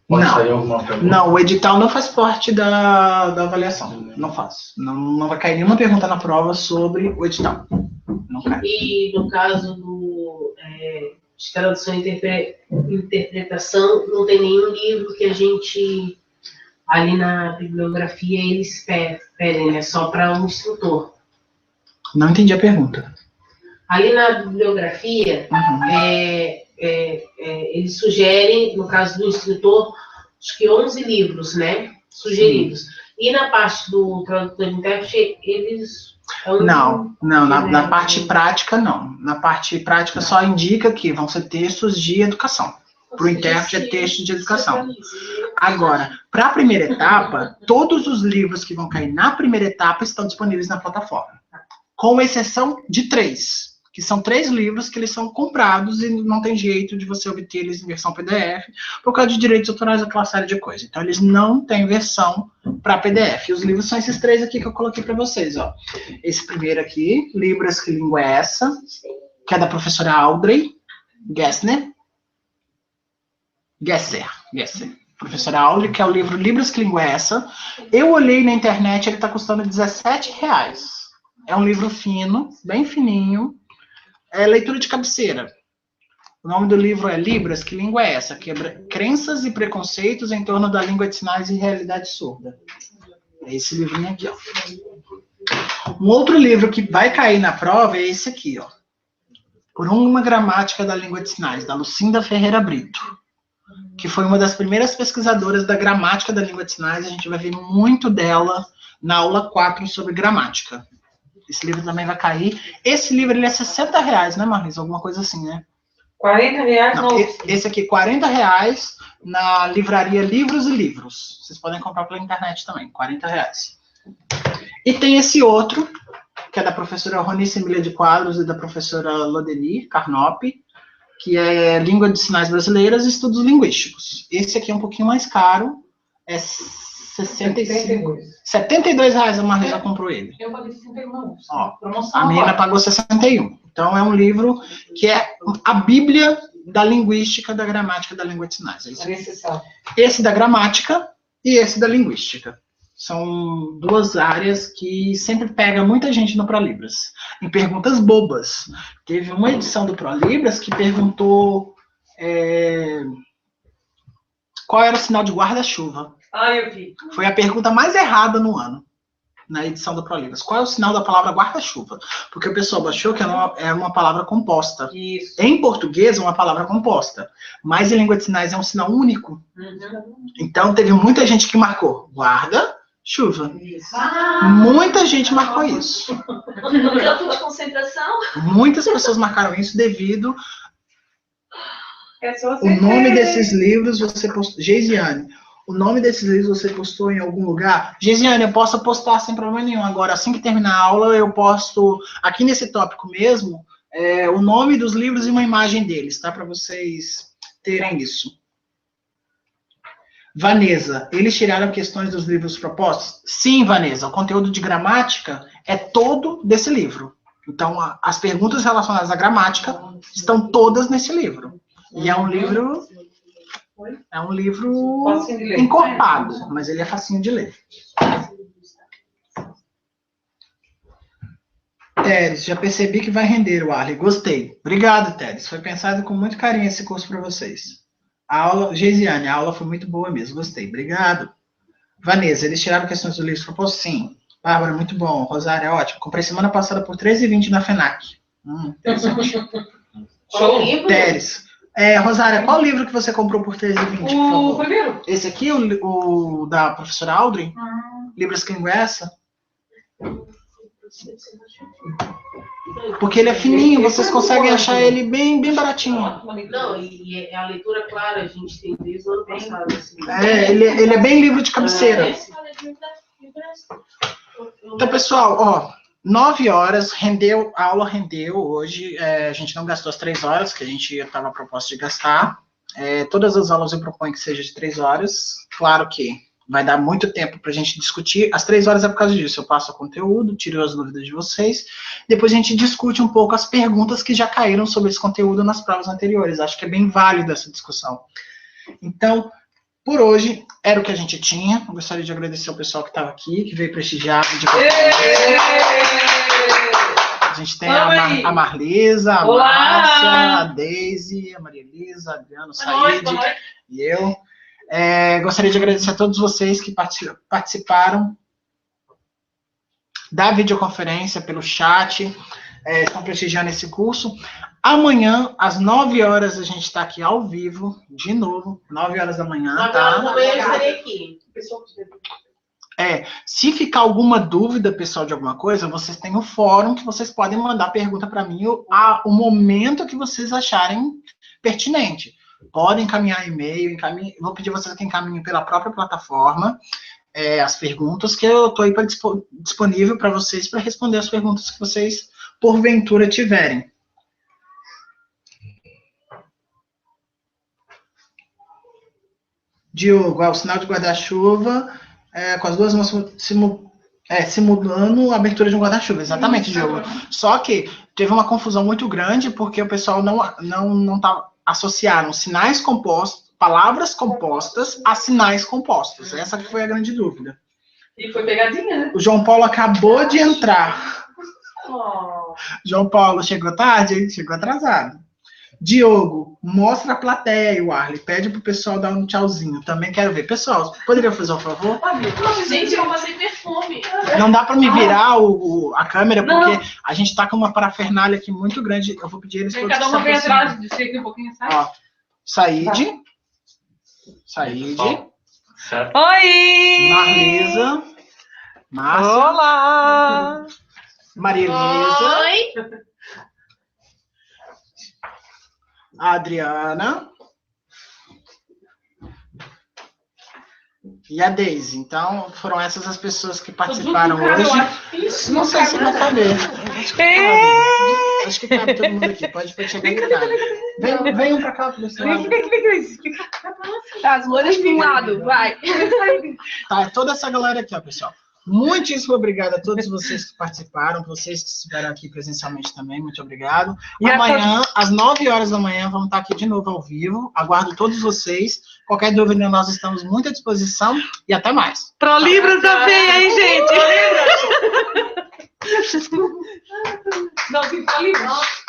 Pode sair alguma pergunta? Não, o edital não faz parte da avaliação. Não faz. Não vai cair nenhuma pergunta na prova sobre o edital. Não cai. E no caso de tradução e interpretação, não tem nenhum livro que a gente, ali na bibliografia, eles pedem, né? Só para um instrutor. Não entendi a pergunta. Ali na bibliografia, eles sugerem, no caso do instrutor, acho que 11 livros, né, sugeridos. Sim. E na parte do tradutor e intérprete, eles... na parte prática, não. Na parte prática só indica que vão ser textos de educação. Para o intérprete é texto de educação. Agora, para a primeira etapa, todos os livros que vão cair na primeira etapa estão disponíveis na plataforma. Com exceção de 3. Que são 3 livros que eles são comprados e não tem jeito de você obter eles em versão PDF, por causa de direitos autorais e aquela série de coisas. Então, eles não têm versão para PDF. E os livros são esses 3 aqui que eu coloquei para vocês, ó. Esse primeiro aqui, Libras, que língua é essa? Que é da professora Audrey Gesser. Professora Audrey, que é o livro Libras, que língua é essa? Eu olhei na internet, ele está custando R$17. É um livro fino, bem fininho. É leitura de cabeceira. O nome do livro é Libras, que língua é essa? Crenças e preconceitos em torno da língua de sinais e realidade surda. É esse livrinho aqui, ó. Um outro livro que vai cair na prova é esse aqui, ó. Por uma gramática da língua de sinais, da Lucinda Ferreira Brito, que foi uma das primeiras pesquisadoras da gramática da língua de sinais. A gente vai ver muito dela na aula 4 sobre gramática. Esse livro também vai cair. Esse livro, ele é R$60, né, Marisa? Alguma coisa assim, né? R$40? Não, esse aqui, R$40 na livraria Livros e Livros. Vocês podem comprar pela internet também, R$40. E tem esse outro, que é da professora Ronice Emília de Quadros e da professora Lodeni Carnop, que é Língua de Sinais Brasileiras e Estudos Linguísticos. Esse aqui é um pouquinho mais caro, é R$72 a Marisa comprou ele. Eu paguei 61. Ó, a menina pagou 61. Então, é um livro que é a bíblia da linguística, da gramática da língua de sinais. Esse da gramática e esse da linguística. São 2 áreas que sempre pega muita gente no ProLibras. Em perguntas bobas. Teve uma edição do ProLibras que perguntou qual era o sinal de guarda-chuva. Eu vi. Foi a pergunta mais errada no ano, na edição do ProLibras. Qual é o sinal da palavra guarda-chuva? Porque o pessoal achou que é uma palavra composta. Isso. Em português, é uma palavra composta. Mas em língua de sinais é um sinal único. Então, teve muita gente que marcou guarda-chuva. Muita gente marcou isso. No campo de concentração? Muitas pessoas marcaram isso devido... O nome desses livros você postou... Geisiane, o nome desses livros você postou em algum lugar? Geisiane, eu posso postar sem problema nenhum. Agora, assim que terminar a aula, eu posto aqui nesse tópico mesmo o nome dos livros e uma imagem deles, tá? Para vocês terem isso. Vanessa, eles tiraram questões dos livros propostos? Sim, Vanessa, o conteúdo de gramática é todo desse livro. Então, as perguntas relacionadas à gramática estão todas nesse livro. E é um livro encorpado, mas ele é facinho de ler. Teres, já percebi que vai render o Arley. Gostei. Obrigado, Teres. Foi pensado com muito carinho esse curso para vocês. A aula foi muito boa mesmo. Gostei. Obrigado. Vanessa, eles tiraram questões do livro propostos? Sim. Bárbara, muito bom. Rosário, ótimo. Comprei semana passada por R$13,20 na FENAC. Interessante. Qual livro? Teres. Rosária, qual livro que você comprou por R$13,20, por O favor? primeiro. Esse aqui, o da professora Audrey? Libras que Ingressa? Porque ele é fininho, vocês conseguem achar ele bem, bem baratinho. Não, e a leitura clara, a gente tem desde o ano passado. Assim. Ele é bem livro de cabeceira. Então, pessoal, ó, 9 horas, a aula rendeu hoje. A gente não gastou as 3 horas, que a gente estava proposto de gastar. Todas as aulas eu proponho que seja de 3 horas. Claro que vai dar muito tempo para a gente discutir. As 3 horas é por causa disso. Eu passo o conteúdo, tiro as dúvidas de vocês. Depois a gente discute um pouco as perguntas que já caíram sobre esse conteúdo nas provas anteriores. Acho que é bem válido essa discussão. Então, por hoje, era o que a gente tinha. Eu gostaria de agradecer ao pessoal que estava aqui, que veio prestigiar a videoconferência. A gente tem a Marlisa, a Márcia, a Deise, a Maria Elisa, a Adriana, o Said e eu. Gostaria de agradecer a todos vocês que participaram da videoconferência, pelo chat, estão prestigiando esse curso. Amanhã, às 9 horas, a gente está aqui ao vivo, de novo, 9 horas da manhã, 9 tá? horas da manhã eu estarei aqui. Se ficar alguma dúvida, pessoal, de alguma coisa, vocês têm o fórum que vocês podem mandar pergunta para mim o momento que vocês acharem pertinente. Podem encaminhar e-mail, vou pedir vocês que encaminhem pela própria plataforma as perguntas, que eu estou aí disponível para vocês para responder as perguntas que vocês, porventura, tiverem. Diogo, o sinal de guarda-chuva, com as duas mãos simulando a abertura de um guarda-chuva. Exatamente, Diogo. Só que teve uma confusão muito grande, porque o pessoal não associaram sinais compostos, palavras compostas a sinais compostos. Essa que foi a grande dúvida. E foi pegadinha, né? O João Paulo acabou de entrar. João Paulo chegou tarde, hein? Chegou atrasado. Diogo, mostra a plateia, o Arley. Pede pro pessoal dar um tchauzinho. Também quero ver. Pessoal, poderia fazer um favor? Gente, eu passei perfume. Não dá para me virar a câmera, porque a gente tá com uma parafernália aqui muito grande. Eu vou pedir eles todos Cada uma vem atrás de você aqui um pouquinho, sabe? Ó, Said. Oi! Marlisa. Márcia. Olá! Maria Elisa. Oi! A Adriana e a Deise. Então, foram essas as pessoas que participaram hoje. Não sei se vai caber. Acho que cabe todo mundo aqui. Pode chegar em casa. Venham pra cá, pessoal. Tá, as loiras de um lado, vai. Tá, toda essa galera aqui, ó, pessoal. Muitíssimo obrigado a todos vocês que participaram, vocês que estiveram aqui presencialmente também, muito obrigado. E amanhã, às 9 horas da manhã, vamos estar aqui de novo ao vivo. Aguardo todos vocês. Qualquer dúvida, nós estamos muito à disposição. E até mais. Pro Libras também, hein, gente? Não, tem que Libras.